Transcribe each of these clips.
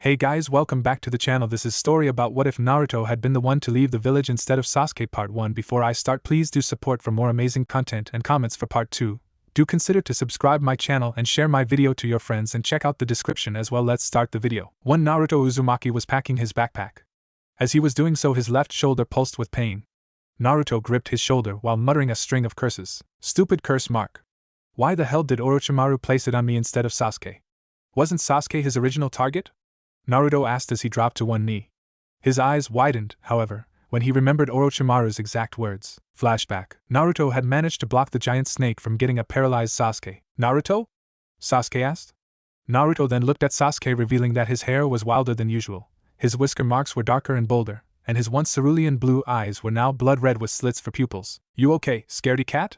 Hey guys, welcome back to the channel. This is story about what if Naruto had been the one to leave the village instead of Sasuke. Part 1. Before I start, please do support for more amazing content and comments for part 2. Do consider to subscribe my channel and share my video to your friends and check out the description as well. Let's start the video. One Naruto Uzumaki was packing his backpack. As he was doing so, his left shoulder pulsed with pain. Naruto gripped his shoulder while muttering a string of curses. Stupid curse mark. Why the hell did Orochimaru place it on me instead of Sasuke? Wasn't Sasuke his original target? Naruto asked as he dropped to one knee. His eyes widened, however, when he remembered Orochimaru's exact words. Flashback. Naruto had managed to block the giant snake from getting a paralyzed Sasuke. Naruto? Sasuke asked. Naruto then looked at Sasuke, revealing that his hair was wilder than usual. His whisker marks were darker and bolder, and his once cerulean blue eyes were now blood red with slits for pupils. You okay, scaredy cat?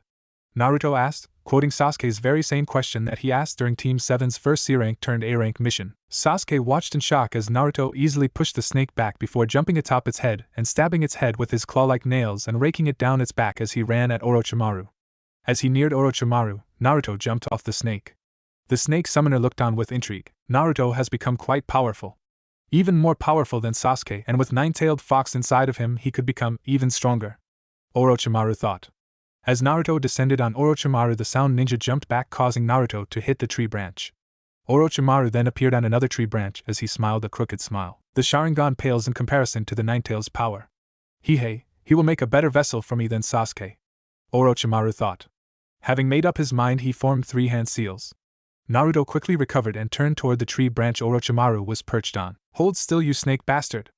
Naruto asked, quoting Sasuke's very same question that he asked during Team 7's first C-rank turned A-rank mission. Sasuke watched in shock as Naruto easily pushed the snake back before jumping atop its head and stabbing its head with his claw-like nails and raking it down its back as he ran at Orochimaru. As he neared Orochimaru, Naruto jumped off the snake. The snake summoner looked on with intrigue. Naruto has become quite powerful. Even more powerful than Sasuke, and with nine-tailed fox inside of him he could become even stronger. Orochimaru thought. As Naruto descended on Orochimaru, the sound ninja jumped back, causing Naruto to hit the tree branch. Orochimaru then appeared on another tree branch as he smiled a crooked smile. The Sharingan pales in comparison to the Nine-Tails' power. He will make a better vessel for me than Sasuke. Orochimaru thought. Having made up his mind, he formed three hand seals. Naruto quickly recovered and turned toward the tree branch Orochimaru was perched on. Hold still, you snake bastard!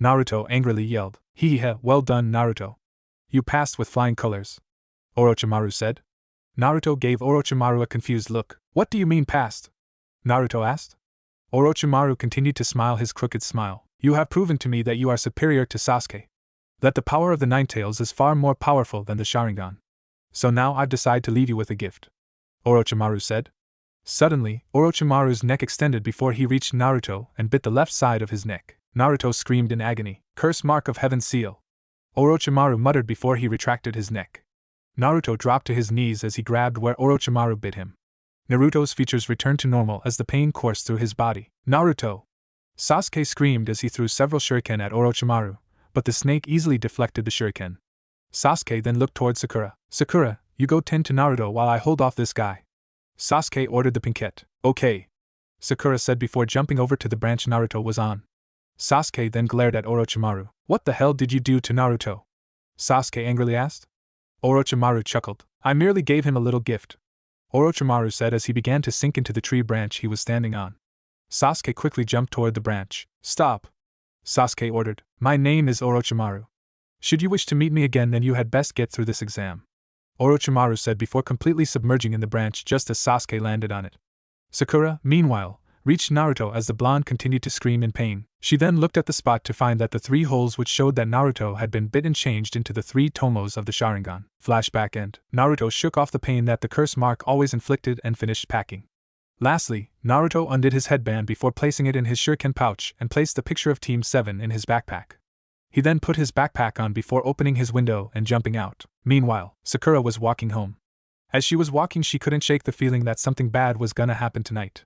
Naruto angrily yelled. Well done, Naruto. You passed with flying colors, Orochimaru said. Naruto gave Orochimaru a confused look. What do you mean passed? Naruto asked. Orochimaru continued to smile his crooked smile. You have proven to me that you are superior to Sasuke. That the power of the Nine-Tails is far more powerful than the Sharingan. So now I've decided to leave you with a gift, Orochimaru said. Suddenly, Orochimaru's neck extended before he reached Naruto and bit the left side of his neck. Naruto screamed in agony. Curse mark of heaven seal, Orochimaru muttered before he retracted his neck. Naruto dropped to his knees as he grabbed where Orochimaru bit him. Naruto's features returned to normal as the pain coursed through his body. Naruto! Sasuke screamed as he threw several shuriken at Orochimaru, but the snake easily deflected the shuriken. Sasuke then looked toward Sakura. Sakura, you go tend to Naruto while I hold off this guy, Sasuke ordered the pinkette. Okay, Sakura said before jumping over to the branch Naruto was on. Sasuke then glared at Orochimaru. What the hell did you do to Naruto? Sasuke angrily asked. Orochimaru chuckled. I merely gave him a little gift, Orochimaru said as he began to sink into the tree branch he was standing on. Sasuke quickly jumped toward the branch. Stop, Sasuke ordered. My name is Orochimaru. Should you wish to meet me again, then you had best get through this exam, Orochimaru said before completely submerging in the branch just as Sasuke landed on it. Sakura, meanwhile, reached Naruto as the blonde continued to scream in pain. She then looked at the spot to find that the three holes which showed that Naruto had been bitten changed into the three tomos of the Sharingan. Flashback end. Naruto shook off the pain that the curse mark always inflicted and finished packing. Lastly, Naruto undid his headband before placing it in his shuriken pouch and placed the picture of Team 7 in his backpack. He then put his backpack on before opening his window and jumping out. Meanwhile, Sakura was walking home. As she was walking, she couldn't shake the feeling that something bad was gonna happen tonight.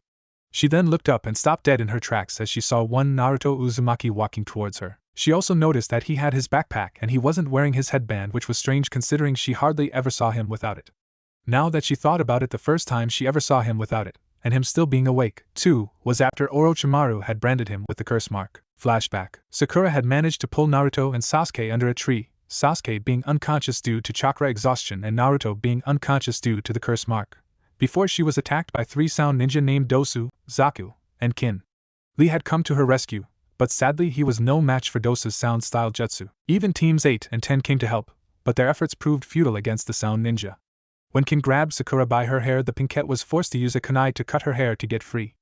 She then looked up and stopped dead in her tracks as she saw one Naruto Uzumaki walking towards her. She also noticed that he had his backpack and he wasn't wearing his headband, which was strange considering she hardly ever saw him without it. Now that she thought about it, the first time she ever saw him without it, and him still being awake, too, was after Orochimaru had branded him with the curse mark. Flashback. Sakura had managed to pull Naruto and Sasuke under a tree, Sasuke being unconscious due to chakra exhaustion and Naruto being unconscious due to the curse mark, before she was attacked by three sound ninja named Dosu, Zaku, and Kin. Lee had come to her rescue, but sadly he was no match for Dosu's sound-style jutsu. Even Teams 8 and 10 came to help, but their efforts proved futile against the sound ninja. When Kin grabbed Sakura by her hair, the pinkette was forced to use a kunai to cut her hair to get free.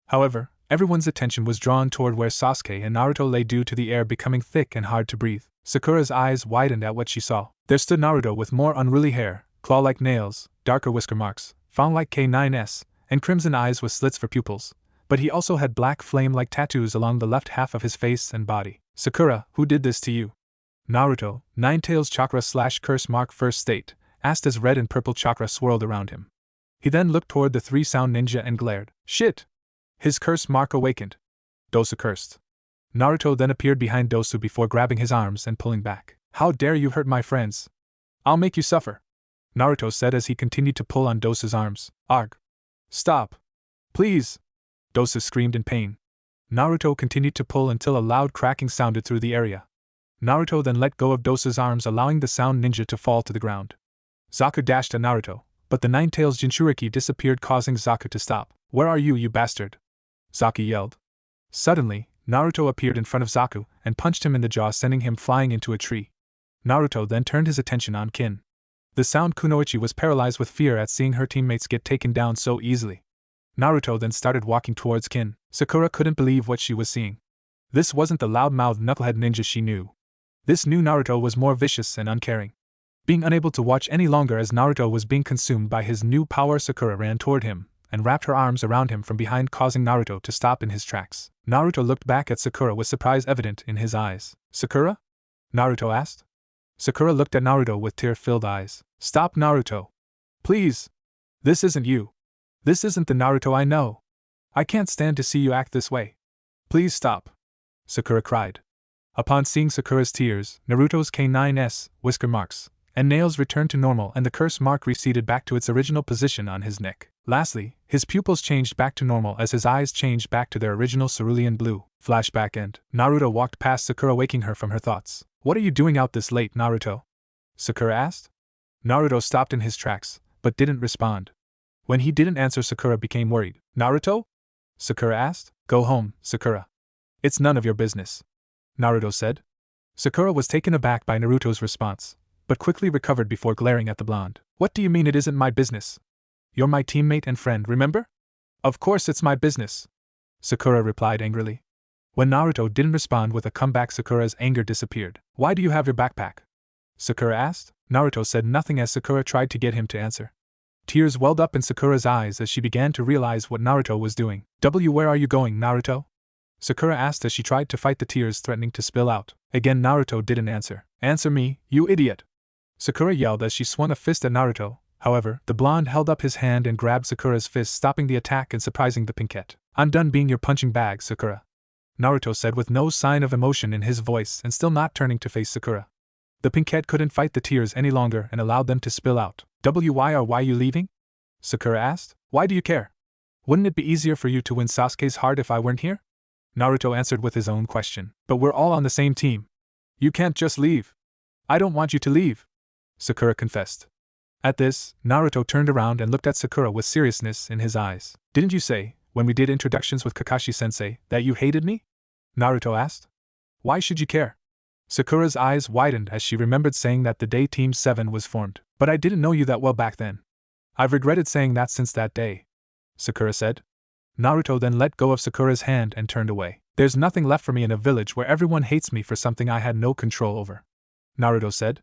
However, everyone's attention was drawn toward where Sasuke and Naruto lay due to the air becoming thick and hard to breathe. Sakura's eyes widened at what she saw. There stood Naruto with more unruly hair, claw-like nails, darker whisker marks, fawn-like K9s, and crimson eyes with slits for pupils, but he also had black flame-like tattoos along the left half of his face and body. Sakura, who did this to you? Naruto, Nine-Tails chakra/curse mark first state, asked as red and purple chakra swirled around him. He then looked toward the three sound ninja and glared. Shit! His curse mark awakened. Dosu cursed. Naruto then appeared behind Dosu before grabbing his arms and pulling back. How dare you hurt my friends? I'll make you suffer, Naruto said as he continued to pull on Dosu's arms. Arg. Stop. Please. Dosu screamed in pain. Naruto continued to pull until a loud cracking sounded through the area. Naruto then let go of Dosu's arms, allowing the sound ninja to fall to the ground. Zaku dashed at Naruto, but the Nine-Tails Jinchuriki disappeared, causing Zaku to stop. Where are you, you bastard? Zaku yelled. Suddenly, Naruto appeared in front of Zaku and punched him in the jaw, sending him flying into a tree. Naruto then turned his attention on Kin. The sound Kunoichi was paralyzed with fear at seeing her teammates get taken down so easily. Naruto then started walking towards Kin. Sakura couldn't believe what she was seeing. This wasn't the loud-mouthed knucklehead ninja she knew. This new Naruto was more vicious and uncaring. Being unable to watch any longer as Naruto was being consumed by his new power, Sakura ran toward him and wrapped her arms around him from behind, causing Naruto to stop in his tracks. Naruto looked back at Sakura with surprise evident in his eyes. Sakura? Naruto asked. Sakura looked at Naruto with tear-filled eyes. Stop, Naruto. Please. This isn't you. This isn't the Naruto I know. I can't stand to see you act this way. Please stop. Sakura cried. Upon seeing Sakura's tears, Naruto's K9's whisker marks and nails returned to normal, and the curse mark receded back to its original position on his neck. Lastly, his pupils changed back to normal as his eyes changed back to their original cerulean blue. Flashback end. Naruto walked past Sakura, waking her from her thoughts. What are you doing out this late, Naruto? Sakura asked. Naruto stopped in his tracks, but didn't respond. When he didn't answer, Sakura became worried. Naruto? Sakura asked. Go home, Sakura. It's none of your business, Naruto said. Sakura was taken aback by Naruto's response, but quickly recovered before glaring at the blonde. What do you mean it isn't my business? You're my teammate and friend, remember? Of course it's my business, Sakura replied angrily. When Naruto didn't respond with a comeback, Sakura's anger disappeared. Why do you have your backpack? Sakura asked. Naruto said nothing as Sakura tried to get him to answer. Tears welled up in Sakura's eyes as she began to realize what Naruto was doing. Where are you going, Naruto? Sakura asked as she tried to fight the tears threatening to spill out. Again Naruto didn't answer. Answer me, you idiot! Sakura yelled as she swung a fist at Naruto. However, the blonde held up his hand and grabbed Sakura's fist, stopping the attack and surprising the pinkette. I'm done being your punching bag, Sakura, Naruto said with no sign of emotion in his voice and still not turning to face Sakura. The pinkette couldn't fight the tears any longer and allowed them to spill out. Why are you leaving? Sakura asked. Why do you care? Wouldn't it be easier for you to win Sasuke's heart if I weren't here? Naruto answered with his own question. But we're all on the same team. You can't just leave. I don't want you to leave, Sakura confessed. At this, Naruto turned around and looked at Sakura with seriousness in his eyes. Didn't you say, when we did introductions with Kakashi-sensei, that you hated me? Naruto asked. Why should you care? Sakura's eyes widened as she remembered saying that the day Team 7 was formed. But I didn't know you that well back then. I've regretted saying that since that day, Sakura said. Naruto then let go of Sakura's hand and turned away. There's nothing left for me in a village where everyone hates me for something I had no control over, Naruto said.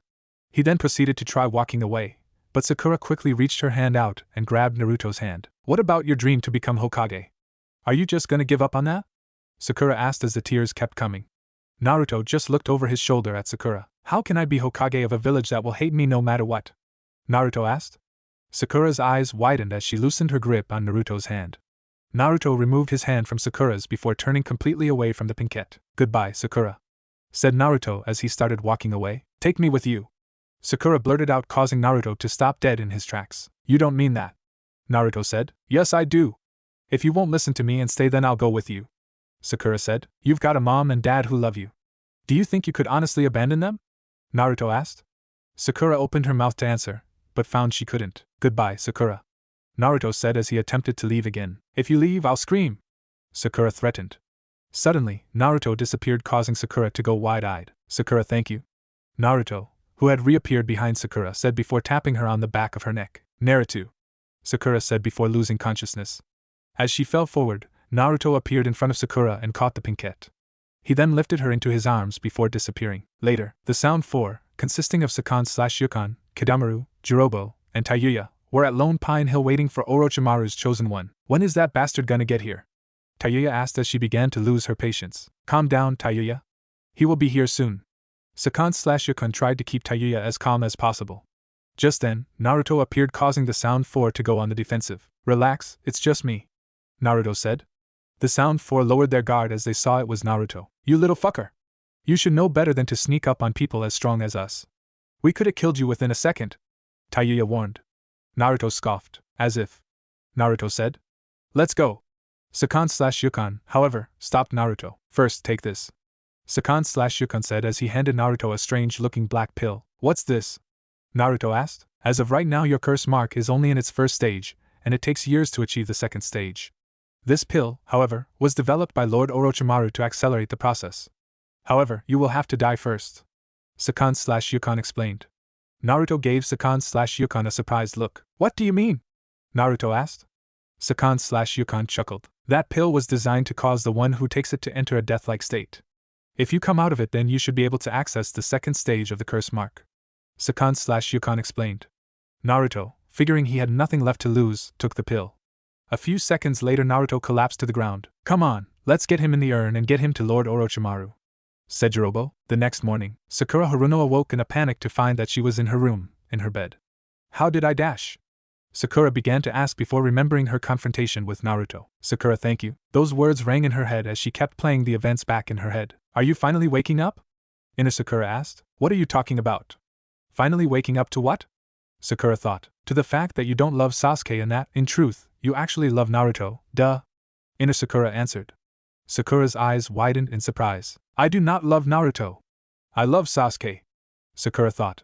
He then proceeded to try walking away, but Sakura quickly reached her hand out and grabbed Naruto's hand. What about your dream to become Hokage? Are you just gonna give up on that? Sakura asked as the tears kept coming. Naruto just looked over his shoulder at Sakura. How can I be Hokage of a village that will hate me no matter what? Naruto asked. Sakura's eyes widened as she loosened her grip on Naruto's hand. Naruto removed his hand from Sakura's before turning completely away from the pinkette. Goodbye, Sakura, said Naruto as he started walking away. Take me with you, Sakura blurted out, causing Naruto to stop dead in his tracks. You don't mean that, Naruto said. Yes, I do. If you won't listen to me and stay, then I'll go with you, Sakura said. You've got a mom and dad who love you. Do you think you could honestly abandon them? Naruto asked. Sakura opened her mouth to answer, but found she couldn't. Goodbye, Sakura, Naruto said as he attempted to leave again. If you leave, I'll scream, Sakura threatened. Suddenly, Naruto disappeared, causing Sakura to go wide-eyed. Sakura, thank you, Naruto, who had reappeared behind Sakura, said before tapping her on the back of her neck. Naruto, Sakura said before losing consciousness. As she fell forward, Naruto appeared in front of Sakura and caught the pinkette. He then lifted her into his arms before disappearing. Later, the Sound Four, consisting of Sakan/Yukon, Kidamaru, Jirobo, and Tayuya, were at Lone Pine Hill waiting for Orochimaru's chosen one. When is that bastard gonna get here? Tayuya asked as she began to lose her patience. Calm down, Tayuya. He will be here soon. Sakan/Yukon tried to keep Tayuya as calm as possible. Just then, Naruto appeared, causing the Sound Four to go on the defensive. Relax, it's just me, Naruto said. The Sound Four lowered their guard as they saw it was Naruto. You little fucker! You should know better than to sneak up on people as strong as us. We could have killed you within a second, Tayuya warned. Naruto scoffed. As if. Naruto said. Let's go. Sakan/Yukon, however, stopped Naruto. First, take this. Sakan/Yukon said as he handed Naruto a strange-looking black pill. What's this? Naruto asked. As of right now your curse mark is only in its first stage, and it takes years to achieve the second stage. This pill, however, was developed by Lord Orochimaru to accelerate the process. However, you will have to die first. Sakan/Yukon explained. Naruto gave Sakan/Yukon a surprised look. What do you mean? Naruto asked. Sakan/Yukon chuckled. That pill was designed to cause the one who takes it to enter a death-like state. If you come out of it, then you should be able to access the second stage of the curse mark. Sakan/Yukon explained. Naruto, figuring he had nothing left to lose, took the pill. A few seconds later Naruto collapsed to the ground. Come on, let's get him in the urn and get him to Lord Orochimaru, said Jirobo. The next morning, Sakura Haruno awoke in a panic to find that she was in her room, in her bed. How did I dash? Sakura began to ask before remembering her confrontation with Naruto. Sakura, thank you. Those words rang in her head as she kept playing the events back in her head. Are you finally waking up? Sakura asked. What are you talking about? Finally waking up to what? Sakura thought. To the fact that you don't love Sasuke and that, in truth, you actually love Naruto, duh. Sakura answered. Sakura's eyes widened in surprise. I do not love Naruto. I love Sasuke. Sakura thought.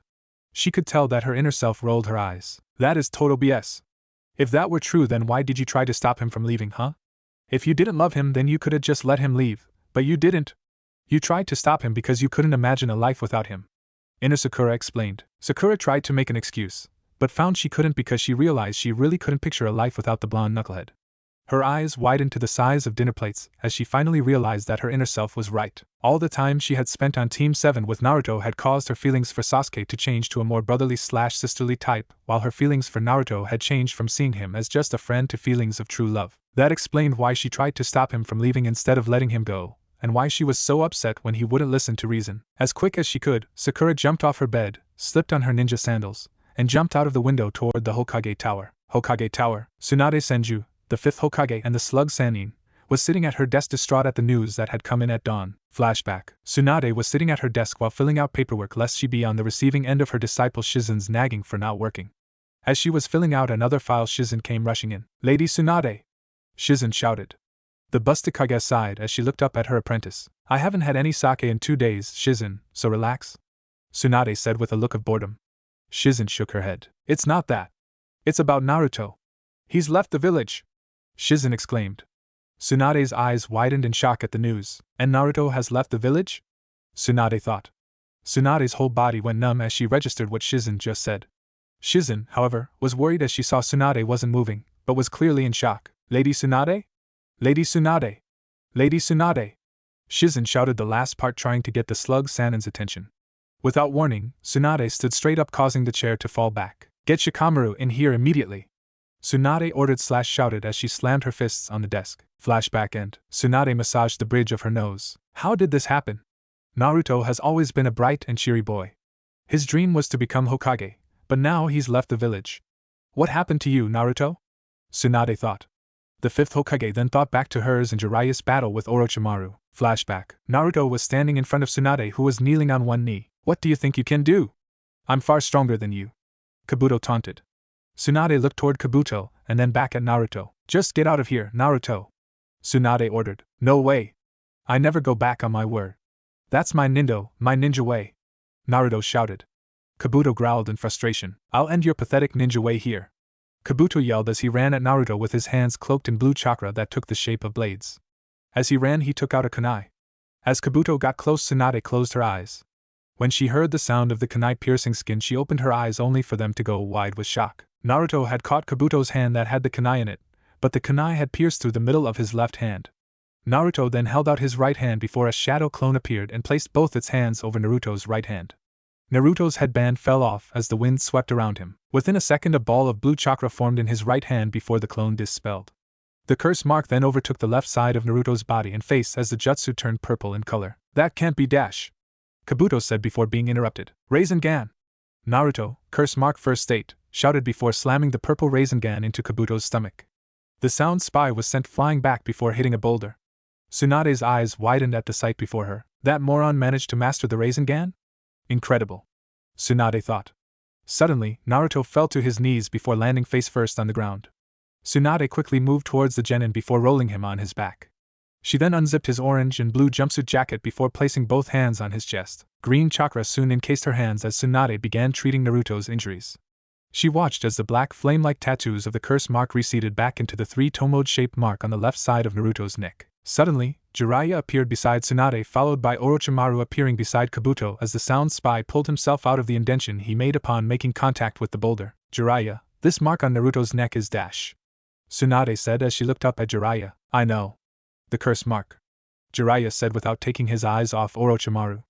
She could tell that her inner self rolled her eyes. That is total BS. If that were true, then why did you try to stop him from leaving, huh? If you didn't love him, then you could have just let him leave, but you didn't. You tried to stop him because you couldn't imagine a life without him. Sakura explained. Sakura tried to make an excuse, but found she couldn't because she realized she really couldn't picture a life without the blonde knucklehead. Her eyes widened to the size of dinner plates as she finally realized that her inner self was right. All the time she had spent on Team 7 with Naruto had caused her feelings for Sasuke to change to a more brotherly/sisterly type, while her feelings for Naruto had changed from seeing him as just a friend to feelings of true love. That explained why she tried to stop him from leaving instead of letting him go, and why she was so upset when he wouldn't listen to reason. As quick as she could, Sakura jumped off her bed, slipped on her ninja sandals, and jumped out of the window toward the Hokage Tower. Hokage Tower. Tsunade Senju, the fifth Hokage and the slug Sannin, was sitting at her desk distraught at the news that had come in at dawn. Flashback. Tsunade was sitting at her desk while filling out paperwork lest she be on the receiving end of her disciple Shizen's nagging for not working. As she was filling out another file, Shizen came rushing in. Lady Tsunade! Shizen shouted. The Bustakage sighed as she looked up at her apprentice. I haven't had any sake in 2 days, Shizen, so relax. Tsunade said with a look of boredom. Shizen shook her head. It's not that. It's about Naruto. He's left the village. Shizen exclaimed. Tsunade's eyes widened in shock at the news. And Naruto has left the village? Tsunade thought. Tsunade's whole body went numb as she registered what Shizen just said. Shizen, however, was worried as she saw Tsunade wasn't moving, but was clearly in shock. Lady Tsunade? Lady Tsunade! Lady Tsunade! Shizen shouted the last part, trying to get the slug Sannin's attention. Without warning, Tsunade stood straight up, causing the chair to fall back. Get Shikamaru in here immediately! Tsunade ordered/shouted as she slammed her fists on the desk. Flashback end. Tsunade massaged the bridge of her nose. How did this happen? Naruto has always been a bright and cheery boy. His dream was to become Hokage, but now he's left the village. What happened to you, Naruto? Tsunade thought. The fifth Hokage then thought back to hers and Jiraiya's battle with Orochimaru. Flashback. Naruto was standing in front of Tsunade, who was kneeling on one knee. What do you think you can do? I'm far stronger than you. Kabuto taunted. Tsunade looked toward Kabuto, and then back at Naruto. Just get out of here, Naruto. Tsunade ordered. No way. I never go back on my word. That's my ninja way. Naruto shouted. Kabuto growled in frustration. I'll end your pathetic ninja way here. Kabuto yelled as he ran at Naruto with his hands cloaked in blue chakra that took the shape of blades. As he ran, he took out a kunai. As Kabuto got close, Tsunade closed her eyes. When she heard the sound of the kunai piercing skin, she opened her eyes only for them to go wide with shock. Naruto had caught Kabuto's hand that had the kunai in it, but the kunai had pierced through the middle of his left hand. Naruto then held out his right hand before a shadow clone appeared and placed both its hands over Naruto's right hand. Naruto's headband fell off as the wind swept around him. Within a second, a ball of blue chakra formed in his right hand before the clone dispelled. The curse mark then overtook the left side of Naruto's body and face as the jutsu turned purple in color. That can't be dash, Kabuto said before being interrupted. Rasengan! Naruto, curse mark first state, shouted before slamming the purple Rasengan into Kabuto's stomach. The sound spy was sent flying back before hitting a boulder. Tsunade's eyes widened at the sight before her. That moron managed to master the Rasengan? Incredible. Tsunade thought. Suddenly, Naruto fell to his knees before landing face first on the ground. Tsunade quickly moved towards the genin before rolling him on his back. She then unzipped his orange and blue jumpsuit jacket before placing both hands on his chest. Green chakra soon encased her hands as Tsunade began treating Naruto's injuries. She watched as the black flame-like tattoos of the curse mark receded back into the 3-tomoed-shaped mark on the left side of Naruto's neck. Suddenly, Jiraiya appeared beside Tsunade, followed by Orochimaru appearing beside Kabuto as the sound spy pulled himself out of the indentation he made upon making contact with the boulder. Jiraiya, this mark on Naruto's neck is dash. Tsunade said as she looked up at Jiraiya. I know. The curse mark. Jiraiya said without taking his eyes off Orochimaru.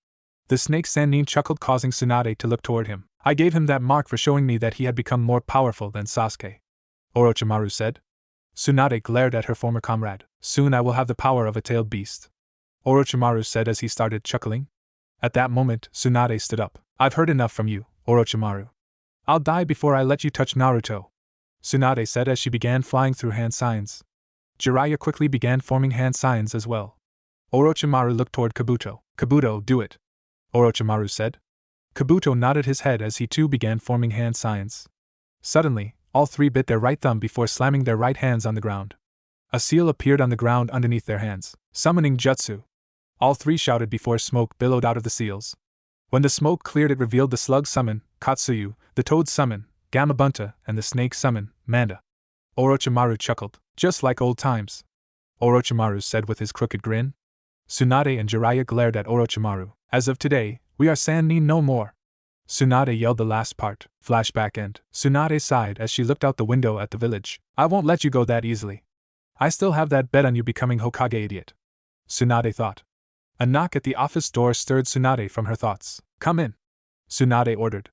The snake Sannin chuckled, causing Tsunade to look toward him. I gave him that mark for showing me that he had become more powerful than Sasuke. Orochimaru said. Tsunade glared at her former comrade. Soon I will have the power of a tailed beast. Orochimaru said as he started chuckling. At that moment, Tsunade stood up. I've heard enough from you, Orochimaru. I'll die before I let you touch Naruto. Tsunade said as she began flying through hand signs. Jiraiya quickly began forming hand signs as well. Orochimaru looked toward Kabuto. Kabuto, do it. Orochimaru said. Kabuto nodded his head as he too began forming hand signs. Suddenly, all three bit their right thumb before slamming their right hands on the ground. A seal appeared on the ground underneath their hands. Summoning jutsu. All three shouted before smoke billowed out of the seals. When the smoke cleared, it revealed the slug summon, Katsuyu, the toad summon, Gamabunta, and the snake summon, Manda. Orochimaru chuckled. Just like old times. Orochimaru said with his crooked grin. Tsunade and Jiraiya glared at Orochimaru. As of today, we are Sannin no more. Tsunade yelled the last part. Flashback end. Tsunade sighed as she looked out the window at the village. I won't let you go that easily. I still have that bet on you becoming Hokage, idiot. Tsunade thought. A knock at the office door stirred Tsunade from her thoughts. Come in. Tsunade ordered.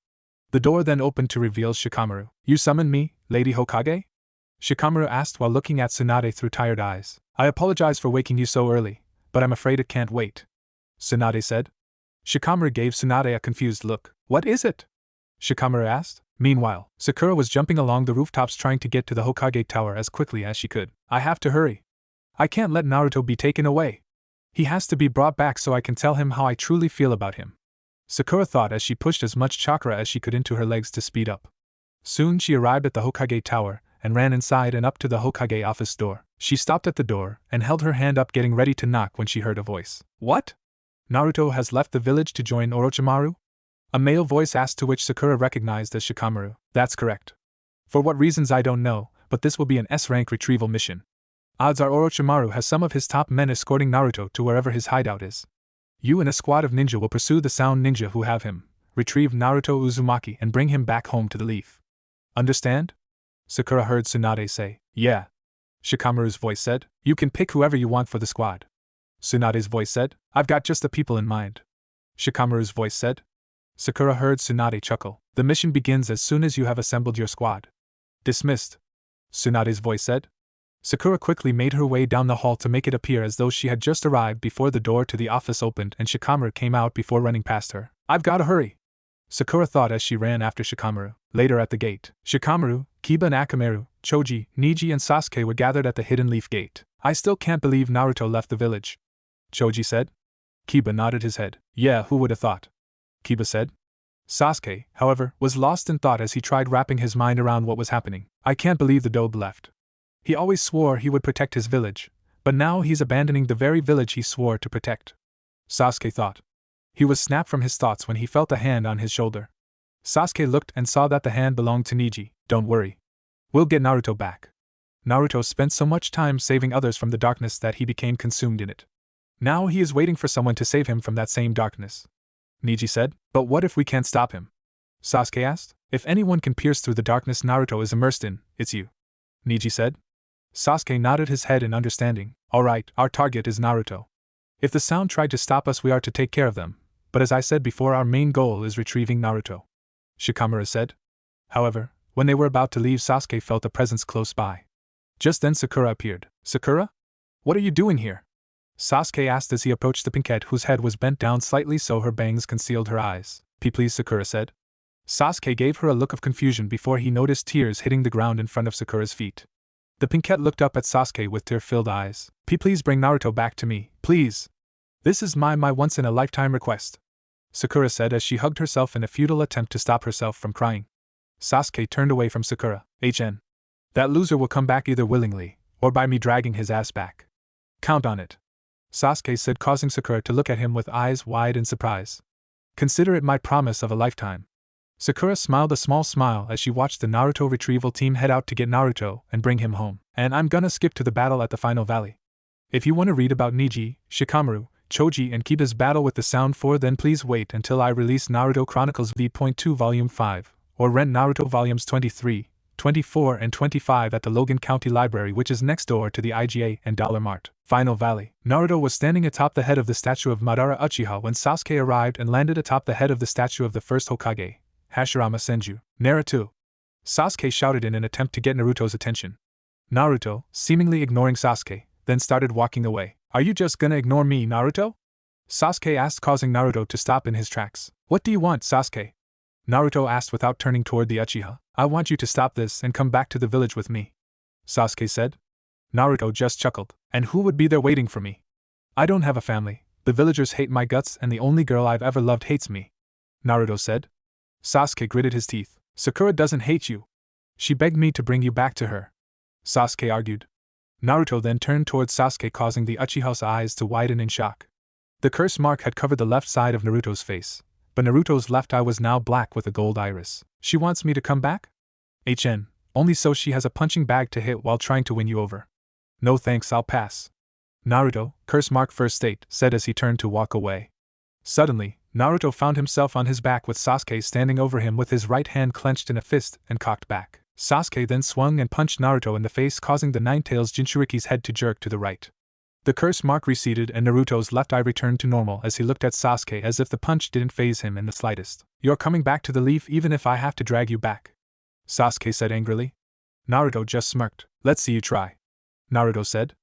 The door then opened to reveal Shikamaru. You summoned me, Lady Hokage? Shikamaru asked while looking at Tsunade through tired eyes. I apologize for waking you so early, but I'm afraid it can't wait. Tsunade said. Shikamaru gave Tsunade a confused look. What is it? Shikamaru asked. Meanwhile, Sakura was jumping along the rooftops trying to get to the Hokage tower as quickly as she could. I have to hurry. I can't let Naruto be taken away. He has to be brought back so I can tell him how I truly feel about him. Sakura thought as she pushed as much chakra as she could into her legs to speed up. Soon she arrived at the Hokage tower and ran inside and up to the Hokage office door. She stopped at the door and held her hand up, getting ready to knock when she heard a voice. What? Naruto has left the village to join Orochimaru? A male voice asked, to which Sakura recognized as Shikamaru. That's correct. For what reasons I don't know, but this will be an S-rank retrieval mission. Odds are Orochimaru has some of his top men escorting Naruto to wherever his hideout is. You and a squad of ninja will pursue the sound ninja who have him, retrieve Naruto Uzumaki and bring him back home to the leaf. Understand? Sakura heard Tsunade say. Yeah. Shikamaru's voice said. You can pick whoever you want for the squad. Tsunade's voice said. I've got just the people in mind. Shikamaru's voice said. Sakura heard Tsunade chuckle. The mission begins as soon as you have assembled your squad. Dismissed. Tsunade's voice said. Sakura quickly made her way down the hall to make it appear as though she had just arrived before the door to the office opened and Shikamaru came out before running past her. I've gotta hurry. Sakura thought as she ran after Shikamaru. Later at the gate, Shikamaru, Kiba and Akamaru, Choji, Niji and Sasuke were gathered at the Hidden Leaf Gate. I still can't believe Naruto left the village, Choji said. Kiba nodded his head. Yeah, who would have thought? Kiba said. Sasuke, however, was lost in thought as he tried wrapping his mind around what was happening. I can't believe the Dobe left. He always swore he would protect his village, but now he's abandoning the very village he swore to protect. Sasuke thought. He was snapped from his thoughts when he felt a hand on his shoulder. Sasuke looked and saw that the hand belonged to Niji. Don't worry. We'll get Naruto back. Naruto spent so much time saving others from the darkness that he became consumed in it. Now he is waiting for someone to save him from that same darkness. Niji said. But what if we can't stop him? Sasuke asked. If anyone can pierce through the darkness Naruto is immersed in, it's you. Niji said. Sasuke nodded his head in understanding. Alright, our target is Naruto. If the sound tried to stop us, we are to take care of them, but as I said before, our main goal is retrieving Naruto. Shikamaru said. However, when they were about to leave, Sasuke felt a presence close by. Just then Sakura appeared. Sakura? What are you doing here? Sasuke asked as he approached the pinkette, whose head was bent down slightly so her bangs concealed her eyes. Please, Sakura said. Sasuke gave her a look of confusion before he noticed tears hitting the ground in front of Sakura's feet. The pinkette looked up at Sasuke with tear-filled eyes. Please bring Naruto back to me, please. This is my once-in-a-lifetime request, Sakura said as she hugged herself in a futile attempt to stop herself from crying. Sasuke turned away from Sakura. That loser will come back either willingly, or by me dragging his ass back. Count on it, Sasuke said, causing Sakura to look at him with eyes wide in surprise. Consider it my promise of a lifetime. Sakura smiled a small smile as she watched the Naruto retrieval team head out to get Naruto and bring him home. And I'm gonna skip to the battle at the final valley. If you want to read about Niji, Shikamaru, Choji and Kiba's battle with the Sound 4, then please wait until I release Naruto Chronicles V.2 Volume 5, or rent Naruto Volumes 23, 24 and 25 at the Logan County Library, which is next door to the IGA and Dollar Mart. Final Valley. Naruto was standing atop the head of the statue of Madara Uchiha when Sasuke arrived and landed atop the head of the statue of the first Hokage, Hashirama Senju. Naruto! Sasuke shouted in an attempt to get Naruto's attention. Naruto, seemingly ignoring Sasuke, then started walking away. Are you just gonna ignore me, Naruto? Sasuke asked, causing Naruto to stop in his tracks. What do you want, Sasuke? Naruto asked without turning toward the Uchiha. I want you to stop this and come back to the village with me, Sasuke said. Naruto just chuckled. And who would be there waiting for me? I don't have a family, the villagers hate my guts and the only girl I've ever loved hates me, Naruto said. Sasuke gritted his teeth. Sakura doesn't hate you. She begged me to bring you back to her, Sasuke argued. Naruto then turned towards Sasuke, causing the Uchiha's eyes to widen in shock. The curse mark had covered the left side of Naruto's face, but Naruto's left eye was now black with a gold iris. She wants me to come back? Only so she has a punching bag to hit while trying to win you over. No thanks, I'll pass. Naruto, curse mark first state, said as he turned to walk away. Suddenly, Naruto found himself on his back with Sasuke standing over him with his right hand clenched in a fist and cocked back. Sasuke then swung and punched Naruto in the face, causing the Nine-Tails Jinchuriki's head to jerk to the right. The curse mark receded and Naruto's left eye returned to normal as he looked at Sasuke as if the punch didn't faze him in the slightest. You're coming back to the leaf even if I have to drag you back, Sasuke said angrily. Naruto just smirked. Let's see you try, Naruto said.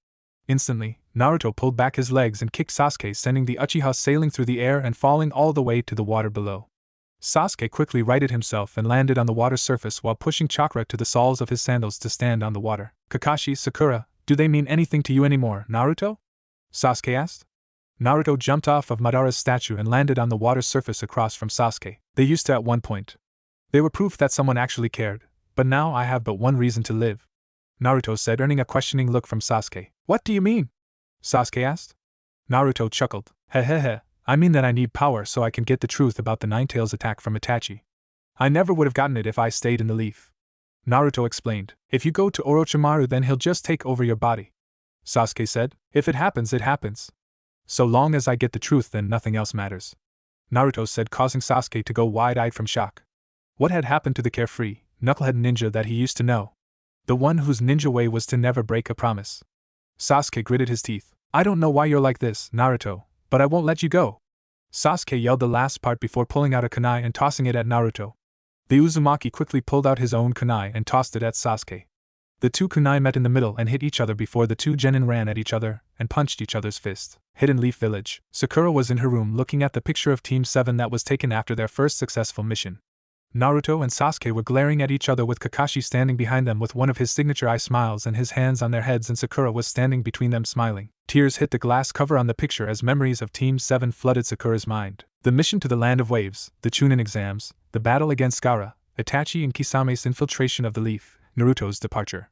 Instantly, Naruto pulled back his legs and kicked Sasuke, sending the Uchiha sailing through the air and falling all the way to the water below. Sasuke quickly righted himself and landed on the water surface while pushing chakra to the soles of his sandals to stand on the water. Kakashi, Sakura, do they mean anything to you anymore, Naruto? Sasuke asked. Naruto jumped off of Madara's statue and landed on the water surface across from Sasuke. They used to at one point. They were proof that someone actually cared, but now I have but one reason to live, Naruto said, earning a questioning look from Sasuke. What do you mean? Sasuke asked. Naruto chuckled. Hehehe, I mean that I need power so I can get the truth about the Nine-Tails attack from Itachi. I never would have gotten it if I stayed in the leaf, Naruto explained. If you go to Orochimaru then he'll just take over your body, Sasuke said. If it happens, it happens. So long as I get the truth then nothing else matters, Naruto said, causing Sasuke to go wide-eyed from shock. What had happened to the carefree, knucklehead ninja that he used to know? The one whose ninja way was to never break a promise. Sasuke gritted his teeth. I don't know why you're like this, Naruto, but I won't let you go. Sasuke yelled the last part before pulling out a kunai and tossing it at Naruto. The Uzumaki quickly pulled out his own kunai and tossed it at Sasuke. The two kunai met in the middle and hit each other before the two genin ran at each other and punched each other's fists. Hidden Leaf Village. Sakura was in her room looking at the picture of Team 7 that was taken after their first successful mission. Naruto and Sasuke were glaring at each other with Kakashi standing behind them with one of his signature eye smiles and his hands on their heads, and Sakura was standing between them smiling. Tears hit the glass cover on the picture as memories of Team 7 flooded Sakura's mind. The mission to the Land of Waves, the Chunin exams, the battle against Gaara, Itachi and Kisame's infiltration of the Leaf, Naruto's departure.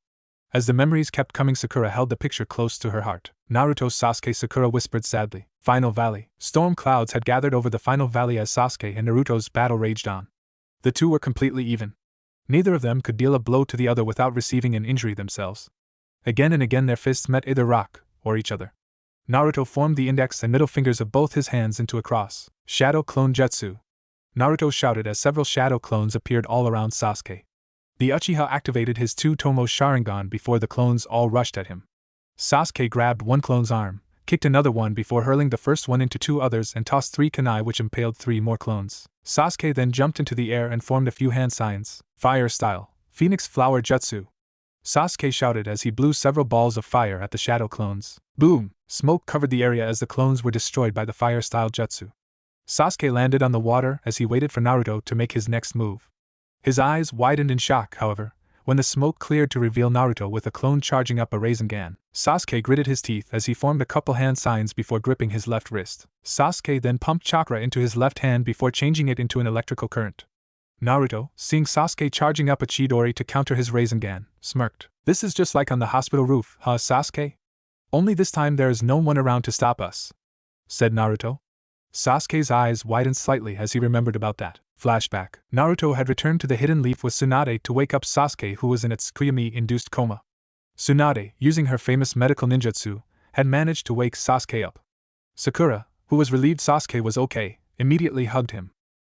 As the memories kept coming, Sakura held the picture close to her heart. Naruto, Sasuke, Sakura whispered sadly. Final Valley. Storm clouds had gathered over the Final Valley as Sasuke and Naruto's battle raged on. The two were completely even. Neither of them could deal a blow to the other without receiving an injury themselves. Again and again their fists met either rock or each other. Naruto formed the index and middle fingers of both his hands into a cross. Shadow Clone Jutsu. Naruto shouted as several shadow clones appeared all around Sasuke. The Uchiha activated his two Tomo Sharingan before the clones all rushed at him. Sasuke grabbed one clone's arm, kicked another one before hurling the first one into two others and tossed three kunai which impaled three more clones. Sasuke then jumped into the air and formed a few hand signs. Fire style. Phoenix Flower Jutsu. Sasuke shouted as he blew several balls of fire at the shadow clones. Boom! Smoke covered the area as the clones were destroyed by the fire style jutsu. Sasuke landed on the water as he waited for Naruto to make his next move. His eyes widened in shock, however, when the smoke cleared to reveal Naruto with a clone charging up a Rasengan. Sasuke gritted his teeth as he formed a couple hand signs before gripping his left wrist. Sasuke then pumped chakra into his left hand before changing it into an electrical current. Naruto, seeing Sasuke charging up a Chidori to counter his Rasengan, smirked. "This is just like on the hospital roof, huh, Sasuke? Only this time there is no one around to stop us," said Naruto. Sasuke's eyes widened slightly as he remembered about that. Flashback. Naruto had returned to the hidden leaf with Tsunade to wake up Sasuke, who was in its Tsukuyami-induced coma. Tsunade, using her famous medical ninjutsu, had managed to wake Sasuke up. Sakura, who was relieved Sasuke was okay, immediately hugged him.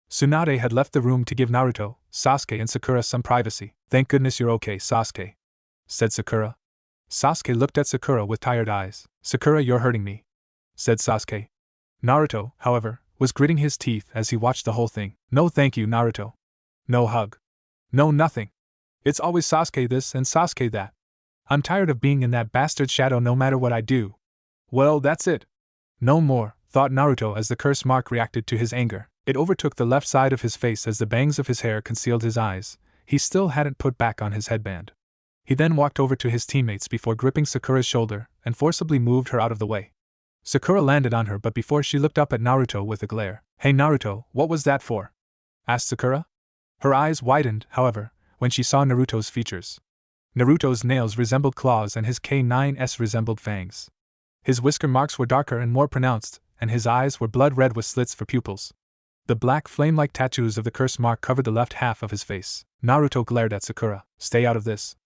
Tsunade had left the room to give Naruto, Sasuke and Sakura some privacy. "Thank goodness you're okay, Sasuke," said Sakura. Sasuke looked at Sakura with tired eyes. "Sakura, you're hurting me," said Sasuke. Naruto, however, was gritting his teeth as he watched the whole thing. "No thank you, Naruto. No hug. No nothing. It's always Sasuke this and Sasuke that. I'm tired of being in that bastard shadow no matter what I do." "Well, that's it. No more," thought Naruto as the curse mark reacted to his anger. It overtook the left side of his face as the bangs of his hair concealed his eyes. He still hadn't put back on his headband. He then walked over to his teammates before gripping Sakura's shoulder and forcibly moved her out of the way. Sakura landed on her, but before she looked up at Naruto with a glare. "Hey Naruto, what was that for?" asked Sakura. Her eyes widened, however, when she saw Naruto's features. Naruto's nails resembled claws and his K9s resembled fangs. His whisker marks were darker and more pronounced, and his eyes were blood red with slits for pupils. The black flame-like tattoos of the curse mark covered the left half of his face. Naruto glared at Sakura. "Stay out of this,"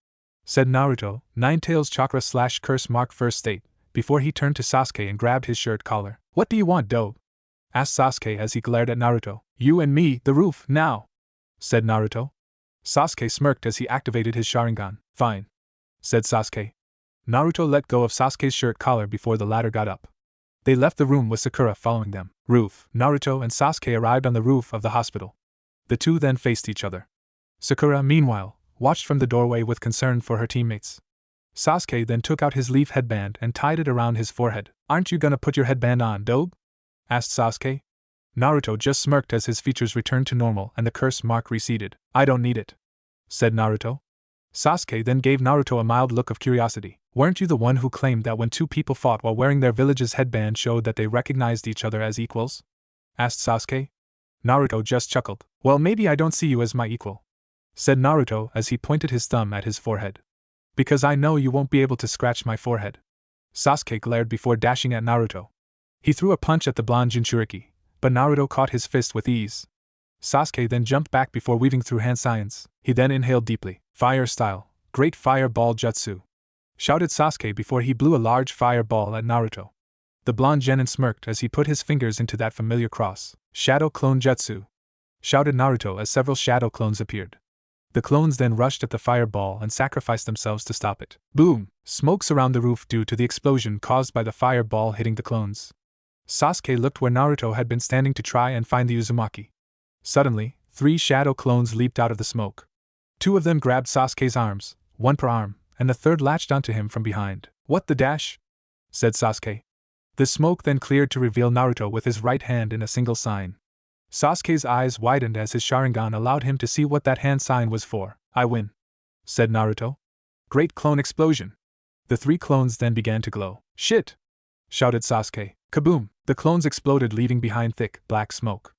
said Naruto, Ninetales chakra/curse mark first state, before he turned to Sasuke and grabbed his shirt collar. "What do you want, dope?" asked Sasuke as he glared at Naruto. "You and me, the roof, now," said Naruto. Sasuke smirked as he activated his Sharingan. "Fine," said Sasuke. Naruto let go of Sasuke's shirt collar before the latter got up. They left the room with Sakura following them. Roof. Naruto and Sasuke arrived on the roof of the hospital. The two then faced each other. Sakura, meanwhile, watched from the doorway with concern for her teammates. Sasuke then took out his leaf headband and tied it around his forehead. "Aren't you gonna put your headband on, dope?" asked Sasuke. Naruto just smirked as his features returned to normal and the curse mark receded. "I don't need it," said Naruto. Sasuke then gave Naruto a mild look of curiosity. "Weren't you the one who claimed that when two people fought while wearing their village's headband showed that they recognized each other as equals?" asked Sasuke. Naruto just chuckled. "Well, maybe I don't see you as my equal," said Naruto as he pointed his thumb at his forehead. "Because I know you won't be able to scratch my forehead." Sasuke glared before dashing at Naruto. He threw a punch at the blonde Jinchuriki, but Naruto caught his fist with ease. Sasuke then jumped back before weaving through hand signs. He then inhaled deeply. "Fire style, great fireball jutsu," shouted Sasuke before he blew a large fireball at Naruto. The blonde genin smirked as he put his fingers into that familiar cross. "Shadow clone jutsu," shouted Naruto as several shadow clones appeared. The clones then rushed at the fireball and sacrificed themselves to stop it. Boom! Smoke surrounded the roof due to the explosion caused by the fireball hitting the clones. Sasuke looked where Naruto had been standing to try and find the Uzumaki. Suddenly, 3 shadow clones leaped out of the smoke. 2 of them grabbed Sasuke's arms, 1 per arm, and the third latched onto him from behind. "What the dash?" said Sasuke. The smoke then cleared to reveal Naruto with his right hand in a single sign. Sasuke's eyes widened as his Sharingan allowed him to see what that hand sign was for. "I win," said Naruto. Great clone explosion. The 3 clones then began to glow. "Shit!" shouted Sasuke. Kaboom! The clones exploded, leaving behind thick, black smoke.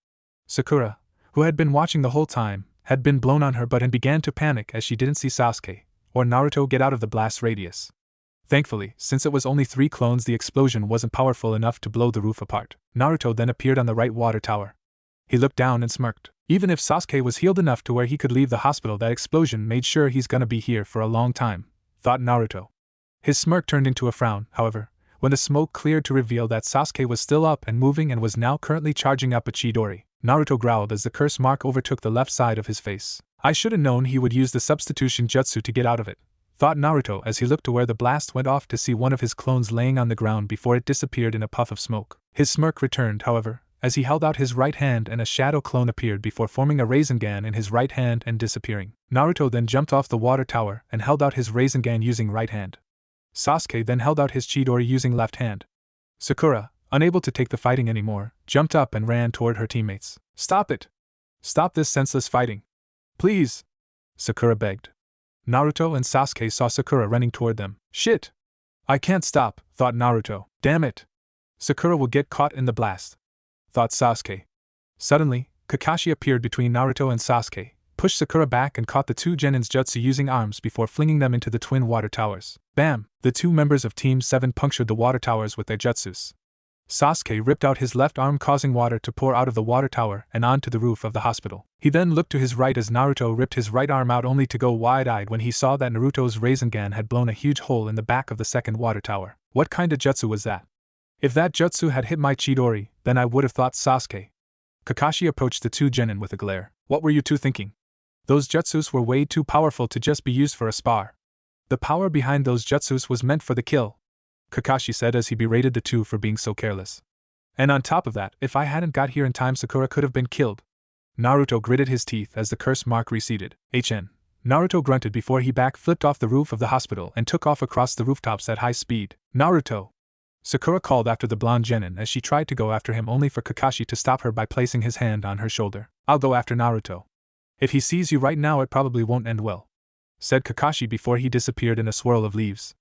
Sakura, who had been watching the whole time, had been blown on her butt and began to panic as she didn't see Sasuke or Naruto get out of the blast radius. Thankfully, since it was only 3 clones, the explosion wasn't powerful enough to blow the roof apart. Naruto then appeared on the right water tower. He looked down and smirked. Even if Sasuke was healed enough to where he could leave the hospital, that explosion made sure he's gonna be here for a long time, thought Naruto. His smirk turned into a frown, however, when the smoke cleared to reveal that Sasuke was still up and moving and was now currently charging up a Chidori. Naruto growled as the curse mark overtook the left side of his face. "I should have known he would use the substitution jutsu to get out of it," thought Naruto as he looked to where the blast went off to see one of his clones laying on the ground before it disappeared in a puff of smoke. His smirk returned, however, as he held out his right hand and a shadow clone appeared before forming a Rasengan in his right hand and disappearing. Naruto then jumped off the water tower and held out his Rasengan using right hand. Sasuke then held out his Chidori using left hand. Sakura, unable to take the fighting anymore, jumped up and ran toward her teammates. "Stop it! Stop this senseless fighting! Please!" Sakura begged. Naruto and Sasuke saw Sakura running toward them. Shit! I can't stop, thought Naruto. Damn it! Sakura will get caught in the blast, thought Sasuke. Suddenly, Kakashi appeared between Naruto and Sasuke, pushed Sakura back and caught the two Genin's jutsu using arms before flinging them into the twin water towers. Bam! The two members of Team 7 punctured the water towers with their jutsus. Sasuke ripped out his left arm, causing water to pour out of the water tower and onto the roof of the hospital. He then looked to his right as Naruto ripped his right arm out, only to go wide-eyed when he saw that Naruto's Rasengan had blown a huge hole in the back of the second water tower. What kind of jutsu was that? If that jutsu had hit my Chidori, then I would have thought Sasuke. Kakashi approached the two Genin with a glare. What were you two thinking? Those jutsus were way too powerful to just be used for a spar. The power behind those jutsus was meant for the kill, Kakashi said as he berated the two for being so careless. And on top of that, if I hadn't got here in time, Sakura could have been killed. Naruto gritted his teeth as the curse mark receded. Naruto grunted before he back-flipped off the roof of the hospital and took off across the rooftops at high speed. Naruto! Sakura called after the blonde Genin as she tried to go after him, only for Kakashi to stop her by placing his hand on her shoulder. I'll go after Naruto. If he sees you right now, it probably won't end well, said Kakashi before he disappeared in a swirl of leaves.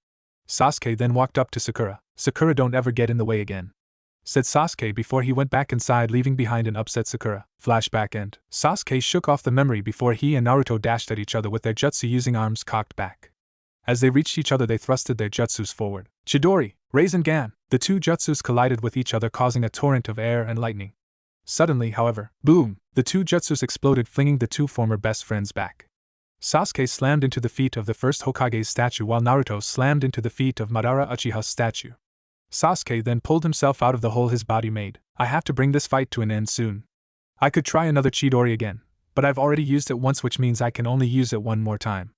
Sasuke then walked up to Sakura. Sakura, don't ever get in the way again, said Sasuke before he went back inside, leaving behind an upset Sakura. Flashback end. Sasuke shook off the memory before he and Naruto dashed at each other with their jutsu using arms cocked back. As they reached each other, they thrusted their jutsus forward. Chidori, Rasengan! The two jutsus collided with each other, causing a torrent of air and lightning. Suddenly, however, boom! The two jutsus exploded, flinging the two former best friends back. Sasuke slammed into the feet of the first Hokage's statue while Naruto slammed into the feet of Madara Uchiha's statue. Sasuke then pulled himself out of the hole his body made. I have to bring this fight to an end soon. I could try another Chidori again, but I've already used it once, which means I can only use it one more time.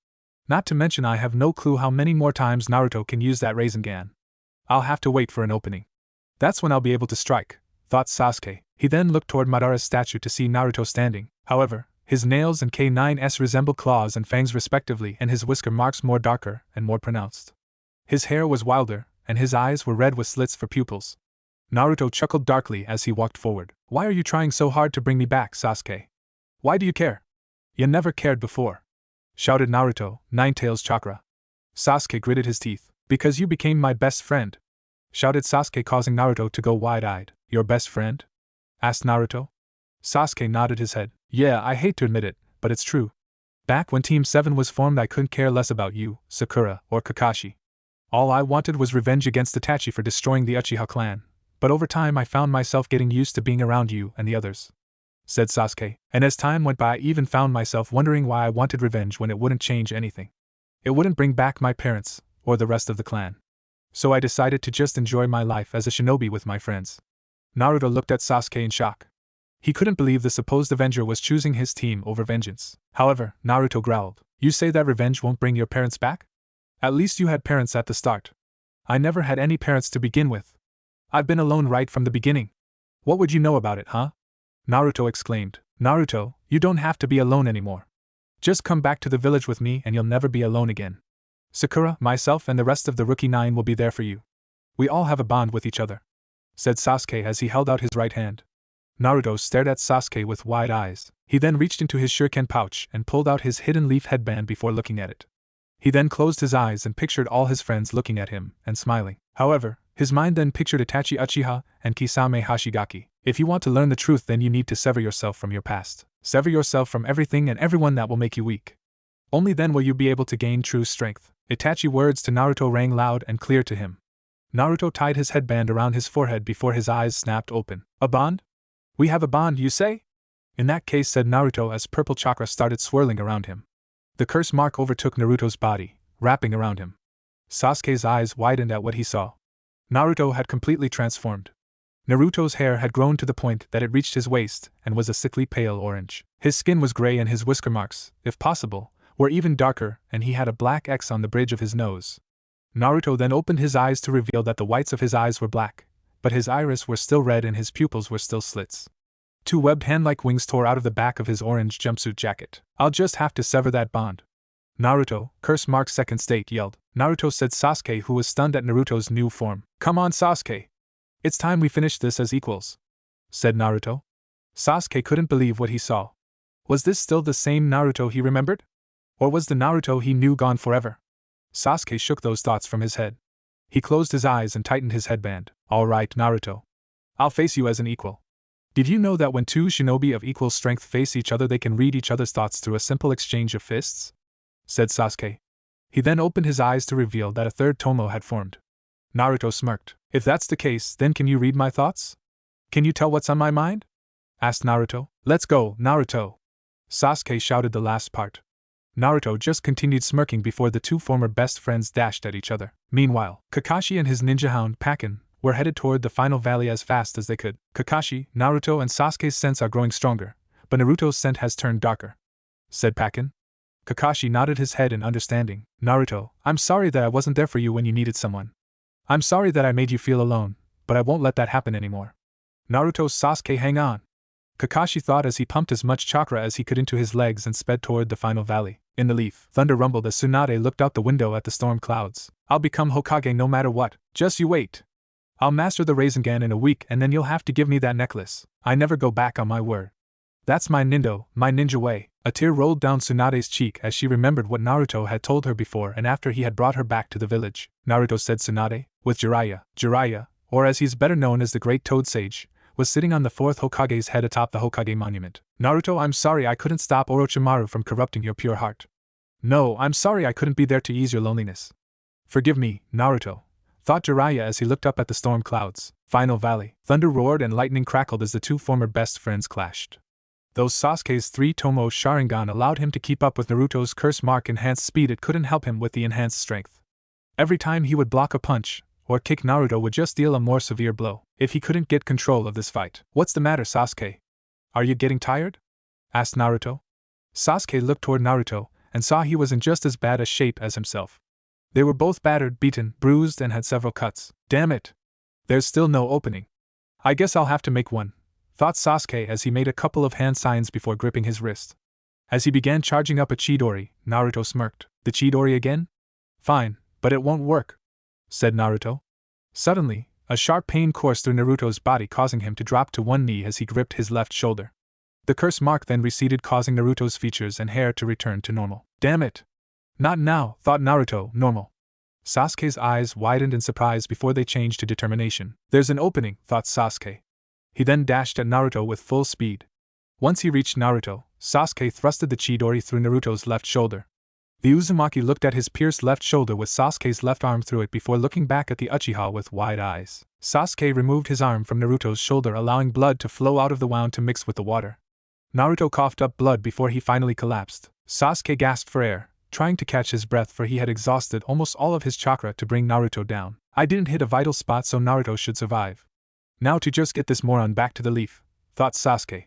Not to mention I have no clue how many more times Naruto can use that Rasengan. I'll have to wait for an opening. That's when I'll be able to strike, thought Sasuke. He then looked toward Madara's statue to see Naruto standing. However, his nails and K9s resemble claws and fangs respectively, and his whisker marks more darker and more pronounced. His hair was wilder, and his eyes were red with slits for pupils. Naruto chuckled darkly as he walked forward. Why are you trying so hard to bring me back, Sasuke? Why do you care? You never cared before, shouted Naruto, Ninetales chakra. Sasuke gritted his teeth. Because you became my best friend, shouted Sasuke, causing Naruto to go wide-eyed. Your best friend? Asked Naruto. Sasuke nodded his head. Yeah, I hate to admit it, but it's true. Back when Team 7 was formed, I couldn't care less about you, Sakura, or Kakashi. All I wanted was revenge against Itachi for destroying the Uchiha clan, but over time I found myself getting used to being around you and the others, said Sasuke, and as time went by I even found myself wondering why I wanted revenge when it wouldn't change anything. It wouldn't bring back my parents, or the rest of the clan. So I decided to just enjoy my life as a shinobi with my friends. Naruto looked at Sasuke in shock. He couldn't believe the supposed Avenger was choosing his team over vengeance. However, Naruto growled, You say that revenge won't bring your parents back? At least you had parents at the start. I never had any parents to begin with. I've been alone right from the beginning. What would you know about it, huh? Naruto exclaimed. Naruto, you don't have to be alone anymore. Just come back to the village with me and you'll never be alone again. Sakura, myself, and the rest of the Rookie 9 will be there for you. We all have a bond with each other, said Sasuke as he held out his right hand. Naruto stared at Sasuke with wide eyes. He then reached into his shuriken pouch and pulled out his hidden leaf headband before looking at it. He then closed his eyes and pictured all his friends looking at him and smiling. However, his mind then pictured Itachi Uchiha and Kisame Hashigaki. If you want to learn the truth, then you need to sever yourself from your past. Sever yourself from everything and everyone that will make you weak. Only then will you be able to gain true strength. Itachi words to Naruto rang loud and clear to him. Naruto tied his headband around his forehead before his eyes snapped open. A bond? We have a bond, you say? In that case, said Naruto as purple chakra started swirling around him. The curse mark overtook Naruto's body, wrapping around him. Sasuke's eyes widened at what he saw. Naruto had completely transformed. Naruto's hair had grown to the point that it reached his waist and was a sickly pale orange. His skin was gray and his whisker marks, if possible, were even darker, and he had a black X on the bridge of his nose. Naruto then opened his eyes to reveal that the whites of his eyes were black, but his iris were still red and his pupils were still slits. Two webbed hand-like wings tore out of the back of his orange jumpsuit jacket. I'll just have to sever that bond. Naruto, curse mark second state, yelled. Naruto, said Sasuke, who was stunned at Naruto's new form. Come on, Sasuke. It's time we finish this as equals, said Naruto. Sasuke couldn't believe what he saw. Was this still the same Naruto he remembered? Or was the Naruto he knew gone forever? Sasuke shook those thoughts from his head. He closed his eyes and tightened his headband. All right, Naruto. I'll face you as an equal. Did you know that when two shinobi of equal strength face each other they can read each other's thoughts through a simple exchange of fists? Said Sasuke. He then opened his eyes to reveal that a third tomo had formed. Naruto smirked. If that's the case, then can you read my thoughts? Can you tell what's on my mind? Asked Naruto. Let's go, Naruto. Sasuke shouted the last part. Naruto just continued smirking before the two former best friends dashed at each other. Meanwhile, Kakashi and his ninja hound, Pakin, were headed toward the final valley as fast as they could. Kakashi, Naruto and Sasuke's scents are growing stronger, but Naruto's scent has turned darker, said Pakin. Kakashi nodded his head in understanding. Naruto, I'm sorry that I wasn't there for you when you needed someone. I'm sorry that I made you feel alone, but I won't let that happen anymore. Naruto, Sasuke, hang on. Kakashi thought as he pumped as much chakra as he could into his legs and sped toward the final valley. In the leaf, thunder rumbled as Tsunade looked out the window at the storm clouds. I'll become Hokage no matter what, just you wait. I'll master the Rasengan in a week and then you'll have to give me that necklace. I never go back on my word. That's my ninja way. A tear rolled down Tsunade's cheek as she remembered what Naruto had told her before and after he had brought her back to the village. Naruto, said Tsunade, with Jiraiya, or as he's better known as the Great Toad Sage, was sitting on the fourth Hokage's head atop the Hokage monument. Naruto, I'm sorry I couldn't stop Orochimaru from corrupting your pure heart. No, I'm sorry I couldn't be there to ease your loneliness. Forgive me, Naruto, thought Jiraiya as he looked up at the storm clouds. Final valley. Thunder roared and lightning crackled as the two former best friends clashed. Though Sasuke's 3-tomo Sharingan allowed him to keep up with Naruto's curse mark enhanced speed, it couldn't help him with the enhanced strength. Every time he would block a punch or kick, Naruto would just deal a more severe blow. If he couldn't get control of this fight. What's the matter, Sasuke? Are you getting tired? Asked Naruto. Sasuke looked toward Naruto and saw he was in just as bad a shape as himself. They were both battered, beaten, bruised, and had several cuts. Damn it! There's still no opening. I guess I'll have to make one, thought Sasuke as he made a couple of hand signs before gripping his wrist. As he began charging up a Chidori, Naruto smirked. The Chidori again? Fine, but it won't work, said Naruto. Suddenly, a sharp pain coursed through Naruto's body, causing him to drop to one knee as he gripped his left shoulder. The curse mark then receded, causing Naruto's features and hair to return to normal. Damn it! Not now, thought Naruto. Normal. Sasuke's eyes widened in surprise before they changed to determination. There's an opening, thought Sasuke. He then dashed at Naruto with full speed. Once he reached Naruto, Sasuke thrusted the Chidori through Naruto's left shoulder. The Uzumaki looked at his pierced left shoulder with Sasuke's left arm through it before looking back at the Uchiha with wide eyes. Sasuke removed his arm from Naruto's shoulder, allowing blood to flow out of the wound to mix with the water. Naruto coughed up blood before he finally collapsed. Sasuke gasped for air, trying to catch his breath, for he had exhausted almost all of his chakra to bring Naruto down. I didn't hit a vital spot, so Naruto should survive. Now to just get this moron back to the leaf, thought Sasuke.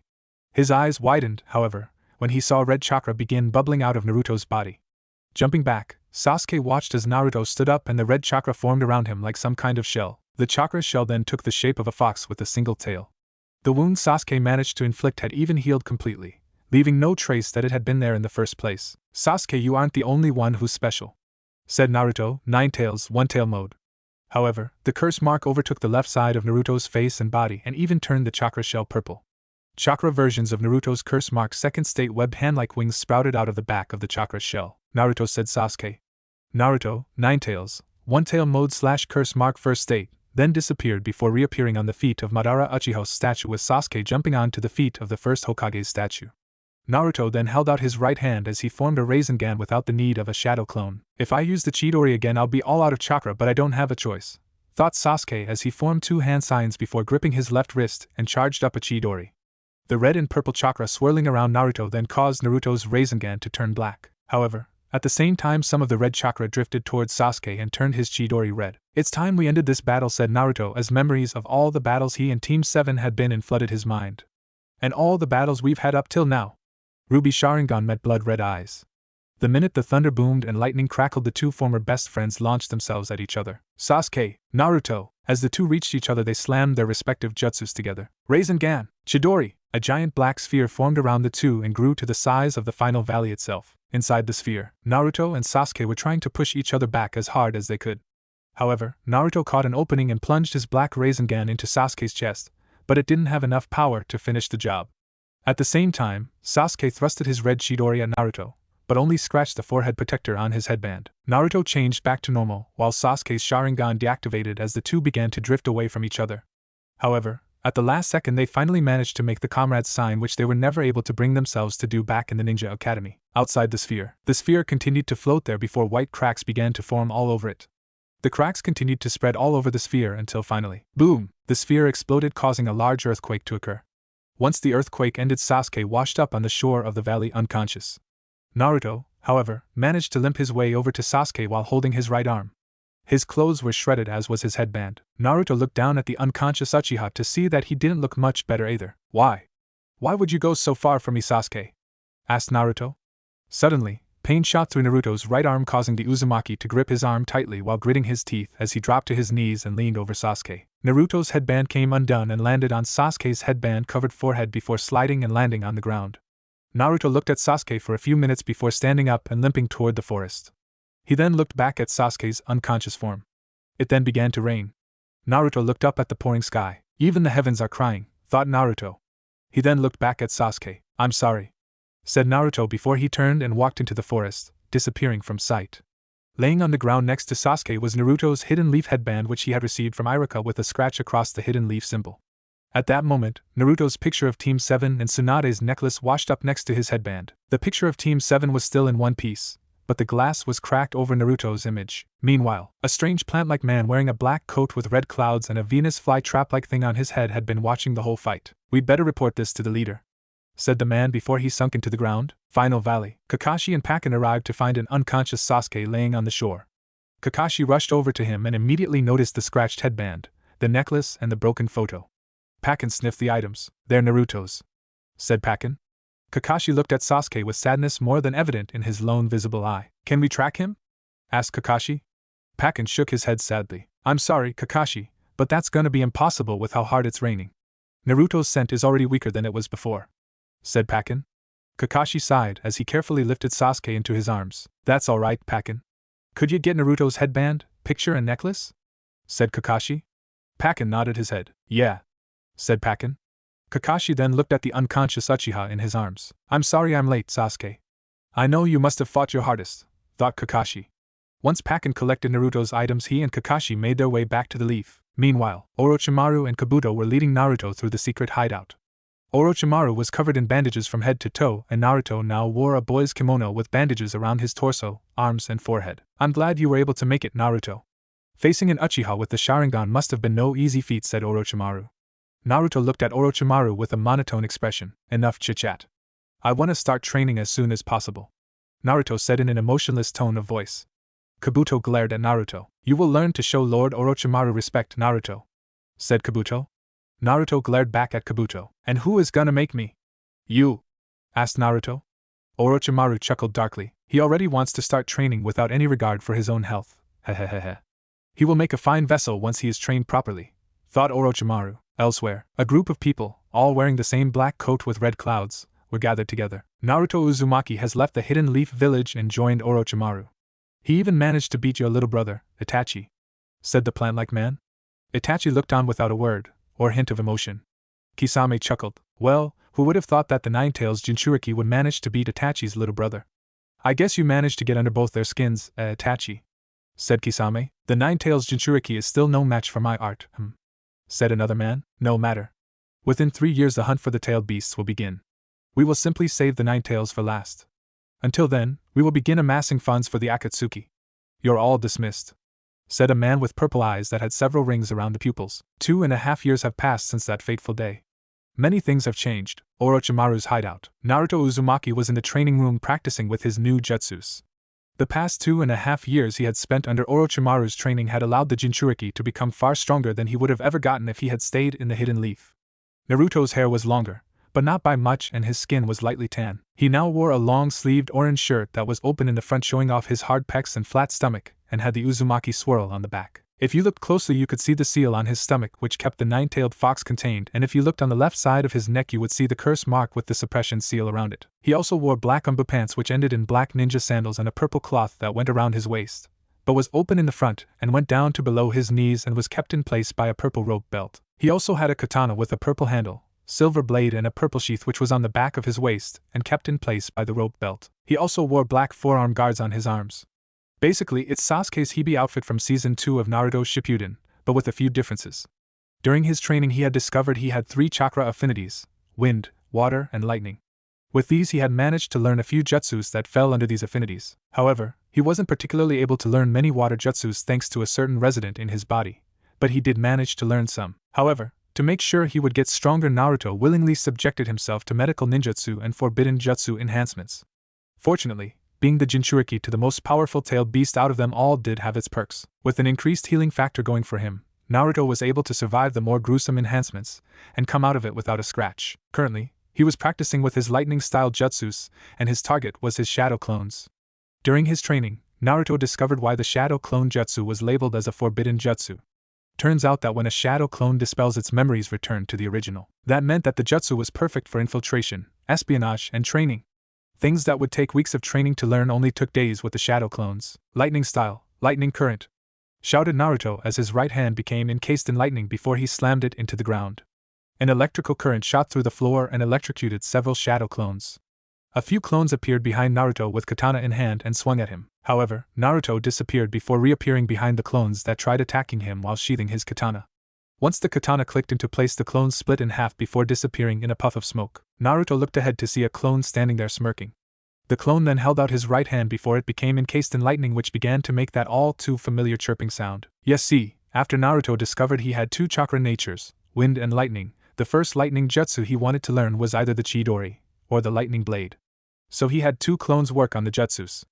His eyes widened, however, when he saw red chakra begin bubbling out of Naruto's body. Jumping back, Sasuke watched as Naruto stood up and the red chakra formed around him like some kind of shell. The chakra shell then took the shape of a fox with a single tail. The wound Sasuke managed to inflict had even healed completely, leaving no trace that it had been there in the first place. Sasuke, you aren't the only one who's special, said Naruto, 9 tails, 1 tail mode. However, the curse mark overtook the left side of Naruto's face and body and even turned the chakra shell purple. Chakra versions of Naruto's curse mark's second state webbed hand-like wings sprouted out of the back of the chakra shell. Naruto, said Sasuke. Naruto, 9 tails, 1 tail mode / curse mark first state, then disappeared before reappearing on the feet of Madara Uchiha's statue, with Sasuke jumping onto the feet of the first Hokage's statue. Naruto then held out his right hand as he formed a Rasengan without the need of a shadow clone. If I use the Chidori again, I'll be all out of chakra, but I don't have a choice, thought Sasuke as he formed 2 hand signs before gripping his left wrist and charged up a Chidori. The red and purple chakra swirling around Naruto then caused Naruto's Rasengan to turn black. However, at the same time, some of the red chakra drifted towards Sasuke and turned his Chidori red. It's time we ended this battle, said Naruto as memories of all the battles he and Team 7 had been in flooded his mind. And all the battles we've had up till now. Ruby Sharingan met blood-red eyes. The minute the thunder boomed and lightning crackled, the two former best friends launched themselves at each other. Sasuke, Naruto, as the two reached each other, they slammed their respective jutsus together. Rasengan, Chidori, a giant black sphere formed around the two and grew to the size of the final valley itself. Inside the sphere, Naruto and Sasuke were trying to push each other back as hard as they could. However, Naruto caught an opening and plunged his black Rasengan into Sasuke's chest, but it didn't have enough power to finish the job. At the same time, Sasuke thrusted his red Chidori at Naruto, but only scratched the forehead protector on his headband. Naruto changed back to normal, while Sasuke's Sharingan deactivated as the two began to drift away from each other. However, at the last second they finally managed to make the comrades sign, which they were never able to bring themselves to do back in the Ninja Academy. Outside the sphere continued to float there before white cracks began to form all over it. The cracks continued to spread all over the sphere until finally, boom, the sphere exploded, causing a large earthquake to occur. Once the earthquake ended, Sasuke washed up on the shore of the valley unconscious. Naruto, however, managed to limp his way over to Sasuke while holding his right arm. His clothes were shredded, as was his headband. Naruto looked down at the unconscious Uchiha to see that he didn't look much better either. Why would you go so far from me, Sasuke? Asked Naruto. Suddenly, pain shot through Naruto's right arm, causing the Uzumaki to grip his arm tightly while gritting his teeth as he dropped to his knees and leaned over Sasuke. Naruto's headband came undone and landed on Sasuke's headband-covered forehead before sliding and landing on the ground. Naruto looked at Sasuke for a few minutes before standing up and limping toward the forest. He then looked back at Sasuke's unconscious form. It then began to rain. Naruto looked up at the pouring sky. Even the heavens are crying, thought Naruto. He then looked back at Sasuke. I'm sorry, said Naruto before he turned and walked into the forest, disappearing from sight. Laying on the ground next to Sasuke was Naruto's hidden leaf headband, which he had received from Iruka with a scratch across the hidden leaf symbol. At that moment, Naruto's picture of Team 7 and Tsunade's necklace washed up next to his headband. The picture of Team 7 was still in one piece, but the glass was cracked over Naruto's image. Meanwhile, a strange plant-like man wearing a black coat with red clouds and a Venus flytrap-like thing on his head had been watching the whole fight. We'd better report this to the leader, said the man before he sunk into the ground. Final Valley. Kakashi and Pakken arrived to find an unconscious Sasuke laying on the shore. Kakashi rushed over to him and immediately noticed the scratched headband, the necklace, and the broken photo. Pakken sniffed the items. They're Naruto's, said Pakken. Kakashi looked at Sasuke with sadness more than evident in his lone visible eye. Can we track him? Asked Kakashi. Pakken shook his head sadly. I'm sorry, Kakashi, but that's gonna be impossible with how hard it's raining. Naruto's scent is already weaker than it was before, said Pakken. Kakashi sighed as he carefully lifted Sasuke into his arms. That's alright, Pakken. Could you get Naruto's headband, picture, and necklace? Said Kakashi. Pakken nodded his head. Yeah, said Pakken. Kakashi then looked at the unconscious Uchiha in his arms. I'm sorry I'm late, Sasuke. I know you must have fought your hardest, thought Kakashi. Once Pakken collected Naruto's items, he and Kakashi made their way back to the leaf. Meanwhile, Orochimaru and Kabuto were leading Naruto through the secret hideout. Orochimaru was covered in bandages from head to toe, and Naruto now wore a boy's kimono with bandages around his torso, arms, and forehead. I'm glad you were able to make it, Naruto. Facing an Uchiha with the Sharingan must have been no easy feat, said Orochimaru. Naruto looked at Orochimaru with a monotone expression. Enough chit-chat. I want to start training as soon as possible, Naruto said in an emotionless tone of voice. Kabuto glared at Naruto. You will learn to show Lord Orochimaru respect, Naruto, said Kabuto. Naruto glared back at Kabuto. And who is gonna make me? You? Asked Naruto. Orochimaru chuckled darkly. He already wants to start training without any regard for his own health. Hehehehe. He will make a fine vessel once he is trained properly, thought Orochimaru. Elsewhere, a group of people, all wearing the same black coat with red clouds, were gathered together. Naruto Uzumaki has left the Hidden Leaf Village and joined Orochimaru. He even managed to beat your little brother, Itachi, said the plant-like man. Itachi looked on without a word or hint of emotion. Kisame chuckled. Well, who would have thought that the Nine-Tails Jinchuriki would manage to beat Itachi's little brother? I guess you managed to get under both their skins, Itachi, said Kisame. The Nine-Tails Jinchuriki is still no match for my art, said another man. No matter. Within 3 years the hunt for the tailed beasts will begin. We will simply save the Nine-Tails for last. Until then, we will begin amassing funds for the Akatsuki. You're all dismissed, said a man with purple eyes that had several rings around the pupils. 2.5 years have passed since that fateful day. Many things have changed. Orochimaru's hideout. Naruto Uzumaki was in the training room practicing with his new jutsus. The past 2.5 years he had spent under Orochimaru's training had allowed the Jinchuriki to become far stronger than he would have ever gotten if he had stayed in the Hidden Leaf. Naruto's hair was longer, but not by much, and his skin was lightly tan. He now wore a long-sleeved orange shirt that was open in the front, showing off his hard pecs and flat stomach, and had the Uzumaki swirl on the back. If you looked closely you could see the seal on his stomach which kept the nine-tailed fox contained, and if you looked on the left side of his neck you would see the curse mark with the suppression seal around it. He also wore black umbu pants which ended in black ninja sandals and a purple cloth that went around his waist, but was open in the front and went down to below his knees and was kept in place by a purple rope belt. He also had a katana with a purple handle, silver blade and a purple sheath which was on the back of his waist and kept in place by the rope belt. He also wore black forearm guards on his arms. Basically, it's Sasuke's Hibi outfit from Season 2 of Naruto Shippuden, but with a few differences. During his training he had discovered he had 3 chakra affinities: wind, water, and lightning. With these he had managed to learn a few jutsus that fell under these affinities. However, he wasn't particularly able to learn many water jutsus thanks to a certain resident in his body, but he did manage to learn some. However, to make sure he would get stronger, Naruto willingly subjected himself to medical ninjutsu and forbidden jutsu enhancements. Fortunately, being the Jinchuriki to the most powerful tailed beast out of them all did have its perks. With an increased healing factor going for him, Naruto was able to survive the more gruesome enhancements and come out of it without a scratch. Currently, he was practicing with his lightning-style jutsus, and his target was his shadow clones. During his training, Naruto discovered why the shadow clone jutsu was labeled as a forbidden jutsu. Turns out that when a shadow clone dispels, its memories return to the original. That meant that the jutsu was perfect for infiltration, espionage, and training. Things that would take weeks of training to learn only took days with the shadow clones. Lightning style, lightning current, shouted Naruto as his right hand became encased in lightning before he slammed it into the ground. An electrical current shot through the floor and electrocuted several shadow clones. A few clones appeared behind Naruto with katana in hand and swung at him. However, Naruto disappeared before reappearing behind the clones that tried attacking him while sheathing his katana. Once the katana clicked into place, the clones split in half before disappearing in a puff of smoke. Naruto looked ahead to see a clone standing there smirking. The clone then held out his right hand before it became encased in lightning, which began to make that all too familiar chirping sound. Yes, see, after Naruto discovered he had 2 chakra natures, wind and lightning, the first lightning jutsu he wanted to learn was either the Chidori or the lightning blade. So he had 2 clones work on the jutsus.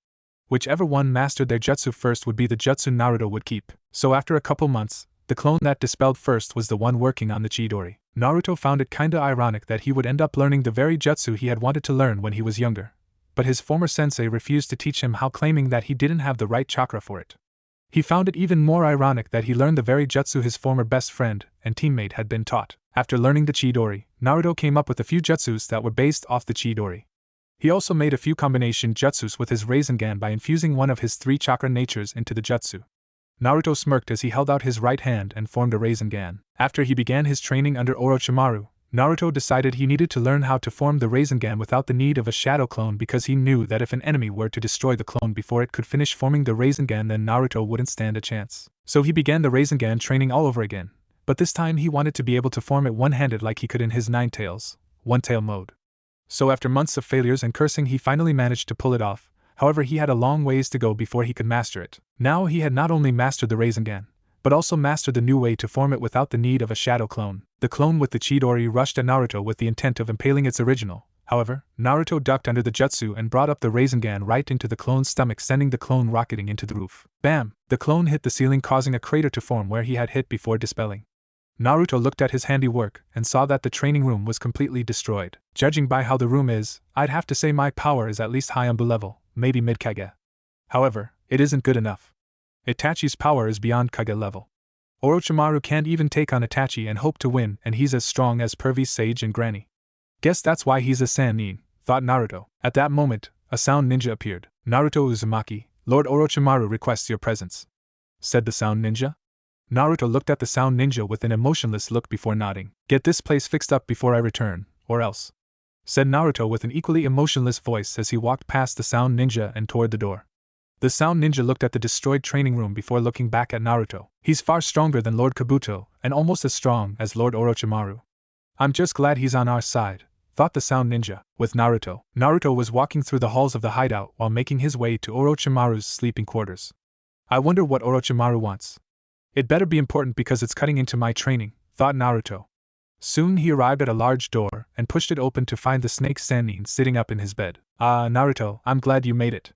Whichever one mastered their jutsu first would be the jutsu Naruto would keep. So after a couple months, the clone that dispelled first was the one working on the Chidori. Naruto found it kinda ironic that he would end up learning the very jutsu he had wanted to learn when he was younger. But his former sensei refused to teach him how, claiming that he didn't have the right chakra for it. He found it even more ironic that he learned the very jutsu his former best friend and teammate had been taught. After learning the Chidori, Naruto came up with a few jutsus that were based off the Chidori. He also made a few combination jutsus with his Rasengan by infusing one of his 3 chakra natures into the jutsu. Naruto smirked as he held out his right hand and formed a Rasengan. After he began his training under Orochimaru, Naruto decided he needed to learn how to form the Rasengan without the need of a shadow clone, because he knew that if an enemy were to destroy the clone before it could finish forming the Rasengan, then Naruto wouldn't stand a chance. So he began the Rasengan training all over again, but this time he wanted to be able to form it one-handed like he could in his 9 tails, one-tail mode. So after months of failures and cursing, he finally managed to pull it off. However, he had a long ways to go before he could master it. Now he had not only mastered the Rasengan, but also mastered the new way to form it without the need of a shadow clone. The clone with the Chidori rushed at Naruto with the intent of impaling its original. However, Naruto ducked under the jutsu and brought up the Rasengan right into the clone's stomach, sending the clone rocketing into the roof. Bam! The clone hit the ceiling, causing a crater to form where he had hit before dispelling. Naruto looked at his handiwork and saw that the training room was completely destroyed. Judging by how the room is, I'd have to say my power is at least high Anbu level, maybe mid-Kage. However, it isn't good enough. Itachi's power is beyond Kage level. Orochimaru can't even take on Itachi and hope to win, and he's as strong as Pervy, Sage, and Granny. Guess that's why he's a Sannin, thought Naruto. At that moment, a sound ninja appeared. Naruto Uzumaki, Lord Orochimaru requests your presence, said the sound ninja. Naruto looked at the sound ninja with an emotionless look before nodding. Get this place fixed up before I return, or else, said Naruto with an equally emotionless voice as he walked past the sound ninja and toward the door. The sound ninja looked at the destroyed training room before looking back at Naruto. He's far stronger than Lord Kabuto, and almost as strong as Lord Orochimaru. I'm just glad he's on our side, thought the sound ninja. With Naruto, Naruto was walking through the halls of the hideout while making his way to Orochimaru's sleeping quarters. I wonder what Orochimaru wants. It better be important because it's cutting into my training, thought Naruto. Soon he arrived at a large door and pushed it open to find the snake Sannin sitting up in his bed. Ah, Naruto, I'm glad you made it,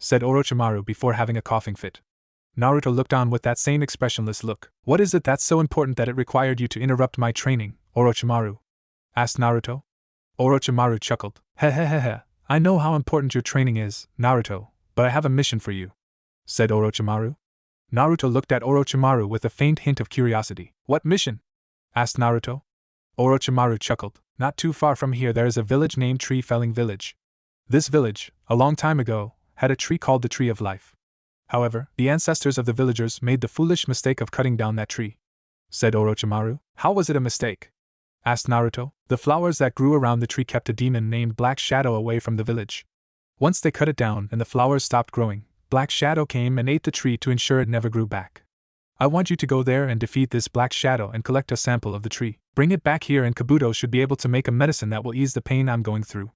said Orochimaru before having a coughing fit. Naruto looked on with that same expressionless look. What is it that's so important that it required you to interrupt my training, Orochimaru? Asked Naruto. Orochimaru chuckled. Hehehehe, I know how important your training is, Naruto, but I have a mission for you, said Orochimaru. Naruto looked at Orochimaru with a faint hint of curiosity. What mission? Asked Naruto. Orochimaru chuckled. Not too far from here there is a village named Tree Felling Village. This village, a long time ago, had a tree called the Tree of Life. However, the ancestors of the villagers made the foolish mistake of cutting down that tree, said Orochimaru. How was it a mistake? asked Naruto. The flowers that grew around the tree kept a demon named Black Shadow away from the village. Once they cut it down and the flowers stopped growing, Black Shadow came and ate the tree to ensure it never grew back. I want you to go there and defeat this Black Shadow and collect a sample of the tree. Bring it back here and Kabuto should be able to make a medicine that will ease the pain I'm going through.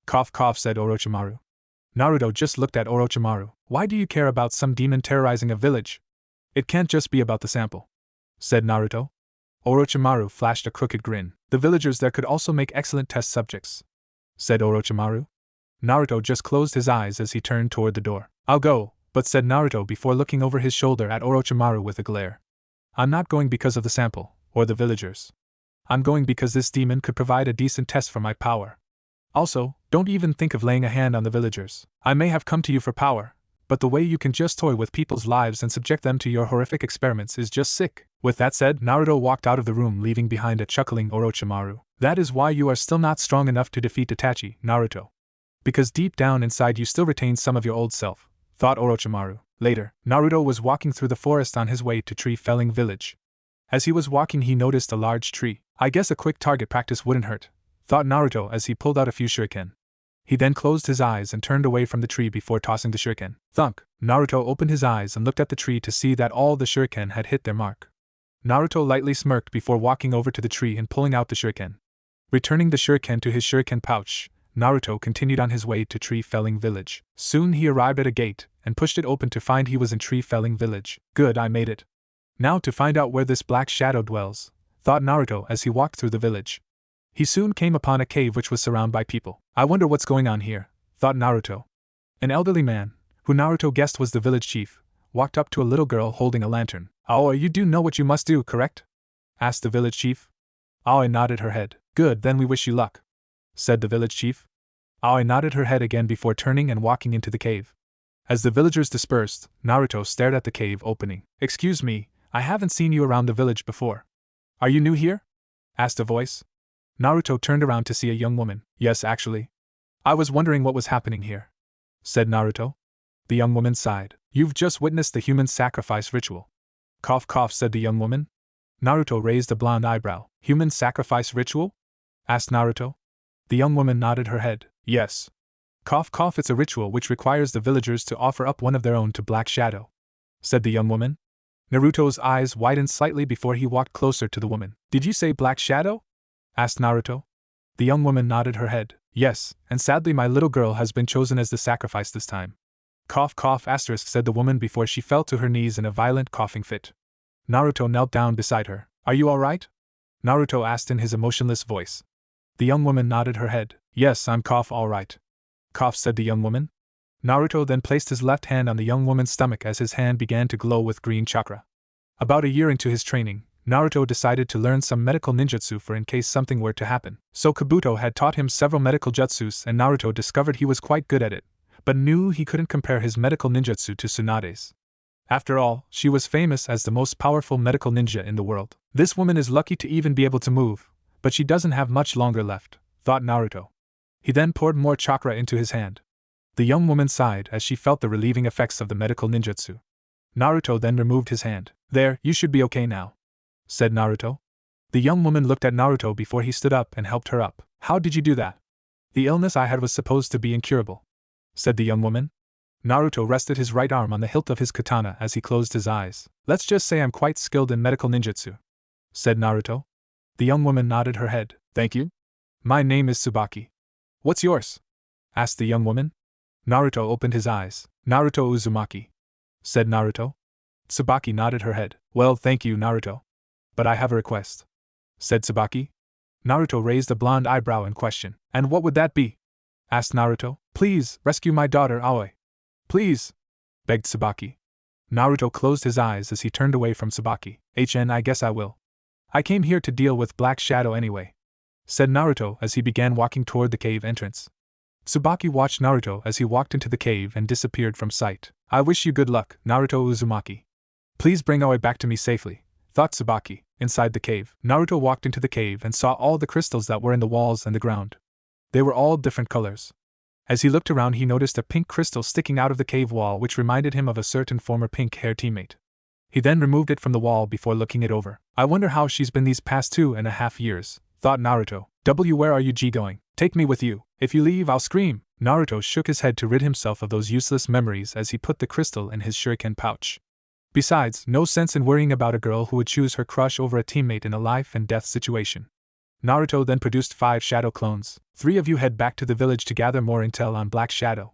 Cough cough, said Orochimaru. Naruto just looked at Orochimaru. Why do you care about some demon terrorizing a village? It can't just be about the sample, said Naruto. Orochimaru flashed a crooked grin. The villagers there could also make excellent test subjects, said Orochimaru. Naruto just closed his eyes as he turned toward the door. I'll go, but said Naruto before looking over his shoulder at Orochimaru with a glare. I'm not going because of the sample, or the villagers. I'm going because this demon could provide a decent test for my power. Also, don't even think of laying a hand on the villagers. I may have come to you for power, but the way you can just toy with people's lives and subject them to your horrific experiments is just sick. With that said, Naruto walked out of the room, leaving behind a chuckling Orochimaru. That is why you are still not strong enough to defeat Itachi, Naruto. Because deep down inside you still retain some of your old self, thought Orochimaru. Later, Naruto was walking through the forest on his way to Tree Felling Village. As he was walking, he noticed a large tree. I guess a quick target practice wouldn't hurt, thought Naruto as he pulled out a few shuriken. He then closed his eyes and turned away from the tree before tossing the shuriken. Thunk! Naruto opened his eyes and looked at the tree to see that all the shuriken had hit their mark. Naruto lightly smirked before walking over to the tree and pulling out the shuriken. Returning the shuriken to his shuriken pouch, Naruto continued on his way to Tree Felling Village. Soon he arrived at a gate and pushed it open to find he was in Tree Felling Village. Good, I made it. Now to find out where this Black Shadow dwells, thought Naruto as he walked through the village. He soon came upon a cave which was surrounded by people. I wonder what's going on here, thought Naruto. An elderly man, who Naruto guessed was the village chief, walked up to a little girl holding a lantern. Aoi, you do know what you must do, correct? Asked the village chief. Aoi nodded her head. Good, then we wish you luck, said the village chief. Aoi nodded her head again before turning and walking into the cave. As the villagers dispersed, Naruto stared at the cave opening. Excuse me, I haven't seen you around the village before. Are you new here? Asked a voice. Naruto turned around to see a young woman. Yes, actually. I was wondering what was happening here, said Naruto. The young woman sighed. You've just witnessed the human sacrifice ritual. Cough cough, said the young woman. Naruto raised a blonde eyebrow. Human sacrifice ritual? Asked Naruto. The young woman nodded her head. Yes. Cough cough, it's a ritual which requires the villagers to offer up one of their own to Black Shadow, said the young woman. Naruto's eyes widened slightly before he walked closer to the woman. Did you say Black Shadow? Asked Naruto. The young woman nodded her head. Yes, and sadly my little girl has been chosen as the sacrifice this time. Cough cough asterisk, said the woman before she fell to her knees in a violent coughing fit. Naruto knelt down beside her. Are you alright? Naruto asked in his emotionless voice. The young woman nodded her head. Yes, I'm alright. Cough, said the young woman. Naruto then placed his left hand on the young woman's stomach as his hand began to glow with green chakra. About a year into his training, Naruto decided to learn some medical ninjutsu for in case something were to happen. So Kabuto had taught him several medical jutsus and Naruto discovered he was quite good at it, but knew he couldn't compare his medical ninjutsu to Tsunade's. After all, she was famous as the most powerful medical ninja in the world. This woman is lucky to even be able to move, but she doesn't have much longer left, thought Naruto. He then poured more chakra into his hand. The young woman sighed as she felt the relieving effects of the medical ninjutsu. Naruto then removed his hand. There, you should be okay now, said Naruto. The young woman looked at Naruto before he stood up and helped her up. How did you do that? The illness I had was supposed to be incurable, said the young woman. Naruto rested his right arm on the hilt of his katana as he closed his eyes. Let's just say I'm quite skilled in medical ninjutsu, said Naruto. The young woman nodded her head. Thank you. My name is Tsubaki. What's yours? Asked the young woman. Naruto opened his eyes. Naruto Uzumaki, said Naruto. Tsubaki nodded her head. Well, thank you, Naruto. But I have a request, said Tsubaki. Naruto raised a blonde eyebrow in question. And what would that be? Asked Naruto. Please, rescue my daughter Aoi. Please, begged Tsubaki. Naruto closed his eyes as he turned away from Tsubaki. I guess I will. I came here to deal with Black Shadow anyway, said Naruto as he began walking toward the cave entrance. Tsubaki watched Naruto as he walked into the cave and disappeared from sight. I wish you good luck, Naruto Uzumaki. Please bring Aoi back to me safely, thought Tsubaki. Inside the cave, Naruto walked into the cave and saw all the crystals that were in the walls and the ground. They were all different colors. As he looked around, he noticed a pink crystal sticking out of the cave wall which reminded him of a certain former pink-haired teammate. He then removed it from the wall before looking it over. I wonder how she's been these past 2.5 years, thought Naruto. Where are you going? Take me with you. If you leave, I'll scream. Naruto shook his head to rid himself of those useless memories as he put the crystal in his shuriken pouch. Besides, no sense in worrying about a girl who would choose her crush over a teammate in a life and death situation. Naruto then produced 5 shadow clones. 3 of you head back to the village to gather more intel on Black Shadow.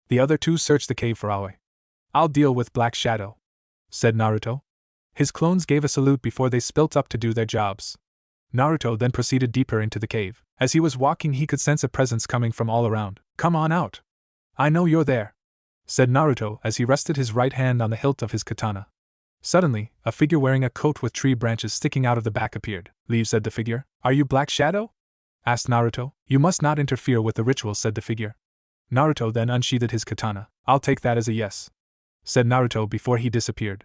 The other 2 search the cave for Aoi. I'll deal with Black Shadow, said Naruto. His clones gave a salute before they spilt up to do their jobs. Naruto then proceeded deeper into the cave. As he was walking, he could sense a presence coming from all around. Come on out. I know you're there, said Naruto as he rested his right hand on the hilt of his katana. Suddenly, a figure wearing a coat with tree branches sticking out of the back appeared. Leave, said the figure. Are you Black Shadow? Asked Naruto. You must not interfere with the ritual, said the figure. Naruto then unsheathed his katana. I'll take that as a yes, said Naruto before he disappeared.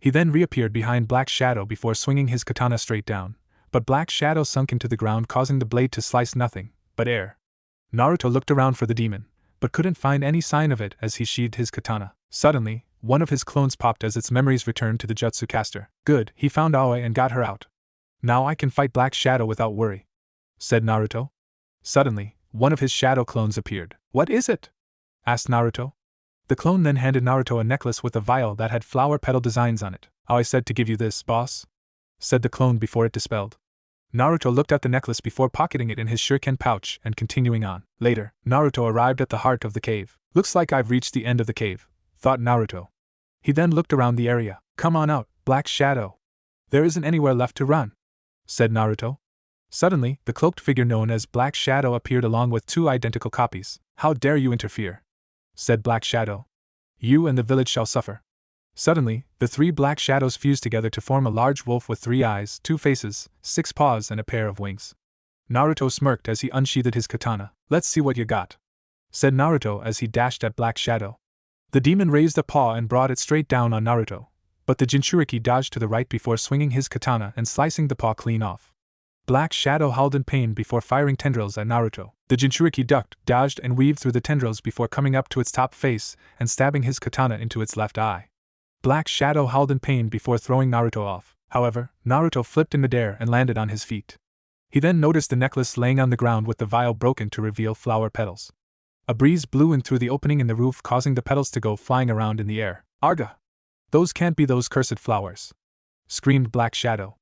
He then reappeared behind Black Shadow before swinging his katana straight down, but Black Shadow sunk into the ground, causing the blade to slice nothing but air. Naruto looked around for the demon, but couldn't find any sign of it as he sheathed his katana. Suddenly, one of his clones popped as its memories returned to the jutsu caster. Good, he found Aoi and got her out. Now I can fight Black Shadow without worry, said Naruto. Suddenly, one of his shadow clones appeared. What is it? Asked Naruto. The clone then handed Naruto a necklace with a vial that had flower petal designs on it. Aoi said to give you this, boss, said the clone before it dispelled. Naruto looked at the necklace before pocketing it in his shuriken pouch and continuing on. Later, Naruto arrived at the heart of the cave. Looks like I've reached the end of the cave, thought Naruto. He then looked around the area. Come on out, Black Shadow. There isn't anywhere left to run, said Naruto. Suddenly, the cloaked figure known as Black Shadow appeared along with 2 identical copies. How dare you interfere, said Black Shadow. You and the village shall suffer. Suddenly, the 3 black shadows fused together to form a large wolf with 3 eyes, 2 faces, 6 paws and a pair of wings. Naruto smirked as he unsheathed his katana. Let's see what you got, said Naruto as he dashed at Black Shadow. The demon raised a paw and brought it straight down on Naruto, but the Jinchuriki dodged to the right before swinging his katana and slicing the paw clean off. Black Shadow howled in pain before firing tendrils at Naruto. The Jinchuriki ducked, dodged and weaved through the tendrils before coming up to its top face and stabbing his katana into its left eye. Black Shadow howled in pain before throwing Naruto off. However, Naruto flipped in midair and landed on his feet. He then noticed the necklace laying on the ground with the vial broken to reveal flower petals. A breeze blew in through the opening in the roof, causing the petals to go flying around in the air. Arga! Those can't be those cursed flowers, screamed Black Shadow.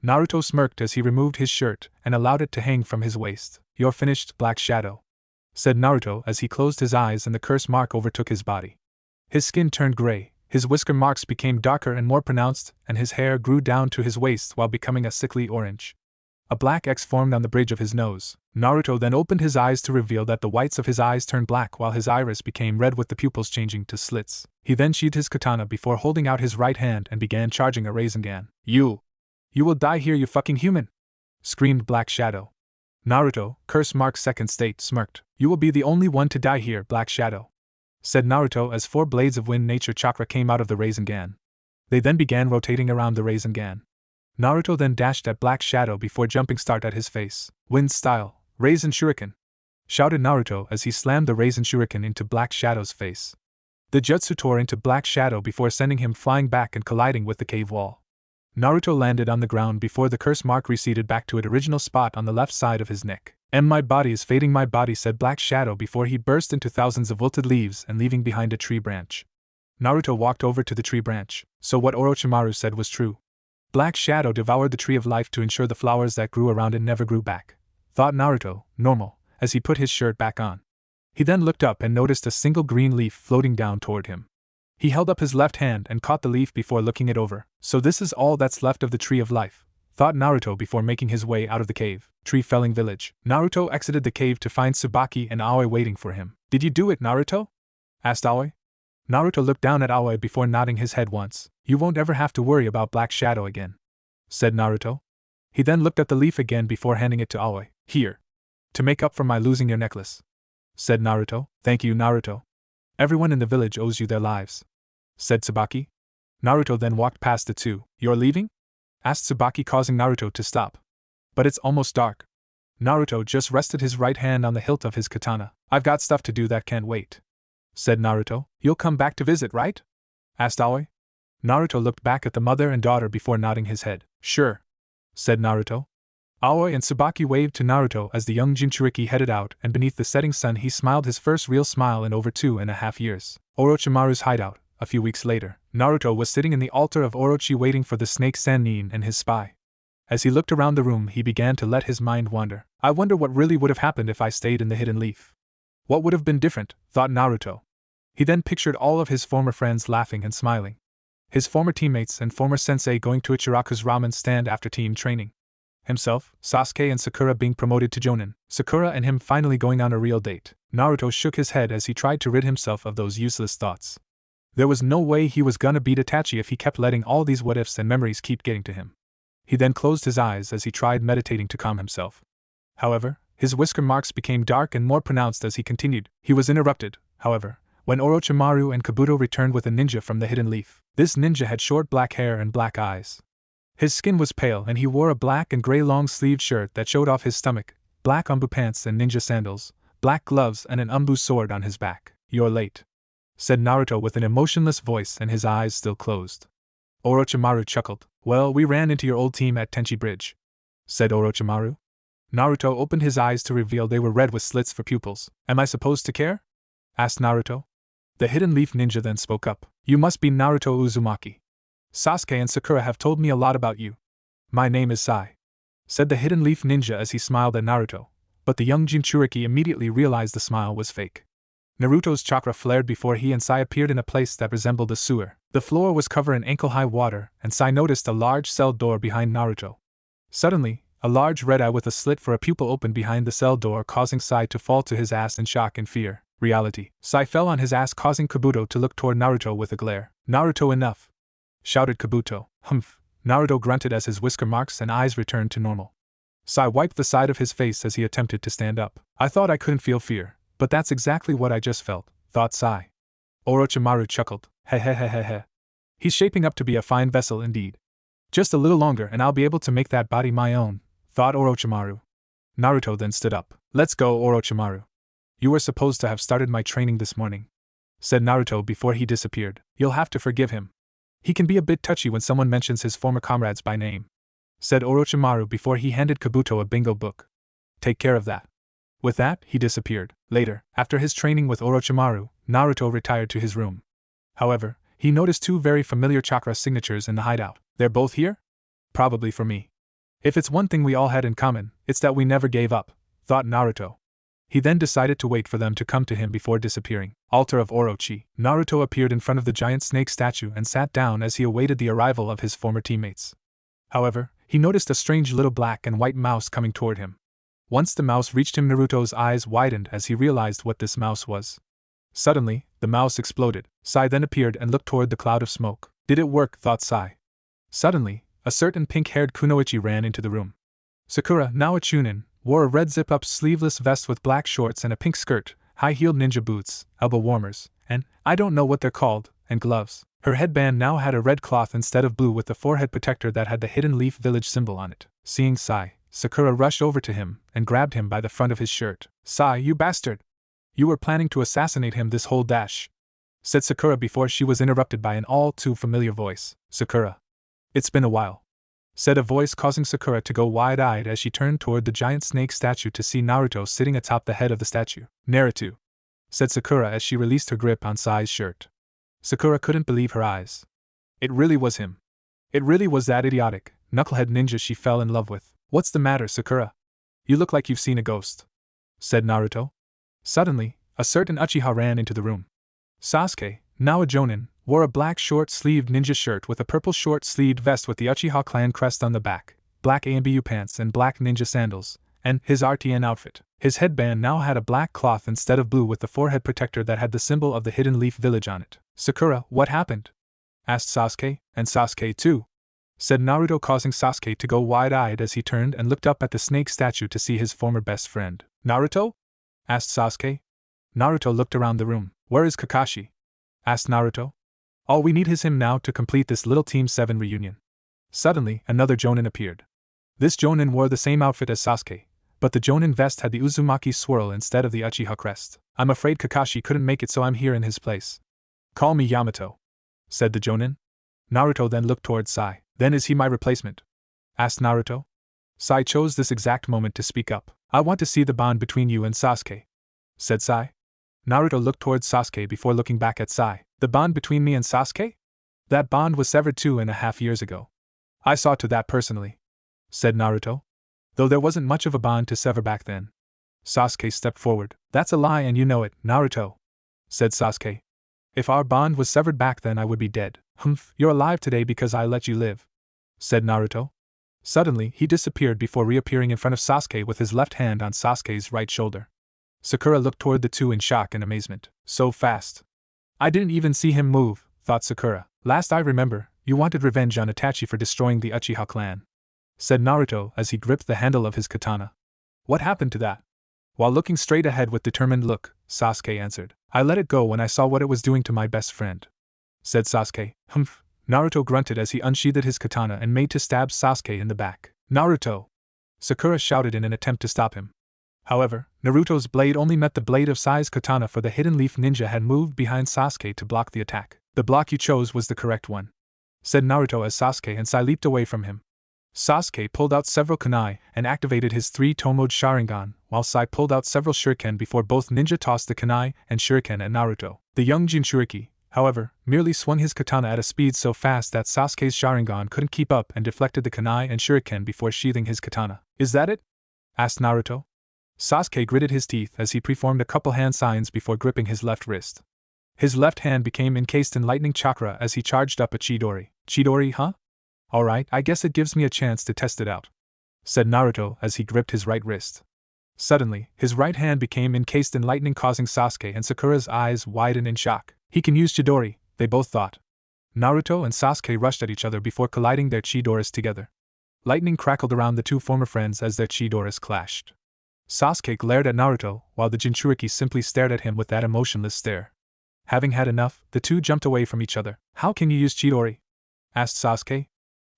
Naruto smirked as he removed his shirt and allowed it to hang from his waist. You're finished, Black Shadow, said Naruto as he closed his eyes and the curse mark overtook his body. His skin turned gray, his whisker marks became darker and more pronounced, and his hair grew down to his waist while becoming a sickly orange. A black X formed on the bridge of his nose. Naruto then opened his eyes to reveal that the whites of his eyes turned black while his iris became red with the pupils changing to slits. He then sheathed his katana before holding out his right hand and began charging a Rasengan. You will die here, you fucking human, screamed Black Shadow. Naruto, curse mark second state, smirked. You will be the only one to die here, Black Shadow, said Naruto as 4 blades of wind nature chakra came out of the Rasengan. They then began rotating around the Rasengan. Naruto then dashed at Black Shadow before jumping start at his face. Wind style, Rasen Shuriken, shouted Naruto as he slammed the Rasen Shuriken into Black Shadow's face. The jutsu tore into Black Shadow before sending him flying back and colliding with the cave wall. Naruto landed on the ground before the curse mark receded back to its original spot on the left side of his neck. My body is fading, my body, said Black Shadow before he burst into thousands of wilted leaves and leaving behind a tree branch. Naruto walked over to the tree branch. So what Orochimaru said was true. Black Shadow devoured the tree of life to ensure the flowers that grew around it never grew back, thought Naruto, normal, as he put his shirt back on. He then looked up and noticed a single green leaf floating down toward him. He held up his left hand and caught the leaf before looking it over. So this is all that's left of the Tree of Life, thought Naruto before making his way out of the cave. Tree Felling Village. Naruto exited the cave to find Tsubaki and Aoi waiting for him. Did you do it, Naruto? Asked Aoi. Naruto looked down at Aoi before nodding his head once. You won't ever have to worry about Black Shadow again, said Naruto. He then looked at the leaf again before handing it to Aoi. Here, to make up for my losing your necklace, said Naruto. Thank you, Naruto. Everyone in the village owes you their lives, said Tsubaki. Naruto then walked past the two. You're leaving? Asked Tsubaki, causing Naruto to stop. But it's almost dark. Naruto just rested his right hand on the hilt of his katana. I've got stuff to do that can't wait, said Naruto. You'll come back to visit, right? Asked Aoi. Naruto looked back at the mother and daughter before nodding his head. Sure, said Naruto. Aoi and Tsubaki waved to Naruto as the young Jinchuriki headed out, and beneath the setting sun he smiled his first real smile in over 2.5 years. Orochimaru's hideout. A few weeks later, Naruto was sitting in the altar of Orochi waiting for the snake Sannin and his spy. As he looked around the room, he began to let his mind wander. I wonder what really would have happened if I stayed in the hidden leaf. What would have been different, thought Naruto. He then pictured all of his former friends laughing and smiling. His former teammates and former sensei going to Ichiraku's ramen stand after team training. Himself, Sasuke and Sakura being promoted to Jonin, Sakura and him finally going on a real date. Naruto shook his head as he tried to rid himself of those useless thoughts. There was no way he was gonna beat Itachi if he kept letting all these what-ifs and memories keep getting to him. He then closed his eyes as he tried meditating to calm himself. However, his whisker marks became dark and more pronounced as he continued. He was interrupted, however, when Orochimaru and Kabuto returned with a ninja from the hidden leaf. This ninja had short black hair and black eyes. His skin was pale and he wore a black and gray long-sleeved shirt that showed off his stomach, black umbu pants and ninja sandals, black gloves and an umbu sword on his back. "You're late," said Naruto with an emotionless voice and his eyes still closed. Orochimaru chuckled. "Well, we ran into your old team at Tenchi Bridge," said Orochimaru. Naruto opened his eyes to reveal they were red with slits for pupils. "Am I supposed to care?" asked Naruto. The hidden leaf ninja then spoke up. "You must be Naruto Uzumaki. Sasuke and Sakura have told me a lot about you." "My name is Sai," said the hidden leaf ninja as he smiled at Naruto, but the young Jinchuriki immediately realized the smile was fake. Naruto's chakra flared before he and Sai appeared in a place that resembled a sewer. The floor was covered in ankle-high water, and Sai noticed a large cell door behind Naruto. Suddenly, a large red eye with a slit for a pupil opened behind the cell door, causing Sai to fall to his ass in shock and fear. Reality. Sai fell on his ass, causing Kabuto to look toward Naruto with a glare. "Naruto, enough!" shouted Kabuto. "Humph!" Naruto grunted as his whisker marks and eyes returned to normal. Sai wiped the side of his face as he attempted to stand up. "I thought I couldn't feel fear, but that's exactly what I just felt," thought Sai. Orochimaru chuckled. "Hehehehehe. He's shaping up to be a fine vessel indeed. Just a little longer and I'll be able to make that body my own," thought Orochimaru. Naruto then stood up. "Let's go, Orochimaru. You were supposed to have started my training this morning," said Naruto before he disappeared. "You'll have to forgive him. He can be a bit touchy when someone mentions his former comrades by name," said Orochimaru before he handed Kabuto a bingo book. "Take care of that." With that, he disappeared. Later, after his training with Orochimaru, Naruto retired to his room. However, he noticed two very familiar chakra signatures in the hideout. "They're both here? Probably for me. If it's one thing we all had in common, it's that we never gave up," thought Naruto. He then decided to wait for them to come to him before disappearing. Altar of Orochi. Naruto appeared in front of the giant snake statue and sat down as he awaited the arrival of his former teammates. However, he noticed a strange little black and white mouse coming toward him. Once the mouse reached him, Naruto's eyes widened as he realized what this mouse was. Suddenly, the mouse exploded. Sai then appeared and looked toward the cloud of smoke. "Did it work?" thought Sai. Suddenly, a certain pink-haired kunoichi ran into the room. Sakura, now a chunin, wore a red zip-up sleeveless vest with black shorts and a pink skirt, high-heeled ninja boots, elbow warmers, and, I don't know what they're called, and gloves. Her headband now had a red cloth instead of blue with the forehead protector that had the Hidden Leaf Village symbol on it. Seeing Sai, Sakura rushed over to him and grabbed him by the front of his shirt. "Sai, you bastard! You were planning to assassinate him this whole dash," said Sakura before she was interrupted by an all-too-familiar voice. "Sakura. It's been a while," said a voice, causing Sakura to go wide-eyed as she turned toward the giant snake statue to see Naruto sitting atop the head of the statue. "Naruto," said Sakura as she released her grip on Sai's shirt. Sakura couldn't believe her eyes. It really was him. It really was that idiotic, knucklehead ninja she fell in love with. "What's the matter, Sakura? You look like you've seen a ghost," said Naruto. Suddenly, a certain Uchiha ran into the room. Sasuke, now a jonin, wore a black short-sleeved ninja shirt with a purple short-sleeved vest with the Uchiha clan crest on the back, black AMBU pants and black ninja sandals, and his RTN outfit. His headband now had a black cloth instead of blue with the forehead protector that had the symbol of the Hidden Leaf Village on it. "Sakura, what happened?" asked Sasuke. "And Sasuke too," said Naruto, causing Sasuke to go wide-eyed as he turned and looked up at the snake statue to see his former best friend. "Naruto?" asked Sasuke. Naruto looked around the room. "Where is Kakashi?" asked Naruto. "All we need is him now to complete this little Team 7 reunion." Suddenly, another jonin appeared. This jonin wore the same outfit as Sasuke, but the jonin vest had the Uzumaki swirl instead of the Uchiha crest. "I'm afraid Kakashi couldn't make it, so I'm here in his place." "Call me Yamato," said the jonin. Naruto then looked toward Sai. "Then is he my replacement?" asked Naruto. Sai chose this exact moment to speak up. I want to see the bond between you and Sasuke, said Sai. Naruto looked towards Sasuke before looking back at Sai. The bond between me and Sasuke? That bond was severed 2.5 years ago. I saw to that personally, said Naruto. Though there wasn't much of a bond to sever back then. Sasuke stepped forward. That's a lie and you know it, Naruto, said Sasuke. If our bond was severed back then I would be dead. Humph, you're alive today because I let you live, said Naruto. Suddenly, he disappeared before reappearing in front of Sasuke with his left hand on Sasuke's right shoulder. Sakura looked toward the two in shock and amazement. So fast. I didn't even see him move, thought Sakura. Last I remember, you wanted revenge on Itachi for destroying the Uchiha clan, said Naruto as he gripped the handle of his katana. What happened to that? While looking straight ahead with determined look, Sasuke answered. I let it go when I saw what it was doing to my best friend, said Sasuke. Humph. Naruto grunted as he unsheathed his katana and made to stab Sasuke in the back. Naruto! Sakura shouted in an attempt to stop him. However, Naruto's blade only met the blade of Sai's katana, for the hidden leaf ninja had moved behind Sasuke to block the attack. The block you chose was the correct one, said Naruto as Sasuke and Sai leaped away from him. Sasuke pulled out several kunai and activated his 3-toed Sharingan, while Sai pulled out several shuriken before both ninja tossed the kunai and shuriken at Naruto. The young Jinchuriki, however, merely swung his katana at a speed so fast that Sasuke's Sharingan couldn't keep up and deflected the kunai and shuriken before sheathing his katana. Is that it? Asked Naruto. Sasuke gritted his teeth as he performed a couple hand signs before gripping his left wrist. His left hand became encased in lightning chakra as he charged up a Chidori. Chidori, huh? Alright, I guess it gives me a chance to test it out, said Naruto as he gripped his right wrist. Suddenly, his right hand became encased in lightning, causing Sasuke and Sakura's eyes widen in shock. He can use Chidori, they both thought. Naruto and Sasuke rushed at each other before colliding their Chidoras together. Lightning crackled around the two former friends as their Chidoras clashed. Sasuke glared at Naruto, while the Jinchuriki simply stared at him with that emotionless stare. Having had enough, the two jumped away from each other. How can you use Chidori? Asked Sasuke.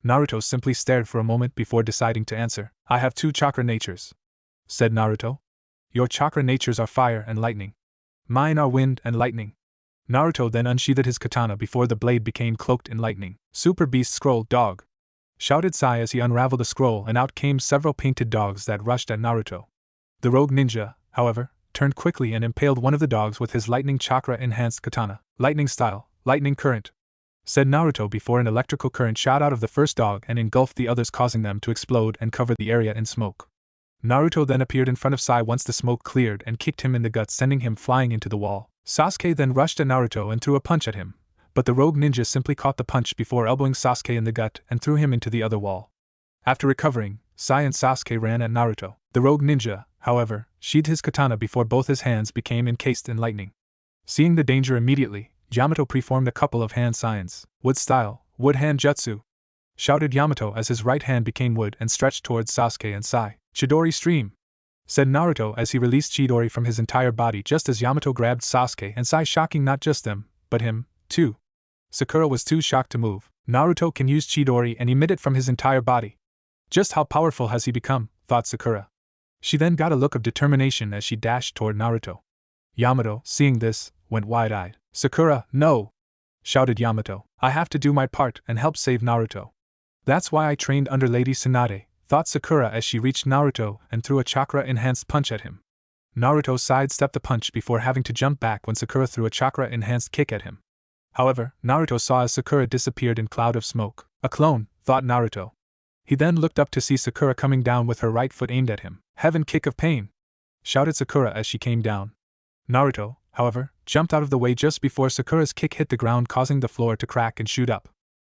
Naruto simply stared for a moment before deciding to answer. I have 2 chakra natures, said Naruto. Your chakra natures are fire and lightning. Mine are wind and lightning. Naruto then unsheathed his katana before the blade became cloaked in lightning. Super Beast Scroll Dog! Shouted Sai as he unraveled the scroll, and out came several painted dogs that rushed at Naruto. The rogue ninja, however, turned quickly and impaled one of the dogs with his lightning chakra-enhanced katana. Lightning style, lightning current, said Naruto before an electrical current shot out of the first dog and engulfed the others, causing them to explode and cover the area in smoke. Naruto then appeared in front of Sai once the smoke cleared and kicked him in the gut, sending him flying into the wall. Sasuke then rushed at Naruto and threw a punch at him, but the rogue ninja simply caught the punch before elbowing Sasuke in the gut and threw him into the other wall. After recovering, Sai and Sasuke ran at Naruto. The rogue ninja, however, sheathed his katana before both his hands became encased in lightning. Seeing the danger immediately, Yamato performed a couple of hand signs. Wood style, wood hand jutsu, shouted Yamato as his right hand became wood and stretched towards Sasuke and Sai. Chidori stream, said Naruto as he released Chidori from his entire body just as Yamato grabbed Sasuke and Sai, shocking not just them, but him, too. Sakura was too shocked to move. Naruto can use Chidori and emit it from his entire body. Just how powerful has he become, thought Sakura. She then got a look of determination as she dashed toward Naruto. Yamato, seeing this, went wide-eyed. Sakura, no! Shouted Yamato. I have to do my part and help save Naruto. That's why I trained under Lady Tsunade, thought Sakura as she reached Naruto and threw a chakra-enhanced punch at him. Naruto sidestepped the punch before having to jump back when Sakura threw a chakra-enhanced kick at him. However, Naruto saw as Sakura disappeared in cloud of smoke. A clone, thought Naruto. He then looked up to see Sakura coming down with her right foot aimed at him. Heaven kick of pain! Shouted Sakura as she came down. Naruto, however, jumped out of the way just before Sakura's kick hit the ground, causing the floor to crack and shoot up.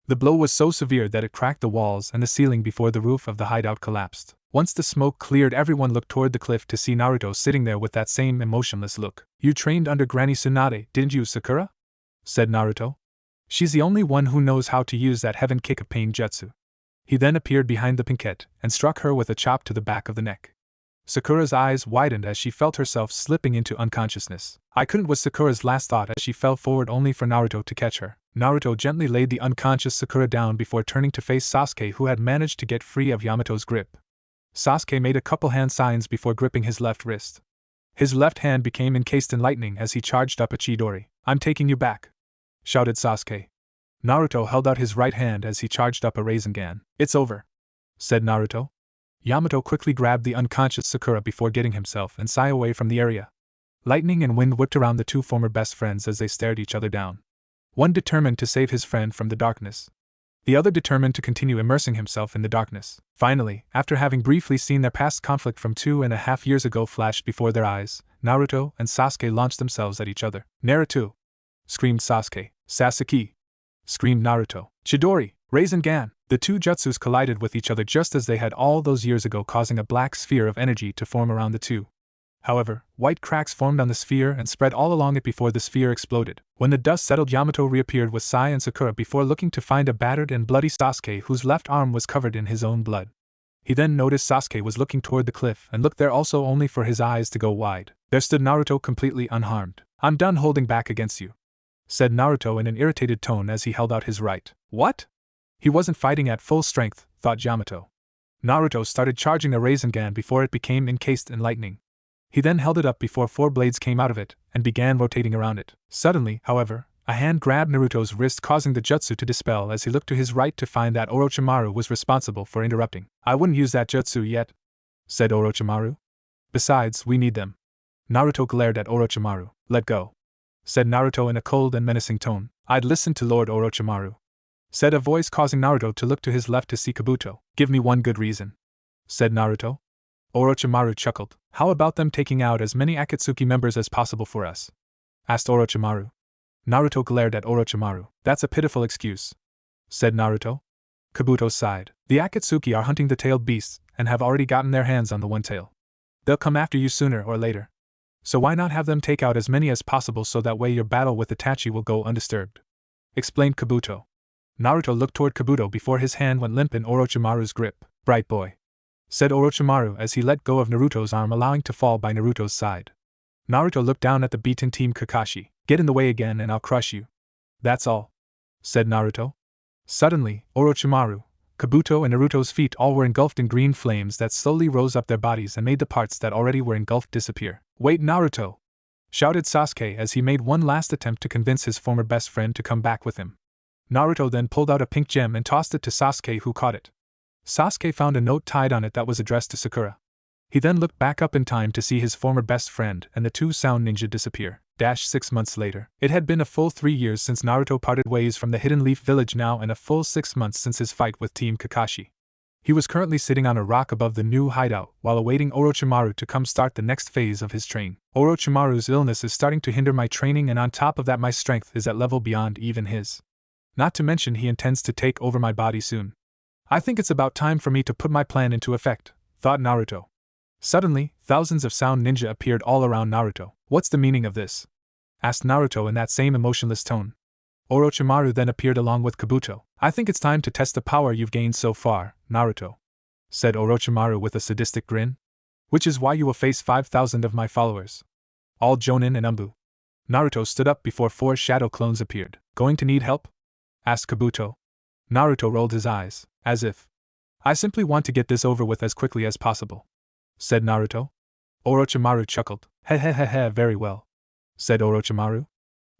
The blow was so severe that it cracked the walls and the ceiling before the roof of the hideout collapsed. Once the smoke cleared, everyone looked toward the cliff to see Naruto sitting there with that same emotionless look. You trained under Granny Tsunade, didn't you, Sakura? Said Naruto. She's the only one who knows how to use that heaven kick of pain jutsu. He then appeared behind the pinkette and struck her with a chop to the back of the neck. Sakura's eyes widened as she felt herself slipping into unconsciousness. I couldn't, was Sakura's last thought as she fell forward only for Naruto to catch her. Naruto gently laid the unconscious Sakura down before turning to face Sasuke, who had managed to get free of Yamato's grip. Sasuke made a couple hand signs before gripping his left wrist. His left hand became encased in lightning as he charged up a Chidori. I'm taking you back, shouted Sasuke. Naruto held out his right hand as he charged up a Rasengan. It's over, said Naruto. Yamato quickly grabbed the unconscious Sakura before getting himself and Sai away from the area. Lightning and wind whipped around the two former best friends as they stared each other down. One determined to save his friend from the darkness. The other determined to continue immersing himself in the darkness. Finally, after having briefly seen their past conflict from 2.5 years ago flash before their eyes, Naruto and Sasuke launched themselves at each other. Naruto! Screamed Sasuke. Sasuke! Screamed Naruto. Chidori! Rasengan! The two jutsus collided with each other just as they had all those years ago, causing a black sphere of energy to form around the two. However, white cracks formed on the sphere and spread all along it before the sphere exploded. When the dust settled, Yamato reappeared with Sai and Sakura before looking to find a battered and bloody Sasuke whose left arm was covered in his own blood. He then noticed Sasuke was looking toward the cliff and looked there also, only for his eyes to go wide. There stood Naruto completely unharmed. "I'm done holding back against you," said Naruto in an irritated tone as he held out his right. What? He wasn't fighting at full strength, thought Yamato. Naruto started charging a Rasengan before it became encased in lightning. He then held it up before 4 blades came out of it and began rotating around it. Suddenly, however, a hand grabbed Naruto's wrist, causing the jutsu to dispel as he looked to his right to find that Orochimaru was responsible for interrupting. "I wouldn't use that jutsu yet," said Orochimaru. "Besides, we need them." Naruto glared at Orochimaru. "Let go," said Naruto in a cold and menacing tone. "I'd listen to Lord Orochimaru," said a voice, causing Naruto to look to his left to see Kabuto. "Give me one good reason," said Naruto. Orochimaru chuckled. "How about them taking out as many Akatsuki members as possible for us?" asked Orochimaru. Naruto glared at Orochimaru. "That's a pitiful excuse," said Naruto. Kabuto sighed. "The Akatsuki are hunting the tailed beasts and have already gotten their hands on the one tail. They'll come after you sooner or later. So why not have them take out as many as possible so that way your battle with Itachi will go undisturbed," explained Kabuto. Naruto looked toward Kabuto before his hand went limp in Orochimaru's grip. "Bright boy," said Orochimaru as he let go of Naruto's arm, allowing to fall by Naruto's side. Naruto looked down at the beaten Team Kakashi. "Get in the way again and I'll crush you." "That's all," said Naruto. Suddenly, Orochimaru, Kabuto and Naruto's feet all were engulfed in green flames that slowly rose up their bodies and made the parts that already were engulfed disappear. "Wait, Naruto!" shouted Sasuke as he made one last attempt to convince his former best friend to come back with him. Naruto then pulled out a pink gem and tossed it to Sasuke, who caught it. Sasuke found a note tied on it that was addressed to Sakura. He then looked back up in time to see his former best friend and the two sound ninja disappear. 6 months later. It had been a full 3 years since Naruto parted ways from the Hidden Leaf Village now, and a full 6 months since his fight with Team Kakashi. He was currently sitting on a rock above the new hideout while awaiting Orochimaru to come start the next phase of his train. "Orochimaru's illness is starting to hinder my training, and on top of that my strength is at level beyond even his. Not to mention he intends to take over my body soon. I think it's about time for me to put my plan into effect," thought Naruto. Suddenly, thousands of sound ninja appeared all around Naruto. "What's the meaning of this?" asked Naruto in that same emotionless tone. Orochimaru then appeared along with Kabuto. "I think it's time to test the power you've gained so far, Naruto," said Orochimaru with a sadistic grin. "Which is why you will face 5,000 of my followers. All Jonin and Umbu." Naruto stood up before 4 shadow clones appeared. "Going to need help?" asked Kabuto. Naruto rolled his eyes, as if, "I simply want to get this over with as quickly as possible," said Naruto. Orochimaru chuckled. "Heh, very well," said Orochimaru.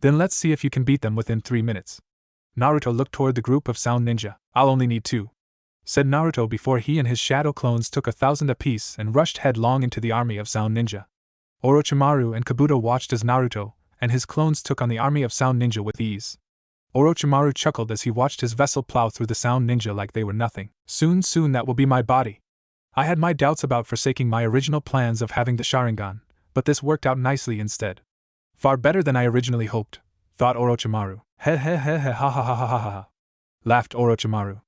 "Then let's see if you can beat them within 3 minutes." Naruto looked toward the group of sound ninja. "I'll only need 2," said Naruto before he and his shadow clones took 1,000 apiece and rushed headlong into the army of sound ninja. Orochimaru and Kabuto watched as Naruto and his clones took on the army of sound ninja with ease. Orochimaru chuckled as he watched his vessel plow through the sound ninja like they were nothing. Soon that will be my body. I had my doubts about forsaking my original plans of having the Sharingan, but this worked out nicely instead. Far better than I originally hoped," thought Orochimaru. "Heh, ha ha ha ha ha," laughed Orochimaru.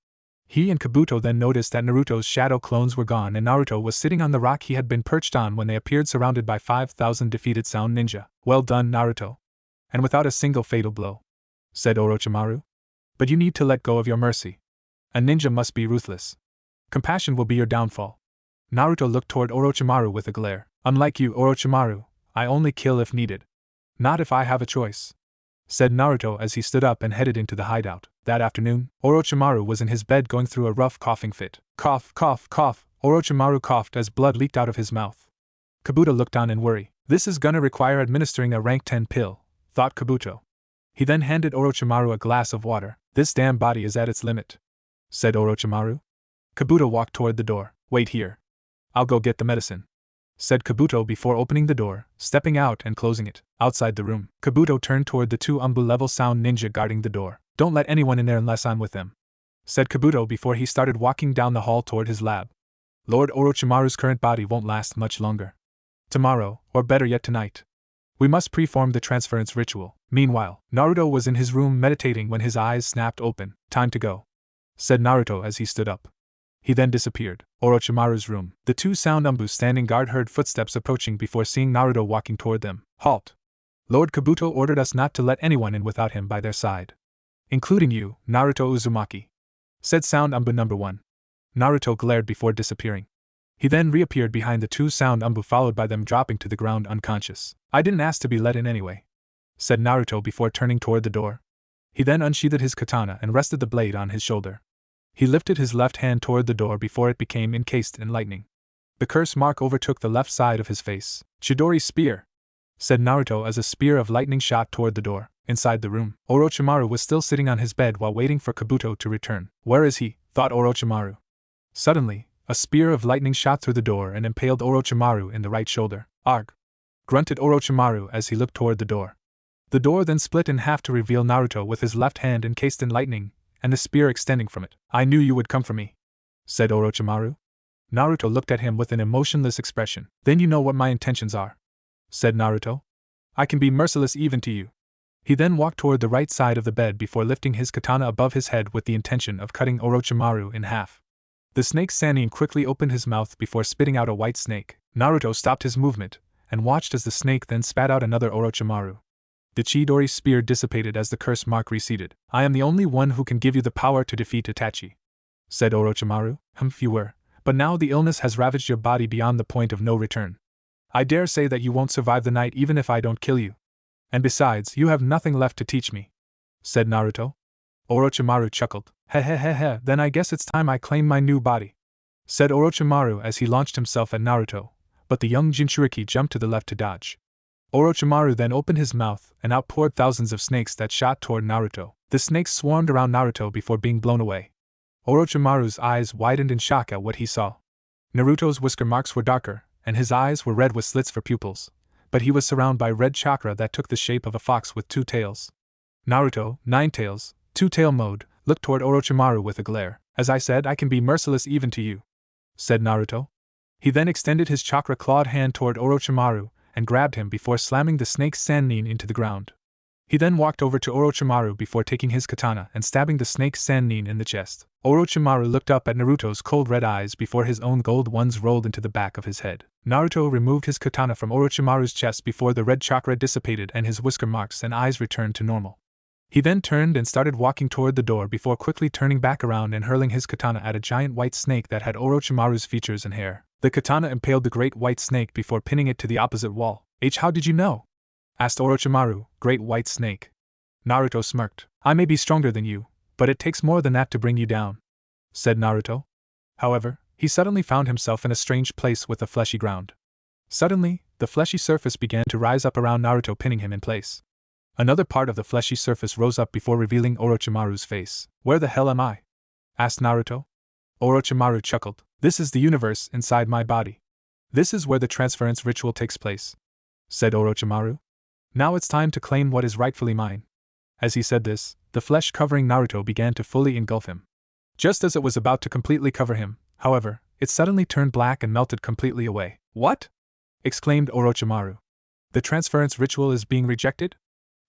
He and Kabuto then noticed that Naruto's shadow clones were gone and Naruto was sitting on the rock he had been perched on when they appeared, surrounded by 5,000 defeated sound ninja. "Well done, Naruto. And without a single fatal blow," said Orochimaru. "But you need to let go of your mercy. A ninja must be ruthless. Compassion will be your downfall." Naruto looked toward Orochimaru with a glare. "Unlike you, Orochimaru, I only kill if needed. Not if I have a choice," said Naruto as he stood up and headed into the hideout. That afternoon, Orochimaru was in his bed going through a rough coughing fit. Cough, cough, cough. Orochimaru coughed as blood leaked out of his mouth. Kabuto looked on in worry. "This is gonna require administering a rank 10 pill," thought Kabuto. He then handed Orochimaru a glass of water. "This damn body is at its limit," said Orochimaru. Kabuto walked toward the door. "Wait here," I'll go get the medicine, said Kabuto before opening the door, stepping out and closing it. Outside the room, Kabuto turned toward the two Umbu-level sound ninja guarding the door. Don't let anyone in there unless I'm with them, said Kabuto before he started walking down the hall toward his lab. Lord Orochimaru's current body won't last much longer. Tomorrow, or better yet tonight, we must perform the transference ritual. Meanwhile, Naruto was in his room meditating when his eyes snapped open. Time to go, said Naruto as he stood up. He then disappeared. Orochimaru's room. The two sound Umbus standing guard heard footsteps approaching before seeing Naruto walking toward them. Halt! Lord Kabuto ordered us not to let anyone in without him by their side. Including you, Naruto Uzumaki, said sound Umbu number 1. Naruto glared before disappearing. He then reappeared behind the two sound Umbu, followed by them dropping to the ground unconscious. I didn't ask to be let in anyway, said Naruto before turning toward the door. He then unsheathed his katana and rested the blade on his shoulder. He lifted his left hand toward the door before it became encased in lightning. The curse mark overtook the left side of his face. Chidori's spear, said Naruto as a spear of lightning shot toward the door. Inside the room, Orochimaru was still sitting on his bed while waiting for Kabuto to return. Where is he? Thought Orochimaru. Suddenly, a spear of lightning shot through the door and impaled Orochimaru in the right shoulder. Arg! Grunted Orochimaru as he looked toward the door. The door then split in half to reveal Naruto with his left hand encased in lightning, and the spear extending from it. I knew you would come for me, said Orochimaru. Naruto looked at him with an emotionless expression. Then you know what my intentions are, said Naruto. I can be merciless even to you. He then walked toward the right side of the bed before lifting his katana above his head with the intention of cutting Orochimaru in half. The snake Sannin quickly opened his mouth before spitting out a white snake. Naruto stopped his movement and watched as the snake then spat out another Orochimaru. The Chidori spear dissipated as the curse mark receded. I am the only one who can give you the power to defeat Itachi, said Orochimaru. You were, but now the illness has ravaged your body beyond the point of no return. I dare say that you won't survive the night even if I don't kill you. And besides, you have nothing left to teach me, said Naruto. Orochimaru chuckled. Heh, then I guess it's time I claim my new body, said Orochimaru as he launched himself at Naruto, but the young Jinchuriki jumped to the left to dodge. Orochimaru then opened his mouth and outpoured thousands of snakes that shot toward Naruto. The snakes swarmed around Naruto before being blown away. Orochimaru's eyes widened in shock at what he saw. Naruto's whisker marks were darker, and his eyes were red with slits for pupils, but he was surrounded by red chakra that took the shape of a fox with two tails. Naruto, Nine Tails, Two-Tail Mode, looked toward Orochimaru with a glare. As I said, I can be merciless even to you, said Naruto. He then extended his chakra-clawed hand toward Orochimaru and grabbed him before slamming the snake Sannin into the ground. He then walked over to Orochimaru before taking his katana and stabbing the snake Sannin in the chest. Orochimaru looked up at Naruto's cold red eyes before his own gold ones rolled into the back of his head. Naruto removed his katana from Orochimaru's chest before the red chakra dissipated and his whisker marks and eyes returned to normal. He then turned and started walking toward the door before quickly turning back around and hurling his katana at a giant white snake that had Orochimaru's features and hair. The katana impaled the great white snake before pinning it to the opposite wall. How did you know? Asked Orochimaru, great white snake. Naruto smirked. I may be stronger than you, but it takes more than that to bring you down, said Naruto. However, he suddenly found himself in a strange place with a fleshy ground. Suddenly, the fleshy surface began to rise up around Naruto, pinning him in place. Another part of the fleshy surface rose up before revealing Orochimaru's face. Where the hell am I? Asked Naruto. Orochimaru chuckled. This is the universe inside my body. This is where the transference ritual takes place, said Orochimaru. Now it's time to claim what is rightfully mine. As he said this, the flesh covering Naruto began to fully engulf him. Just as it was about to completely cover him, however, it suddenly turned black and melted completely away. What? Exclaimed Orochimaru. The transference ritual is being rejected?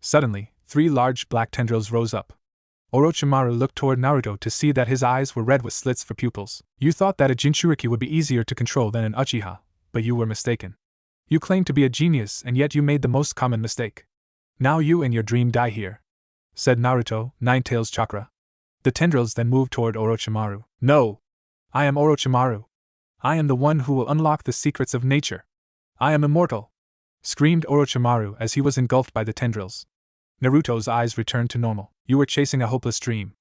Suddenly, 3 large black tendrils rose up. Orochimaru looked toward Naruto to see that his eyes were red with slits for pupils. You thought that a Jinchuriki would be easier to control than an Uchiha, but you were mistaken. You claimed to be a genius and yet you made the most common mistake. Now you and your dream die here, said Naruto, Nine Tails Chakra. The tendrils then moved toward Orochimaru. No! I am Orochimaru. I am the one who will unlock the secrets of nature. I am immortal! Screamed Orochimaru as he was engulfed by the tendrils. Naruto's eyes returned to normal. You were chasing a hopeless dream.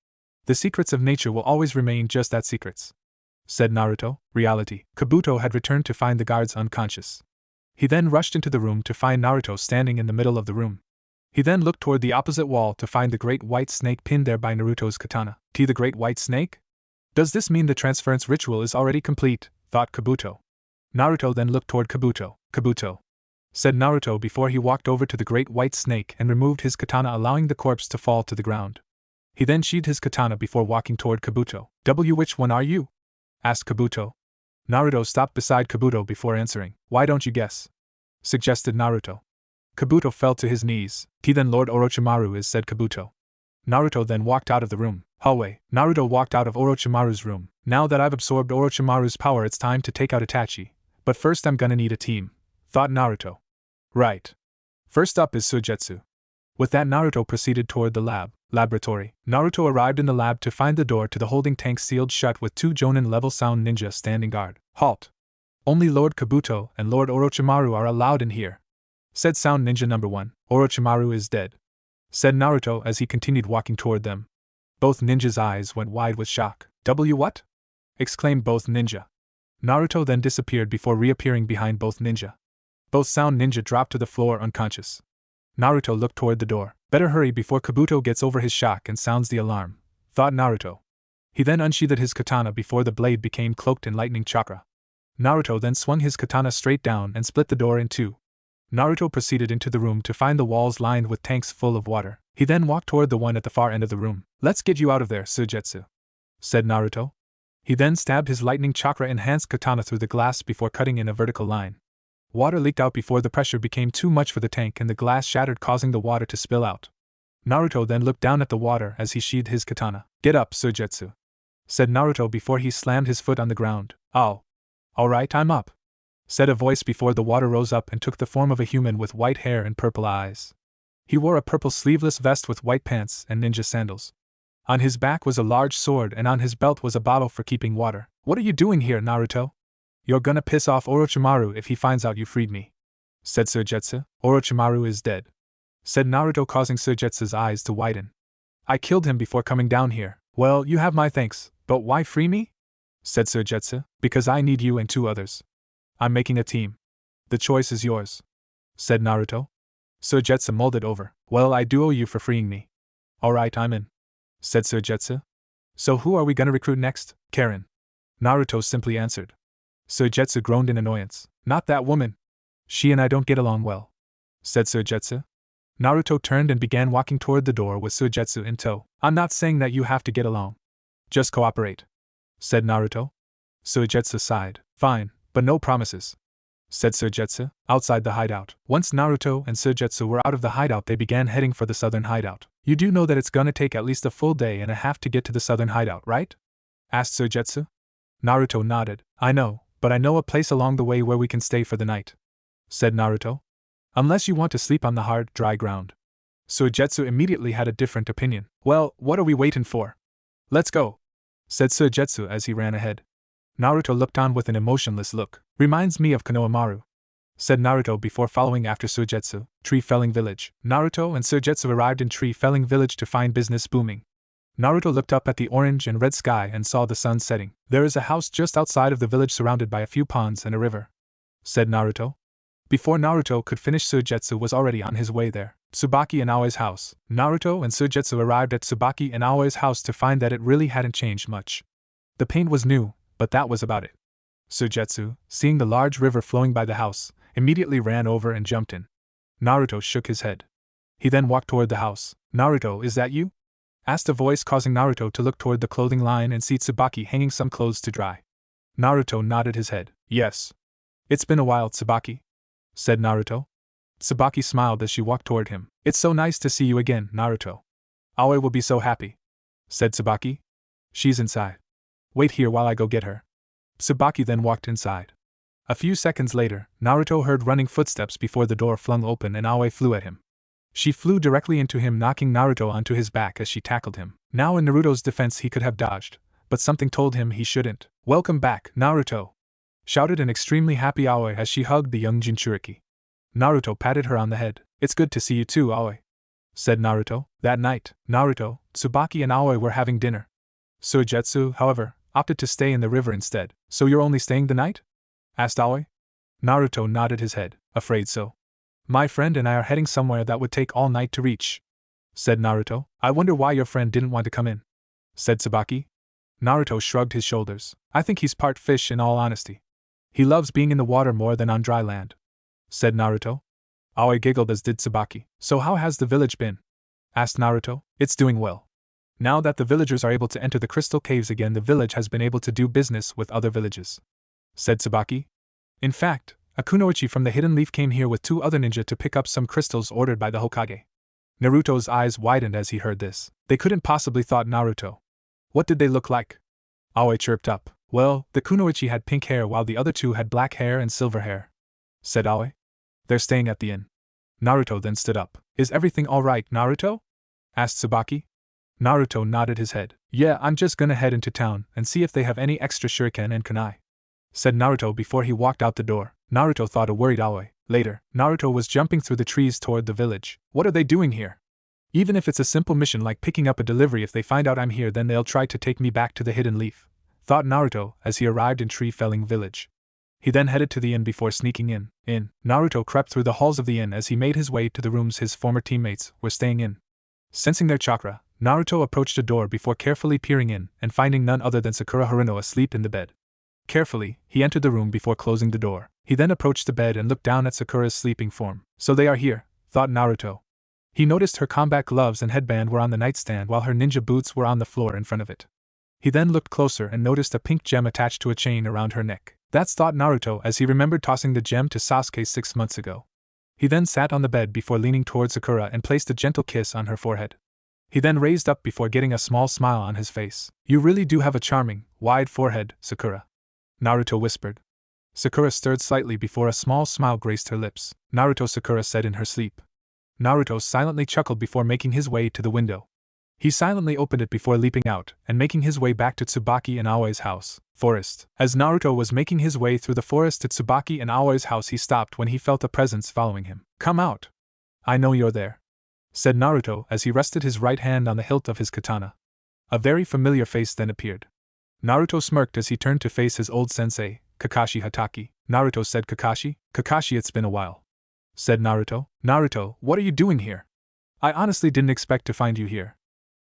The secrets of nature will always remain just that, secrets, said Naruto. Reality. Kabuto had returned to find the guards unconscious. He then rushed into the room to find Naruto standing in the middle of the room. He then looked toward the opposite wall to find the great white snake pinned there by Naruto's katana. The great white snake? Does this mean the transference ritual is already complete? Thought Kabuto. Naruto then looked toward Kabuto. Kabuto, said Naruto before he walked over to the great white snake and removed his katana, allowing the corpse to fall to the ground. He then sheathed his katana before walking toward Kabuto. Which one are you? Asked Kabuto. Naruto stopped beside Kabuto before answering. Why don't you guess? Suggested Naruto. Kabuto fell to his knees. He then Lord Orochimaru is, said Kabuto. Naruto then walked out of the room. Hallway. Naruto walked out of Orochimaru's room. Now that I've absorbed Orochimaru's power, it's time to take out Itachi. But first I'm gonna need a team, thought Naruto. Right. First up is Suigetsu. With that, Naruto proceeded toward the laboratory. Naruto arrived in the lab to find the door to the holding tank sealed shut with 2 Jonin-level sound ninja standing guard. Halt! Only Lord Kabuto and Lord Orochimaru are allowed in here, said sound ninja number 1. Orochimaru is dead, said Naruto as he continued walking toward them. Both ninjas' eyes went wide with shock. What? Exclaimed both ninja. Naruto then disappeared before reappearing behind both ninja. Both sound ninja dropped to the floor unconscious. Naruto looked toward the door. Better hurry before Kabuto gets over his shock and sounds the alarm, thought Naruto. He then unsheathed his katana before the blade became cloaked in lightning chakra. Naruto then swung his katana straight down and split the door in 2. Naruto proceeded into the room to find the walls lined with tanks full of water. He then walked toward the one at the far end of the room. Let's get you out of there, Suigetsu, said Naruto. He then stabbed his lightning chakra-enhanced katana through the glass before cutting in a vertical line. Water leaked out before the pressure became too much for the tank and the glass shattered, causing the water to spill out. Naruto then looked down at the water as he sheathed his katana. Get up, Suigetsu, said Naruto before he slammed his foot on the ground. Oh. Alright, I'm up, said a voice before the water rose up and took the form of a human with white hair and purple eyes. He wore a purple sleeveless vest with white pants and ninja sandals. On his back was a large sword and on his belt was a bottle for keeping water. What are you doing here, Naruto? You're gonna piss off Orochimaru if he finds out you freed me, said Suigetsu. Orochimaru is dead, said Naruto, causing Suigetsu's eyes to widen. I killed him before coming down here. Well, you have my thanks, but why free me? Said Suigetsu. Because I need you and 2 others. I'm making a team. The choice is yours, said Naruto. Suigetsu mulled over. Well, I do owe you for freeing me. Alright, I'm in, said Suigetsu. So who are we gonna recruit next? Karen, Naruto simply answered. Suigetsu groaned in annoyance. Not that woman. She and I don't get along well, said Suigetsu. Naruto turned and began walking toward the door with Suigetsu in tow. I'm not saying that you have to get along. Just cooperate, said Naruto. Suigetsu sighed. Fine, but no promises, said Suigetsu. Outside the hideout. Once Naruto and Suigetsu were out of the hideout, they began heading for the southern hideout. You do know that it's gonna take at least a full day and a half to get to the southern hideout, right? Asked Suigetsu. Naruto nodded. I know, but I know a place along the way where we can stay for the night, said Naruto. Unless you want to sleep on the hard, dry ground. Suigetsu immediately had a different opinion. Well, what are we waiting for? Let's go, said Suigetsu as he ran ahead. Naruto looked on with an emotionless look. Reminds me of Konoha, said Naruto before following after Suigetsu. Tree Felling Village. Naruto and Suigetsu arrived in Tree Felling Village to find business booming. Naruto looked up at the orange and red sky and saw the sun setting. There is a house just outside of the village surrounded by a few ponds and a river, said Naruto. Before Naruto could finish, Suigetsu was already on his way there. Tsubaki and Aoi's house. Naruto and Suigetsu arrived at Tsubaki and Aoi's house to find that it really hadn't changed much. The paint was new, but that was about it. Suigetsu, seeing the large river flowing by the house, immediately ran over and jumped in. Naruto shook his head. He then walked toward the house. Naruto, is that you? Asked a voice, causing Naruto to look toward the clothing line and see Tsubaki hanging some clothes to dry. Naruto nodded his head. Yes. It's been a while, Tsubaki, said Naruto. Tsubaki smiled as she walked toward him. It's so nice to see you again, Naruto. Aoi will be so happy, said Tsubaki. She's inside. Wait here while I go get her. Tsubaki then walked inside. A few seconds later, Naruto heard running footsteps before the door flung open and Aoi flew at him. She flew directly into him, knocking Naruto onto his back as she tackled him. Now in Naruto's defense, he could have dodged, but something told him he shouldn't. Welcome back, Naruto, shouted an extremely happy Aoi as she hugged the young Jinchuriki. Naruto patted her on the head. It's good to see you too, Aoi, said Naruto. That night, Naruto, Tsubaki and Aoi were having dinner. Suigetsu, however, opted to stay in the river instead. So you're only staying the night? Asked Aoi. Naruto nodded his head. Afraid so. My friend and I are heading somewhere that would take all night to reach, said Naruto. I wonder why your friend didn't want to come in, said Tsubaki. Naruto shrugged his shoulders. I think he's part fish in all honesty. He loves being in the water more than on dry land, said Naruto. Aoi giggled as did Tsubaki. So how has the village been? Asked Naruto. It's doing well. Now that the villagers are able to enter the crystal caves again, the village has been able to do business with other villages, said Tsubaki. In fact, a kunoichi from the Hidden Leaf came here with 2 other ninja to pick up some crystals ordered by the Hokage. Naruto's eyes widened as he heard this. They couldn't possibly, thought Naruto. What did they look like? Aoi chirped up. Well, the kunoichi had pink hair while the other 2 had black hair and silver hair, said Aoi. They're staying at the inn. Naruto then stood up. Is everything alright, Naruto? Asked Tsubaki. Naruto nodded his head. Yeah, I'm just gonna head into town and see if they have any extra shuriken and kunai, said Naruto before he walked out the door. Naruto thought a worried Aoi. Later, Naruto was jumping through the trees toward the village. What are they doing here? Even if it's a simple mission like picking up a delivery, if they find out I'm here then they'll try to take me back to the Hidden Leaf, thought Naruto as he arrived in Tree Felling Village. He then headed to the inn before sneaking in. Naruto crept through the halls of the inn as he made his way to the rooms his former teammates were staying in. Sensing their chakra, Naruto approached a door before carefully peering in and finding none other than Sakura Haruno asleep in the bed. Carefully, he entered the room before closing the door. He then approached the bed and looked down at Sakura's sleeping form. So they are here, thought Naruto. He noticed her combat gloves and headband were on the nightstand while her ninja boots were on the floor in front of it. He then looked closer and noticed a pink gem attached to a chain around her neck. That's, thought Naruto as he remembered tossing the gem to Sasuke 6 months ago. He then sat on the bed before leaning toward Sakura and placed a gentle kiss on her forehead. He then raised up before getting a small smile on his face. You really do have a charming, wide forehead, Sakura, Naruto whispered. Sakura stirred slightly before a small smile graced her lips. Naruto, Sakura said in her sleep. Naruto silently chuckled before making his way to the window. He silently opened it before leaping out and making his way back to Tsubaki and Aoi's forest. As Naruto was making his way through the forest to Tsubaki and Aoi's house, he stopped when he felt a presence following him. Come out. I know you're there, said Naruto as he rested his right hand on the hilt of his katana. A very familiar face then appeared. Naruto smirked as he turned to face his old sensei, Kakashi Hatake. Naruto said, Kakashi? Kakashi, it's been a while, said Naruto. Naruto, what are you doing here? I honestly didn't expect to find you here,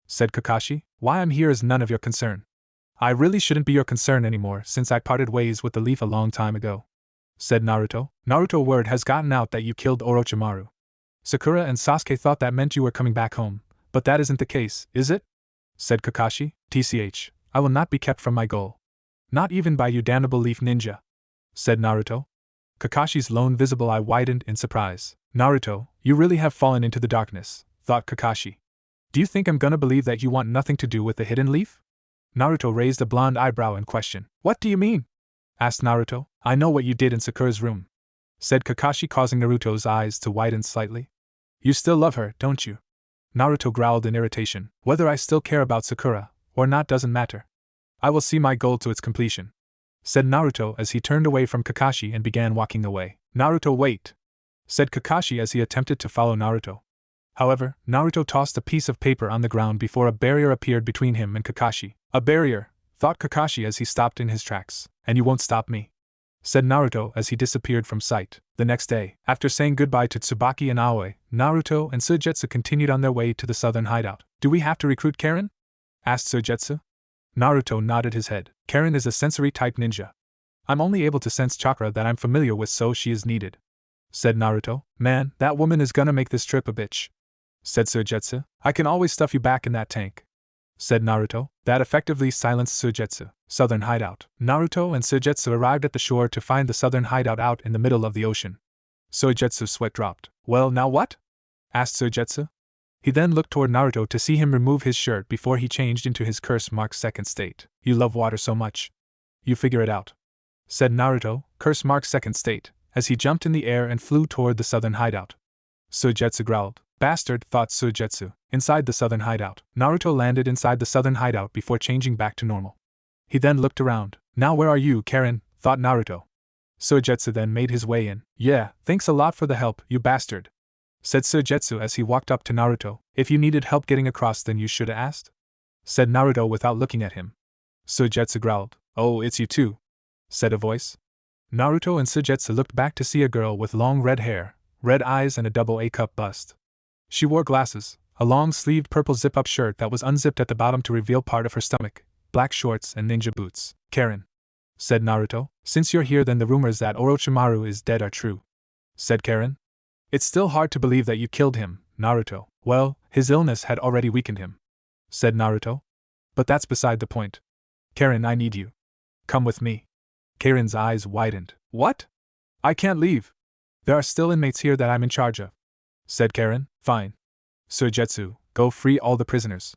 said Kakashi. Why I'm here is none of your concern. I really shouldn't be your concern anymore since I parted ways with the leaf a long time ago, said Naruto. Naruto, word has gotten out that you killed Orochimaru. Sakura and Sasuke thought that meant you were coming back home, but that isn't the case, is it? Said Kakashi. TCH, I will not be kept from my goal. Not even by you damnable leaf ninja, said Naruto. Kakashi's lone visible eye widened in surprise. Naruto, you really have fallen into the darkness, thought Kakashi. Do you think I'm gonna believe that you want nothing to do with the Hidden Leaf? Naruto raised a blonde eyebrow in question. What do you mean? Asked Naruto. I know what you did in Sakura's room, said Kakashi, causing Naruto's eyes to widen slightly. You still love her, don't you? Naruto growled in irritation. Whether I still care about Sakura or not doesn't matter. I will see my goal to its completion, said Naruto as he turned away from Kakashi and began walking away. Naruto, wait, said Kakashi as he attempted to follow Naruto. However, Naruto tossed a piece of paper on the ground before a barrier appeared between him and Kakashi. A barrier, thought Kakashi as he stopped in his tracks. And you won't stop me, said Naruto as he disappeared from sight. The next day, after saying goodbye to Tsubaki and Aoi, Naruto and Suigetsu continued on their way to the southern hideout. Do we have to recruit Karen? Asked Suigetsu. Naruto nodded his head. Karen is a sensory-type ninja. I'm only able to sense chakra that I'm familiar with, so she is needed, said Naruto. Man, that woman is gonna make this trip a bitch, said Suigetsu. I can always stuff you back in that tank, said Naruto. That effectively silenced Suigetsu. Southern hideout. Naruto and Suigetsu arrived at the shore to find the southern hideout out in the middle of the ocean. Suigetsu's sweat dropped. Well, now what? Asked Suigetsu. He then looked toward Naruto to see him remove his shirt before he changed into his curse-marked second state. You love water so much. You figure it out, said Naruto, curse-marked second state, as he jumped in the air and flew toward the southern hideout. Suigetsu growled. Bastard, thought Suigetsu. Inside the southern hideout. Naruto landed inside the southern hideout before changing back to normal. He then looked around. Now where are you, Karen? Thought Naruto. Suigetsu then made his way in. Yeah, thanks a lot for the help, you bastard, said Suigetsu as he walked up to Naruto. If you needed help getting across then you should have asked, said Naruto without looking at him. Suigetsu growled. Oh, it's you too, said a voice. Naruto and Suigetsu looked back to see a girl with long red hair, red eyes and a double A-cup bust. She wore glasses, a long-sleeved purple zip-up shirt that was unzipped at the bottom to reveal part of her stomach, black shorts and ninja boots. Karen, said Naruto. Since you're here, then the rumors that Orochimaru is dead are true, said Karen. It's still hard to believe that you killed him, Naruto. Well, his illness had already weakened him, said Naruto. But that's beside the point. Karen, I need you. Come with me. Karen's eyes widened. What? I can't leave. There are still inmates here that I'm in charge of, said Karen. Fine. Suigetsu, go free all the prisoners,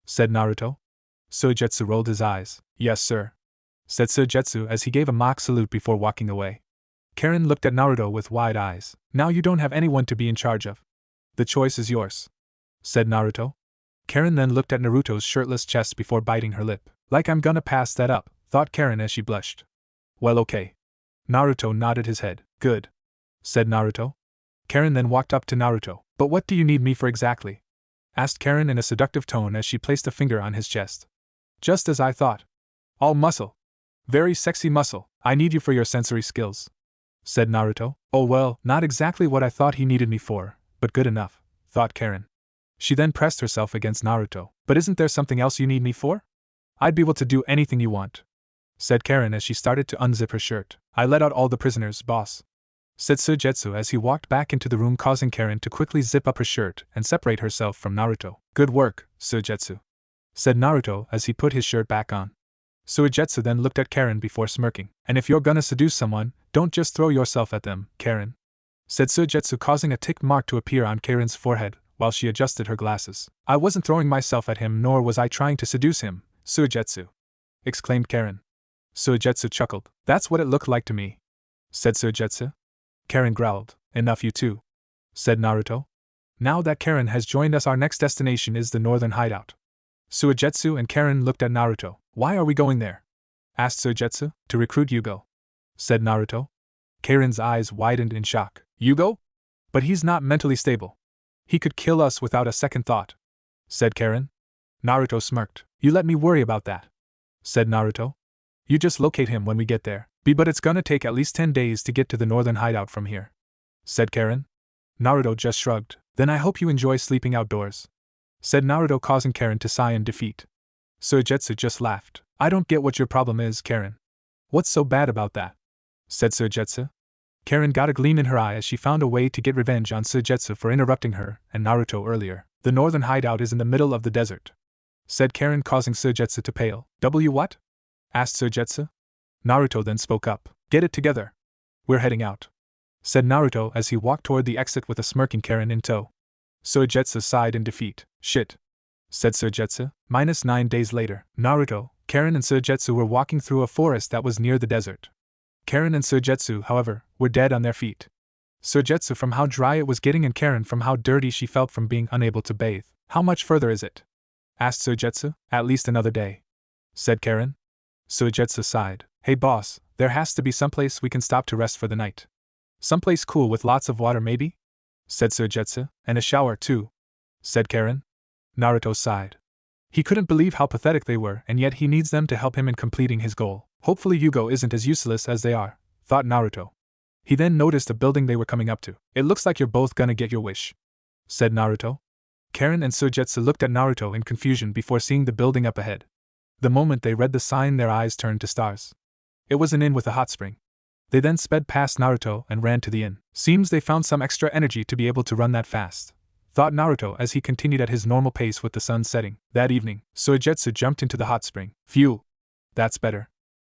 said Naruto. Suigetsu rolled his eyes. Yes, sir, said Suigetsu as he gave a mock salute before walking away. Karen looked at Naruto with wide eyes. Now you don't have anyone to be in charge of. The choice is yours, said Naruto. Karen then looked at Naruto's shirtless chest before biting her lip. Like I'm gonna pass that up, thought Karen as she blushed. Well, okay. Naruto nodded his head. Good, said Naruto. Karen then walked up to Naruto. But what do you need me for exactly? Asked Karen in a seductive tone as she placed a finger on his chest. Just as I thought. All muscle. Very sexy muscle. I need you for your sensory skills, said Naruto. Oh well, not exactly what I thought he needed me for, but good enough, thought Karen. She then pressed herself against Naruto. But isn't there something else you need me for? I'd be able to do anything you want, said Karen as she started to unzip her shirt. I let out all the prisoners, boss, said Suigetsu as he walked back into the room, causing Karen to quickly zip up her shirt and separate herself from Naruto. Good work, Suigetsu, said Naruto as he put his shirt back on. Suigetsu then looked at Karen before smirking. And if you're gonna seduce someone, don't just throw yourself at them, Karen, said Suigetsu, causing a tick mark to appear on Karen's forehead while she adjusted her glasses. I wasn't throwing myself at him, nor was I trying to seduce him, Suigetsu, exclaimed Karen. Suigetsu chuckled. That's what it looked like to me, said Suigetsu. Karen growled. Enough, you two, said Naruto. Now that Karen has joined us, our next destination is the northern hideout. Suigetsu and Karen looked at Naruto. Why are we going there? Asked Suigetsu. To recruit Yugo, said Naruto. Karen's eyes widened in shock. Yugo? But he's not mentally stable. He could kill us without a second thought, said Karen. Naruto smirked. You let me worry about that, said Naruto. You just locate him when we get there. But it's gonna take at least 10 days to get to the northern hideout from here, said Karen. Naruto just shrugged. Then I hope you enjoy sleeping outdoors, said Naruto, causing Karen to sigh in defeat. Suigetsu just laughed. I don't get what your problem is, Karen. What's so bad about that? Said Suigetsu. Karen got a gleam in her eye as she found a way to get revenge on Suigetsu for interrupting her and Naruto earlier. The northern hideout is in the middle of the desert, said Karen, causing Suigetsu to pale. What? Asked Suigetsu. Naruto then spoke up. Get it together. We're heading out, said Naruto as he walked toward the exit with a smirking Karen in tow. Suigetsu sighed in defeat. Shit, said Suigetsu. -9 days later, Naruto, Karen and Suigetsu were walking through a forest that was near the desert. Karen and Suigetsu, however, were dead on their feet. Suigetsu from how dry it was getting and Karen from how dirty she felt from being unable to bathe. How much further is it? Asked Suigetsu. At least another day, said Karen. Suigetsu sighed. Hey boss, there has to be someplace we can stop to rest for the night. Someplace cool with lots of water maybe? Said Suigetsu. And a shower too, said Karen. Naruto sighed. He couldn't believe how pathetic they were, and yet he needs them to help him in completing his goal. Hopefully Yugo isn't as useless as they are, thought Naruto. He then noticed a building they were coming up to. It looks like you're both gonna get your wish, said Naruto. Karen and Suigetsu looked at Naruto in confusion before seeing the building up ahead. The moment they read the sign, their eyes turned to stars. It was an inn with a hot spring. They then sped past Naruto and ran to the inn. Seems they found some extra energy to be able to run that fast, thought Naruto as he continued at his normal pace with the sun setting. That evening, Suigetsu jumped into the hot spring. Phew. That's better.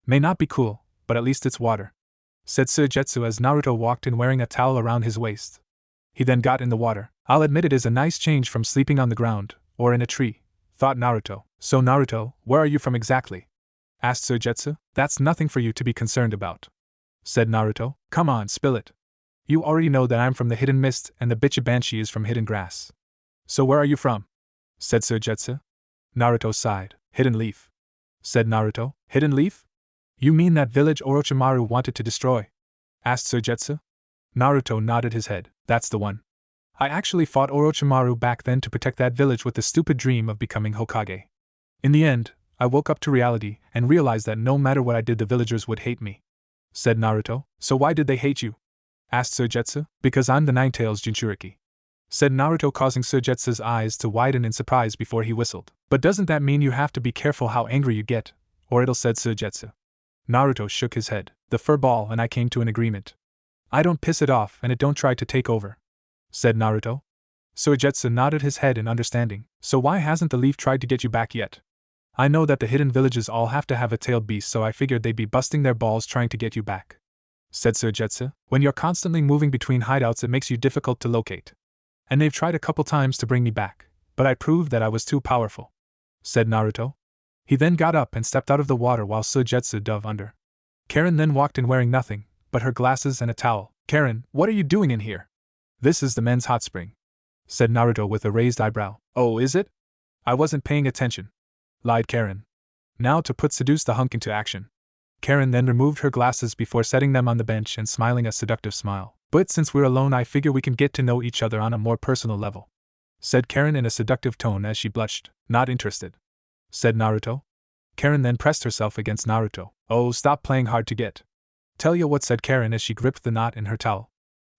May not be cool, but at least it's water, said Suigetsu as Naruto walked in wearing a towel around his waist. He then got in the water. I'll admit it is a nice change from sleeping on the ground, or in a tree, thought Naruto. So Naruto, where are you from exactly? Asked Suigetsu. That's nothing for you to be concerned about, said Naruto. Come on, spill it. You already know that I'm from the Hidden Mist and the Bitchy Banshee is from Hidden Grass. So where are you from? Said Suigetsu. Naruto sighed. Hidden Leaf, said Naruto. Hidden Leaf? You mean that village Orochimaru wanted to destroy? Asked Suigetsu. Naruto nodded his head. That's the one. I actually fought Orochimaru back then to protect that village with the stupid dream of becoming Hokage. In the end, I woke up to reality and realized that no matter what I did, the villagers would hate me, said Naruto. So why did they hate you? Asked Suigetsu. Because I'm the Ninetales Jinchuriki, said Naruto, causing Suigetsu's eyes to widen in surprise before he whistled. But doesn't that mean you have to be careful how angry you get, or it'll, said Suigetsu. Naruto shook his head. The fur ball and I came to an agreement. I don't piss it off and it don't try to take over, said Naruto. Suigetsu nodded his head in understanding. So why hasn't the leaf tried to get you back yet? I know that the hidden villages all have to have a tailed beast, so I figured they'd be busting their balls trying to get you back, said Suigetsu. When you're constantly moving between hideouts, it makes you difficult to locate. And they've tried a couple times to bring me back, but I proved that I was too powerful, said Naruto. He then got up and stepped out of the water while Suigetsu dove under. Karen then walked in wearing nothing but her glasses and a towel. Karen, what are you doing in here? This is the men's hot spring, said Naruto with a raised eyebrow. Oh, is it? I wasn't paying attention, lied Karen. Now to seduce the hunk into action. Karen then removed her glasses before setting them on the bench and smiling a seductive smile. But since we're alone, I figure we can get to know each other on a more personal level, said Karen in a seductive tone as she blushed. Not interested, said Naruto. Karen then pressed herself against Naruto. Oh, stop playing hard to get. Tell you what, said Karen as she gripped the knot in her towel.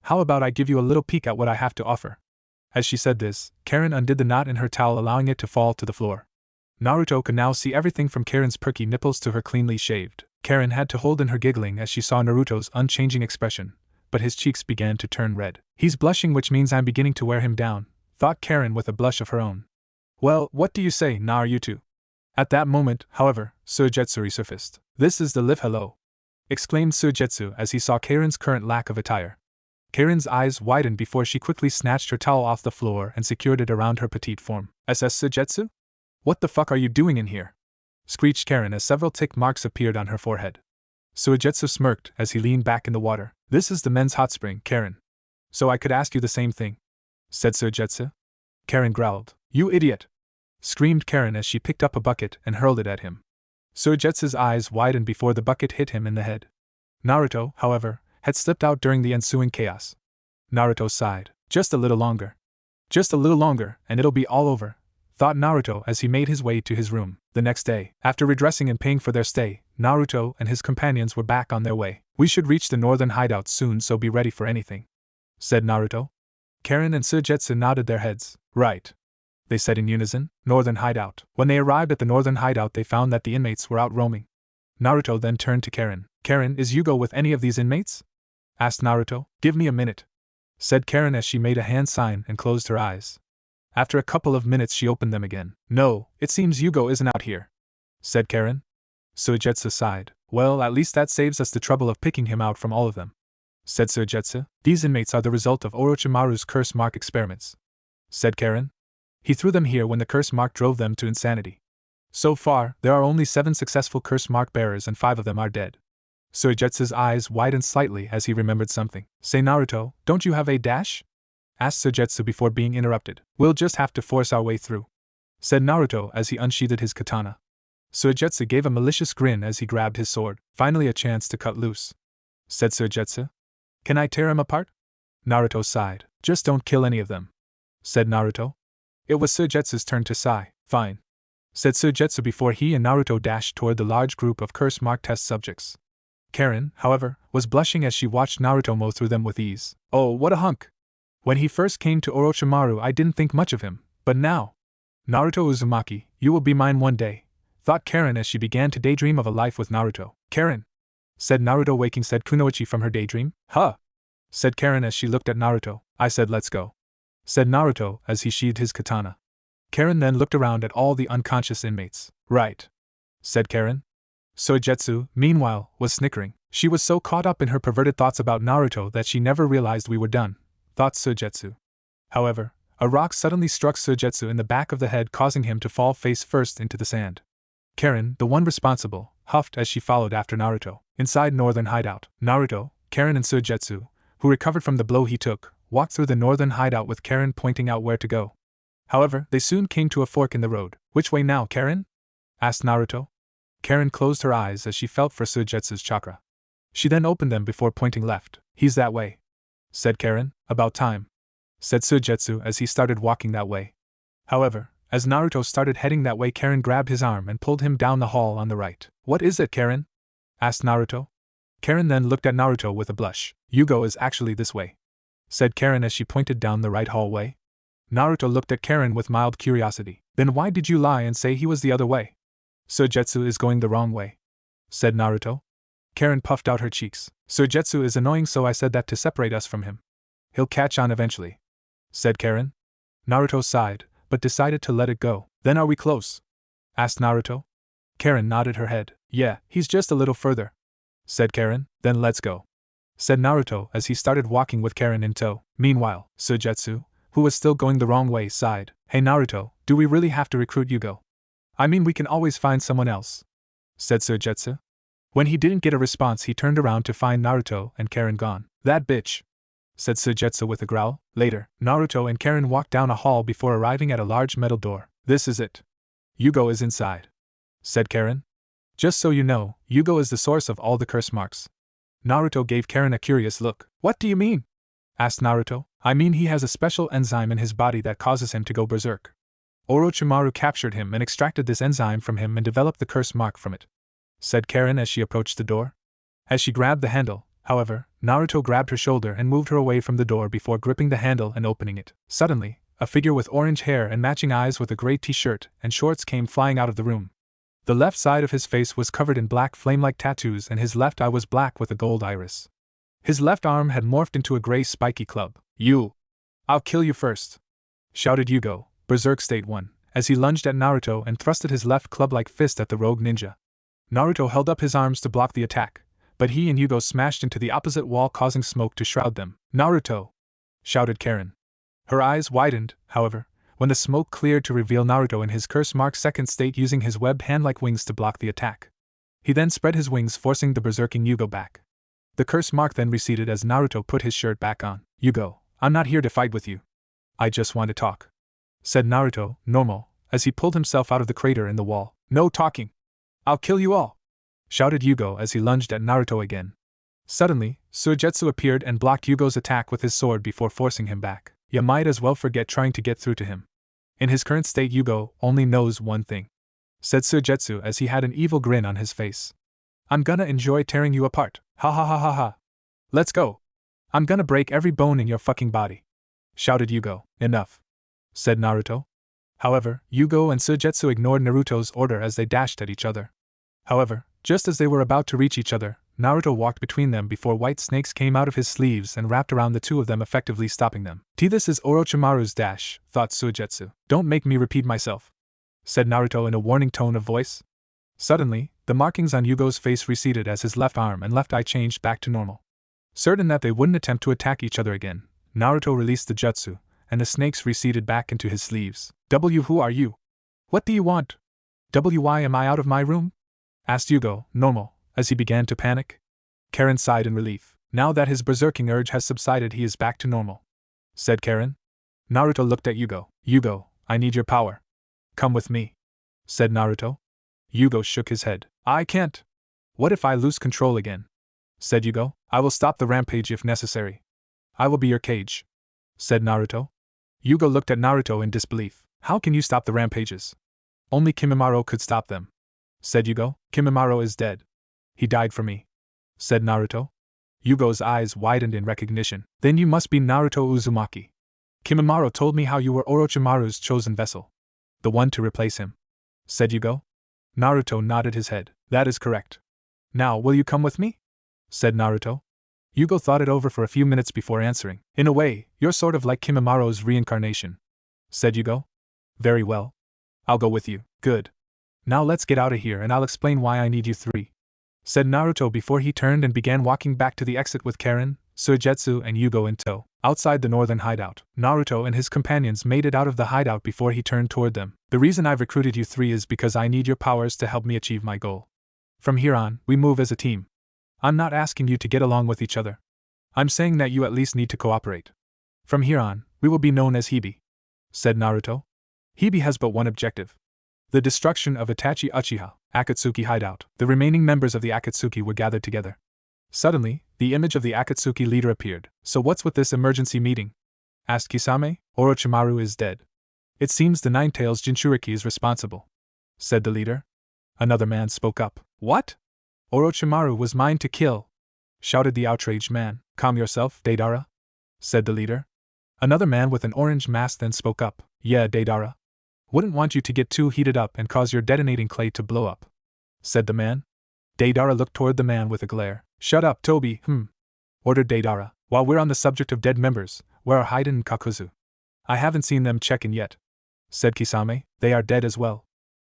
How about I give you a little peek at what I have to offer? As she said this, Karen undid the knot in her towel, allowing it to fall to the floor. Naruto could now see everything from Karen's perky nipples to her cleanly shaved. Karen had to hold in her giggling as she saw Naruto's unchanging expression, but his cheeks began to turn red. He's blushing, which means I'm beginning to wear him down, thought Karen with a blush of her own. Well, what do you say, Naruto? At that moment, however, Suigetsu resurfaced. This is the live hello, exclaimed Suigetsu as he saw Karen's current lack of attire. Karen's eyes widened before she quickly snatched her towel off the floor and secured it around her petite form. SS Suigetsu? What the fuck are you doing in here? Screeched Karen as several tick marks appeared on her forehead. Suigetsu smirked as he leaned back in the water. This is the men's hot spring, Karen. So I could ask you the same thing, said Suigetsu. Karen growled. You idiot! Screamed Karen as she picked up a bucket and hurled it at him. Suigetsu's eyes widened before the bucket hit him in the head. Naruto, however, had slipped out during the ensuing chaos. Naruto sighed. Just a little longer. Just a little longer, and it'll be all over, thought Naruto as he made his way to his room. The next day, after redressing and paying for their stay, Naruto and his companions were back on their way. We should reach the northern hideout soon, so be ready for anything, said Naruto. Karen and Suigetsu nodded their heads. Right, they said in unison. Northern hideout. When they arrived at the northern hideout, they found that the inmates were out roaming. Naruto then turned to Karen. Karen, is Yugo with any of these inmates? Asked Naruto. Give me a minute, said Karen as she made a hand sign and closed her eyes. After a couple of minutes she opened them again. No, it seems Yugo isn't out here, said Karen. Suigetsu sighed. Well, at least that saves us the trouble of picking him out from all of them, said Suigetsu. These inmates are the result of Orochimaru's curse mark experiments, said Karen. He threw them here when the curse mark drove them to insanity. So far, there are only 7 successful curse mark bearers and 5 of them are dead. Suigetsu's eyes widened slightly as he remembered something. Say, Naruto, don't you have a dash? Asked Suigetsu before being interrupted. We'll just have to force our way through, said Naruto as he unsheathed his katana. Suigetsu gave a malicious grin as he grabbed his sword. Finally a chance to cut loose, said Suigetsu. Can I tear him apart? Naruto sighed. Just don't kill any of them, said Naruto. It was Suigetsu's turn to sigh. Fine, said Suigetsu before he and Naruto dashed toward the large group of curse mark test subjects. Karen, however, was blushing as she watched Naruto mow through them with ease. Oh, what a hunk! When he first came to Orochimaru I didn't think much of him, but now… Naruto Uzumaki, you will be mine one day, thought Karen as she began to daydream of a life with Naruto. Karen, said Naruto, waking said Kunoichi from her daydream. Huh, said Karen as she looked at Naruto. I said let's go, said Naruto as he sheathed his katana. Karen then looked around at all the unconscious inmates. Right, said Karen. Suigetsu, meanwhile, was snickering. She was so caught up in her perverted thoughts about Naruto that she never realized we were done, thought Suigetsu. However, a rock suddenly struck Suigetsu in the back of the head, causing him to fall face first into the sand. Karen, the one responsible, huffed as she followed after Naruto. Inside northern hideout, Naruto, Karen and Suigetsu, who recovered from the blow he took, walked through the northern hideout with Karen pointing out where to go. However, they soon came to a fork in the road. Which way now, Karen? Asked Naruto. Karen closed her eyes as she felt for Suigetsu's chakra. She then opened them before pointing left. He's that way, said Karen. About time, said Suigetsu as he started walking that way. However, as Naruto started heading that way, Karen grabbed his arm and pulled him down the hall on the right. What is it, Karen? Asked Naruto. Karen then looked at Naruto with a blush. Yugo is actually this way, said Karen as she pointed down the right hallway. Naruto looked at Karen with mild curiosity. Then why did you lie and say he was the other way? Suigetsu is going the wrong way, said Naruto. Karen puffed out her cheeks. Suigetsu is annoying, so I said that to separate us from him. He'll catch on eventually, said Karen. Naruto sighed, but decided to let it go. Then are we close? Asked Naruto. Karen nodded her head. Yeah, he's just a little further, said Karen. Then let's go, said Naruto as he started walking with Karen in tow. Meanwhile, Suigetsu, who was still going the wrong way, sighed. Hey Naruto, do we really have to recruit Yugo? I mean, we can always find someone else, said Suigetsu. When he didn't get a response, he turned around to find Naruto and Karen gone. That bitch, said Suigetsu with a growl. Later, Naruto and Karen walked down a hall before arriving at a large metal door. This is it. Yugo is inside, said Karen. Just so you know, Yugo is the source of all the curse marks. Naruto gave Karen a curious look. What do you mean? Asked Naruto. I mean, he has a special enzyme in his body that causes him to go berserk. Orochimaru captured him and extracted this enzyme from him and developed the curse mark from it, said Karen as she approached the door. As she grabbed the handle, however, Naruto grabbed her shoulder and moved her away from the door before gripping the handle and opening it. Suddenly, a figure with orange hair and matching eyes with a gray t-shirt and shorts came flying out of the room. The left side of his face was covered in black flame-like tattoos and his left eye was black with a gold iris. His left arm had morphed into a gray spiky club. You! I'll kill you first, shouted Yugo, Berserk State 1, as he lunged at Naruto and thrusted his left club-like fist at the rogue ninja. Naruto held up his arms to block the attack, but he and Yugo smashed into the opposite wall, causing smoke to shroud them. Naruto! Shouted Karen. Her eyes widened, however, when the smoke cleared to reveal Naruto in his curse-marked second state using his webbed hand-like wings to block the attack. He then spread his wings, forcing the berserking Yugo back. The curse mark then receded as Naruto put his shirt back on. Yugo, I'm not here to fight with you. I just want to talk, said Naruto, normal, as he pulled himself out of the crater in the wall. No talking. I'll kill you all, shouted Yugo as he lunged at Naruto again. Suddenly, Suigetsu appeared and blocked Yugo's attack with his sword before forcing him back. You might as well forget trying to get through to him. In his current state, Yugo only knows one thing, said Suigetsu as he had an evil grin on his face. I'm gonna enjoy tearing you apart. Ha ha ha ha ha. Let's go. I'm gonna break every bone in your fucking body, shouted Yugo. Enough, said Naruto. However, Yugo and Suigetsu ignored Naruto's order as they dashed at each other. However, just as they were about to reach each other, Naruto walked between them before white snakes came out of his sleeves and wrapped around the two of them, effectively stopping them. This is Orochimaru's dash, thought Suigetsu. Don't make me repeat myself, said Naruto in a warning tone of voice. Suddenly, the markings on Yugo's face receded as his left arm and left eye changed back to normal. Certain that they wouldn't attempt to attack each other again, Naruto released the jutsu, and the snakes receded back into his sleeves. Who are you? What do you want? Why am I out of my room? Asked Yugo, normal, as he began to panic. Karen sighed in relief. Now that his berserking urge has subsided, he is back to normal, said Karen. Naruto looked at Yugo. Yugo, I need your power. Come with me, said Naruto. Yugo shook his head. I can't. What if I lose control again? Said Yugo. I will stop the rampage if necessary. I will be your cage, said Naruto. Yugo looked at Naruto in disbelief. How can you stop the rampages? Only Kimimaro could stop them, said Yugo. Kimimaro is dead. He died for me, said Naruto. Yugo's eyes widened in recognition. Then you must be Naruto Uzumaki. Kimimaro told me how you were Orochimaru's chosen vessel. The one to replace him, said Yugo. Naruto nodded his head. That is correct. Now, will you come with me? Said Naruto. Yugo thought it over for a few minutes before answering. In a way, you're sort of like Kimimaro's reincarnation, said Yugo. Very well. I'll go with you. Good. Now let's get out of here and I'll explain why I need you three, said Naruto before he turned and began walking back to the exit with Karen, Suigetsu and Yugo in tow. Outside the northern hideout, Naruto and his companions made it out of the hideout before he turned toward them. The reason I've recruited you three is because I need your powers to help me achieve my goal. From here on, we move as a team. I'm not asking you to get along with each other. I'm saying that you at least need to cooperate. From here on, we will be known as Hibi, said Naruto. Hibi has but one objective: the destruction of Itachi Uchiha, Akatsuki hideout. The remaining members of the Akatsuki were gathered together. Suddenly, the image of the Akatsuki leader appeared. So what's with this emergency meeting? Asked Kisame. Orochimaru is dead. It seems the Nine-Tails Jinchuriki is responsible, said the leader. Another man spoke up. What? Orochimaru was mine to kill, shouted the outraged man. Calm yourself, Deidara, said the leader. Another man with an orange mask then spoke up. Yeah, Deidara. Wouldn't want you to get too heated up and cause your detonating clay to blow up, said the man. Deidara looked toward the man with a glare. Shut up, Toby, ordered Deidara. While we're on the subject of dead members, where are Haiden and Kakuzu? I haven't seen them check in yet, said Kisame. They are dead as well.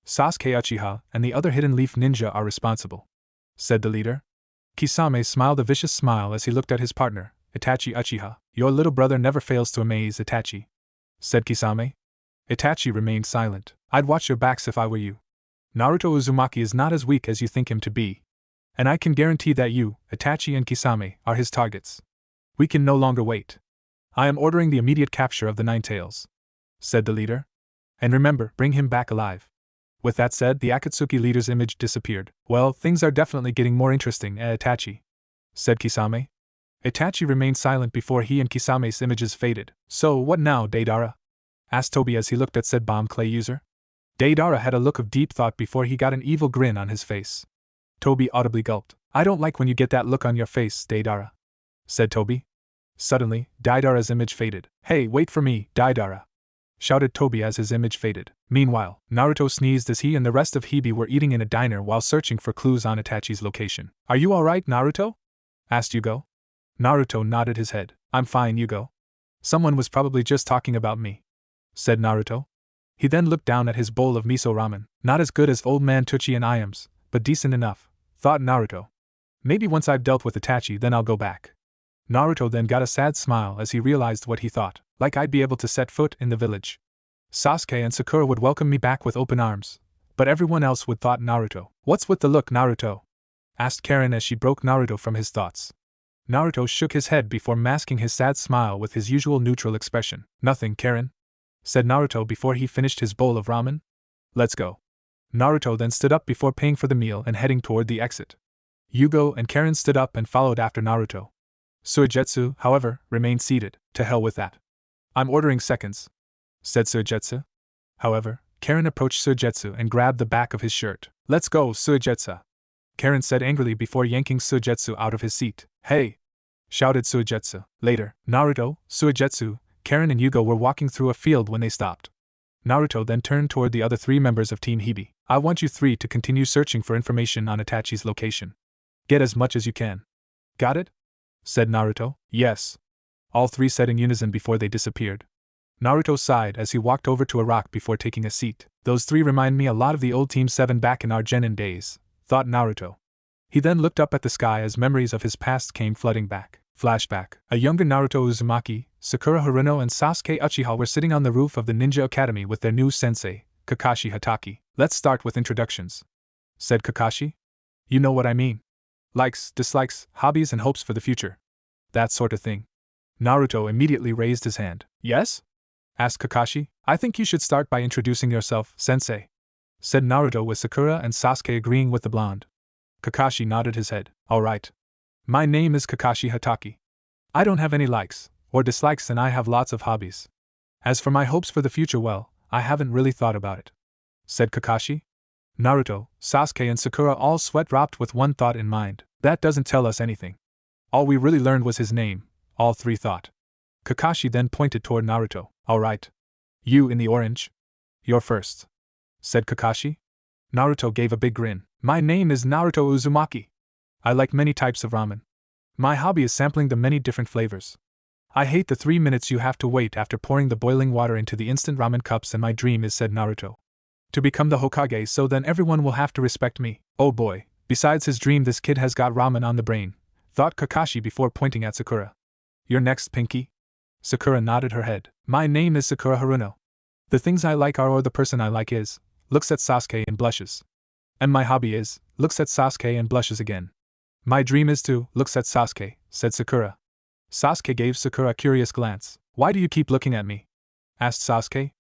Sasuke Uchiha and the other Hidden Leaf Ninja are responsible, said the leader. Kisame smiled a vicious smile as he looked at his partner, Itachi Uchiha. Your little brother never fails to amaze, Itachi, said Kisame. Itachi remained silent. I'd watch your backs if I were you. Naruto Uzumaki is not as weak as you think him to be. And I can guarantee that you, Itachi and Kisame, are his targets. We can no longer wait. I am ordering the immediate capture of the Nine Tails, said the leader. And remember, bring him back alive. With that said, the Akatsuki leader's image disappeared. Well, things are definitely getting more interesting, Itachi, said Kisame. Itachi remained silent before he and Kisame's images faded. So, what now, Deidara? Asked Toby as he looked at said bomb clay user. Deidara had a look of deep thought before he got an evil grin on his face. Toby audibly gulped. I don't like when you get that look on your face, Deidara, said Toby. Suddenly, Deidara's image faded. Hey, wait for me, Deidara, shouted Toby as his image faded. Meanwhile, Naruto sneezed as he and the rest of Hibi were eating in a diner while searching for clues on Itachi's location. Are you alright, Naruto? Asked Yugo. Naruto nodded his head. I'm fine, Yugo. Someone was probably just talking about me, said Naruto. He then looked down at his bowl of miso ramen. Not as good as old man Tucci and Iam's, but decent enough, thought Naruto. Maybe once I've dealt with Itachi, then I'll go back. Naruto then got a sad smile as he realized what he thought. Like I'd be able to set foot in the village. Sasuke and Sakura would welcome me back with open arms, but everyone else would, thought Naruto. What's with the look, Naruto? Asked Karen as she broke Naruto from his thoughts. Naruto shook his head before masking his sad smile with his usual neutral expression. Nothing, Karen, said Naruto before he finished his bowl of ramen. Let's go. Naruto then stood up before paying for the meal and heading toward the exit. Yugo and Karen stood up and followed after Naruto. Suigetsu, however, remained seated. To hell with that. I'm ordering seconds, said Suigetsu. However, Karen approached Suigetsu and grabbed the back of his shirt. Let's go, Suigetsu, Karen said angrily before yanking Suigetsu out of his seat. Hey! Shouted Suigetsu. Later, Naruto, Suigetsu, Karen and Yugo were walking through a field when they stopped. Naruto then turned toward the other three members of Team Hibi. I want you three to continue searching for information on Itachi's location. Get as much as you can. Got it? Said Naruto. Yes. All three said in unison before they disappeared. Naruto sighed as he walked over to a rock before taking a seat. Those three remind me a lot of the old Team 7 back in our Genin days, thought Naruto. He then looked up at the sky as memories of his past came flooding back. Flashback. A younger Naruto Uzumaki, Sakura Haruno and Sasuke Uchiha were sitting on the roof of the Ninja Academy with their new sensei, Kakashi Hatake. Let's start with introductions, said Kakashi. You know what I mean. Likes, dislikes, hobbies and hopes for the future. That sort of thing. Naruto immediately raised his hand. Yes? Asked Kakashi. I think you should start by introducing yourself, sensei, said Naruto with Sakura and Sasuke agreeing with the blonde. Kakashi nodded his head. Alright. My name is Kakashi Hatake. I don't have any likes or dislikes and I have lots of hobbies. As for my hopes for the future, well, I haven't really thought about it, said Kakashi. Naruto, Sasuke and Sakura all sweat-dropped with one thought in mind. That doesn't tell us anything. All we really learned was his name, all three thought. Kakashi then pointed toward Naruto. Alright. You in the orange? You're first, said Kakashi. Naruto gave a big grin. My name is Naruto Uzumaki. I like many types of ramen. My hobby is sampling the many different flavors. I hate the 3 minutes you have to wait after pouring the boiling water into the instant ramen cups, and my dream is, said Naruto, to become the Hokage, so then everyone will have to respect me. Oh boy, besides his dream this kid has got ramen on the brain, thought Kakashi before pointing at Sakura. You're next, Pinky? Sakura nodded her head. My name is Sakura Haruno. The things I like are, or the person I like is, looks at Sasuke and blushes. And my hobby is, looks at Sasuke and blushes again. My dream is to, looks at Sasuke, said Sakura. Sasuke gave Sakura a curious glance. Why do you keep looking at me? Asked Sasuke.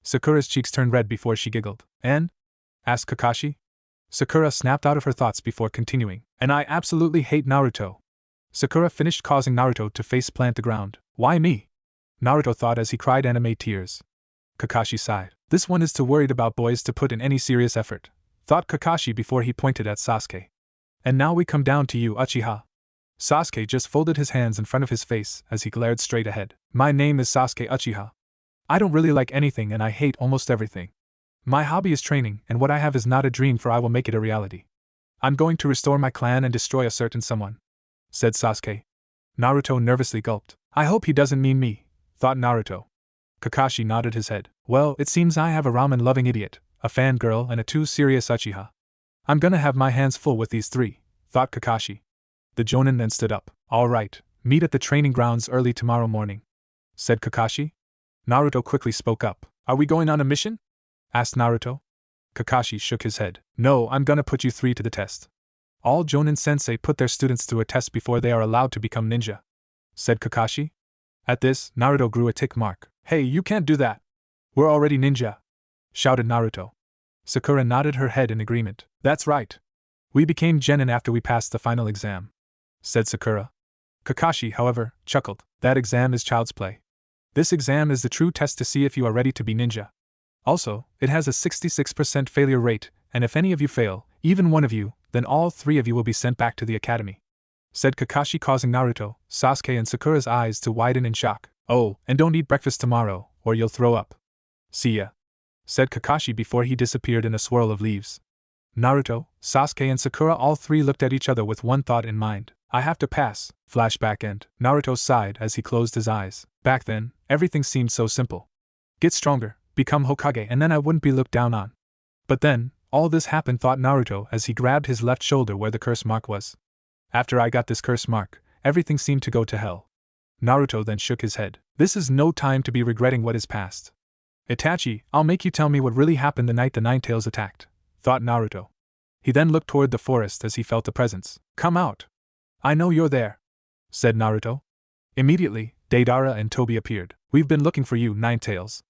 Sakura's cheeks turned red before she giggled. And? Asked Kakashi. Sakura snapped out of her thoughts before continuing. And I absolutely hate Naruto. Sakura finished, causing Naruto to face-plant the ground. Why me? Naruto thought as he cried anime tears. Kakashi sighed. This one is too worried about boys to put in any serious effort, thought Kakashi before he pointed at Sasuke. And now we come down to you, Uchiha. Sasuke just folded his hands in front of his face as he glared straight ahead. My name is Sasuke Uchiha. I don't really like anything and I hate almost everything. My hobby is training, and what I have is not a dream, for I will make it a reality. I'm going to restore my clan and destroy a certain someone, said Sasuke. Naruto nervously gulped. I hope he doesn't mean me, thought Naruto. Kakashi nodded his head. Well, it seems I have a ramen-loving idiot, a fangirl, and a too serious Uchiha. I'm gonna have my hands full with these three, thought Kakashi. The Jonin then stood up. All right, meet at the training grounds early tomorrow morning, said Kakashi. Naruto quickly spoke up. Are we going on a mission? Asked Naruto. Kakashi shook his head. No, I'm gonna put you three to the test. All Jonin sensei put their students through a test before they are allowed to become ninja, said Kakashi. At this, Naruto grew a tick mark. Hey, you can't do that. We're already ninja, shouted Naruto. Sakura nodded her head in agreement. That's right. We became genin after we passed the final exam, said Sakura. Kakashi, however, chuckled. That exam is child's play. This exam is the true test to see if you are ready to be ninja. Also, it has a 66% failure rate, and if any of you fail, even one of you, then all three of you will be sent back to the academy, said Kakashi, causing Naruto, Sasuke, and Sakura's eyes to widen in shock. Oh, and don't eat breakfast tomorrow, or you'll throw up. See ya, said Kakashi before he disappeared in a swirl of leaves. Naruto, Sasuke, and Sakura all three looked at each other with one thought in mind. I have to pass. Flashback end. Naruto sighed as he closed his eyes. Back then, everything seemed so simple. Get stronger, become Hokage, and then I wouldn't be looked down on. But then, all this happened, thought Naruto as he grabbed his left shoulder where the curse mark was. After I got this curse mark, everything seemed to go to hell. Naruto then shook his head. This is no time to be regretting what is past. Itachi, I'll make you tell me what really happened the night the Nine-Tails attacked, thought Naruto. He then looked toward the forest as he felt a presence. Come out. I know you're there, said Naruto. Immediately, Deidara and Tobi appeared. We've been looking for you, Nine-Tails,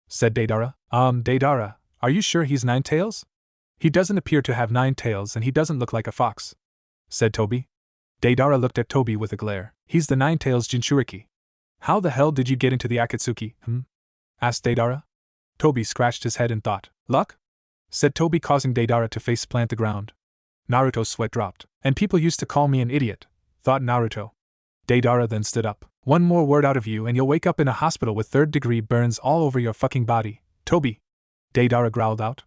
said Deidara. Deidara, are you sure he's Nine-Tails? He doesn't appear to have 9 tails and he doesn't look like a fox, said Tobi. Deidara looked at Tobi with a glare. He's the Nine-Tails Jinchuriki. How the hell did you get into the Akatsuki, asked Deidara. Tobi scratched his head and thought. Luck? Said Tobi, causing Deidara to face plant the ground. Naruto's sweat dropped. And people used to call me an idiot, thought Naruto. Deidara then stood up. One more word out of you and you'll wake up in a hospital with third-degree burns all over your fucking body, Tobi, Deidara growled out.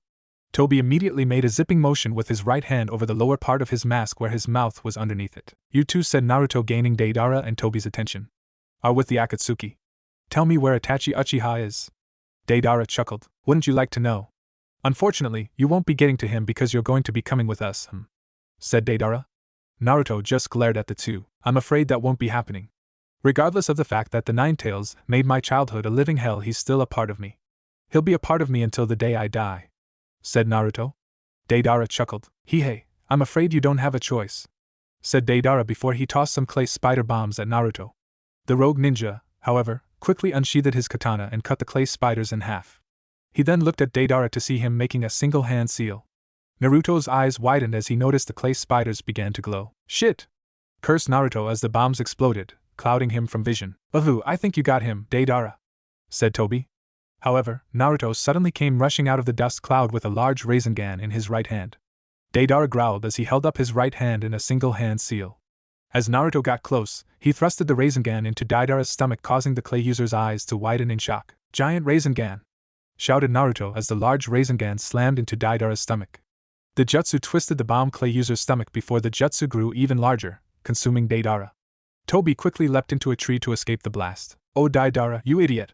Tobi immediately made a zipping motion with his right hand over the lower part of his mask where his mouth was underneath it. You two, said Naruto, gaining Deidara and Tobi's attention, are with the Akatsuki. Tell me where Itachi Uchiha is. Deidara chuckled. Wouldn't you like to know? Unfortunately, you won't be getting to him because you're going to be coming with us, said Deidara. Naruto just glared at the two. I'm afraid that won't be happening. Regardless of the fact that the Nine-Tails made my childhood a living hell, he's still a part of me. He'll be a part of me until the day I die, said Naruto. Deidara chuckled. Hey, I'm afraid you don't have a choice, said Deidara before he tossed some clay spider bombs at Naruto. The rogue ninja, however, quickly unsheathed his katana and cut the clay spiders in half. He then looked at Deidara to see him making a single-hand seal. Naruto's eyes widened as he noticed the clay spiders began to glow. Shit! Cursed Naruto as the bombs exploded, clouding him from vision. I think you got him, Deidara, said Tobi. However, Naruto suddenly came rushing out of the dust cloud with a large Rasengan in his right hand. Deidara growled as he held up his right hand in a single-hand seal. As Naruto got close, he thrusted the Rasengan into Deidara's stomach, causing the clay user's eyes to widen in shock. Giant Rasengan! Shouted Naruto as the large Rasengan slammed into Deidara's stomach. The jutsu twisted the bomb clay user's stomach before the jutsu grew even larger, consuming Deidara. Tobi quickly leapt into a tree to escape the blast. Oh, Deidara, you idiot!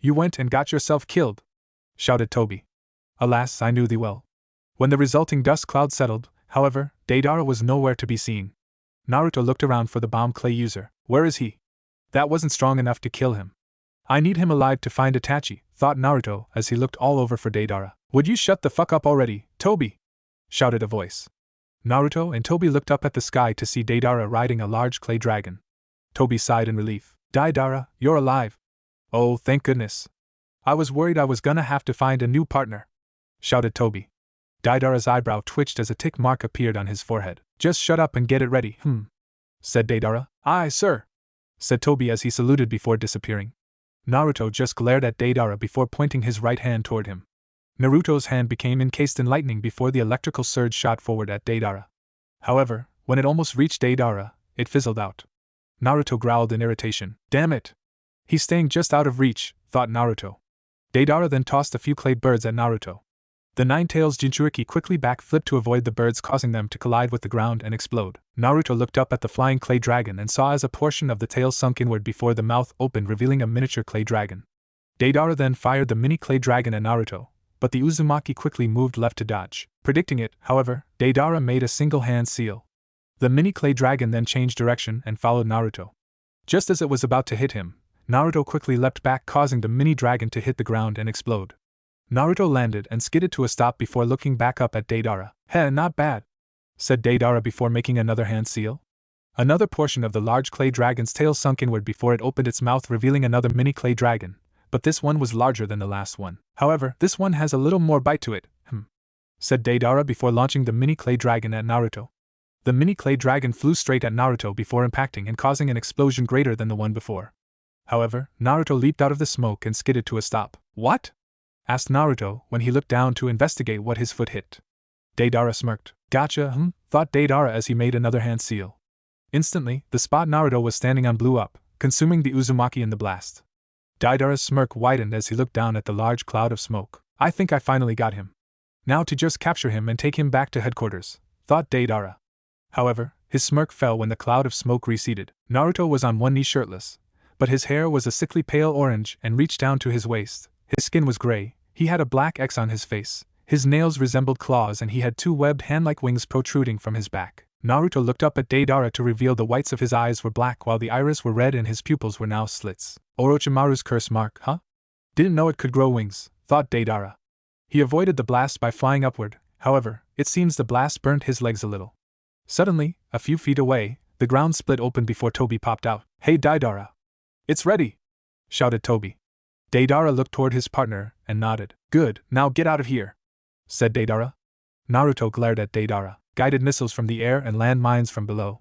You went and got yourself killed, shouted Tobi. Alas, I knew thee well. When the resulting dust cloud settled, however, Deidara was nowhere to be seen. Naruto looked around for the bomb clay user. Where is he? That wasn't strong enough to kill him. I need him alive to find Itachi, thought Naruto as he looked all over for Deidara. Would you shut the fuck up already, Tobi? Shouted a voice. Naruto and Tobi looked up at the sky to see Deidara riding a large clay dragon. Tobi sighed in relief. Deidara, you're alive. Oh, thank goodness. I was worried I was gonna have to find a new partner, shouted Tobi. Deidara's eyebrow twitched as a tick mark appeared on his forehead. Just shut up and get it ready, said Deidara. Aye, sir, said Tobi as he saluted before disappearing. Naruto just glared at Deidara before pointing his right hand toward him. Naruto's hand became encased in lightning before the electrical surge shot forward at Deidara. However, when it almost reached Deidara, it fizzled out. Naruto growled in irritation. Damn it! He's staying just out of reach, thought Naruto. Deidara then tossed a few clay birds at Naruto. The Nine-Tails Jinchuriki quickly backflipped to avoid the birds, causing them to collide with the ground and explode. Naruto looked up at the flying clay dragon and saw as a portion of the tail sunk inward before the mouth opened, revealing a miniature clay dragon. Deidara then fired the mini clay dragon at Naruto, but the Uzumaki quickly moved left to dodge. Predicting it, however, Deidara made a single-hand seal. The mini clay dragon then changed direction and followed Naruto. Just as it was about to hit him, Naruto quickly leapt back, causing the mini dragon to hit the ground and explode. Naruto landed and skidded to a stop before looking back up at Deidara. "Heh, not bad," said Deidara before making another hand seal. Another portion of the large clay dragon's tail sunk inward before it opened its mouth, revealing another mini clay dragon, but this one was larger than the last one. "However, this one has a little more bite to it," said Deidara before launching the mini clay dragon at Naruto. The mini clay dragon flew straight at Naruto before impacting and causing an explosion greater than the one before. However, Naruto leaped out of the smoke and skidded to a stop. "What?" asked Naruto when he looked down to investigate what his foot hit. Deidara smirked. "Gotcha, thought Deidara as he made another hand seal. Instantly, the spot Naruto was standing on blew up, consuming the Uzumaki in the blast. Deidara's smirk widened as he looked down at the large cloud of smoke. "I think I finally got him. Now to just capture him and take him back to headquarters," thought Deidara. However, his smirk fell when the cloud of smoke receded. Naruto was on one knee shirtless, but his hair was a sickly pale orange and reached down to his waist. His skin was gray, he had a black X on his face, his nails resembled claws, and he had two webbed hand-like wings protruding from his back. Naruto looked up at Deidara to reveal the whites of his eyes were black while the iris were red and his pupils were now slits. "Orochimaru's curse mark, huh? Didn't know it could grow wings," thought Deidara. He avoided the blast by flying upward, however, it seems the blast burnt his legs a little. Suddenly, a few feet away, the ground split open before Tobi popped out. "Hey Deidara! It's ready!" shouted Tobi. Deidara looked toward his partner and nodded. "Good, now get out of here," said Deidara. Naruto glared at Deidara. Guided missiles from the air and land mines from below.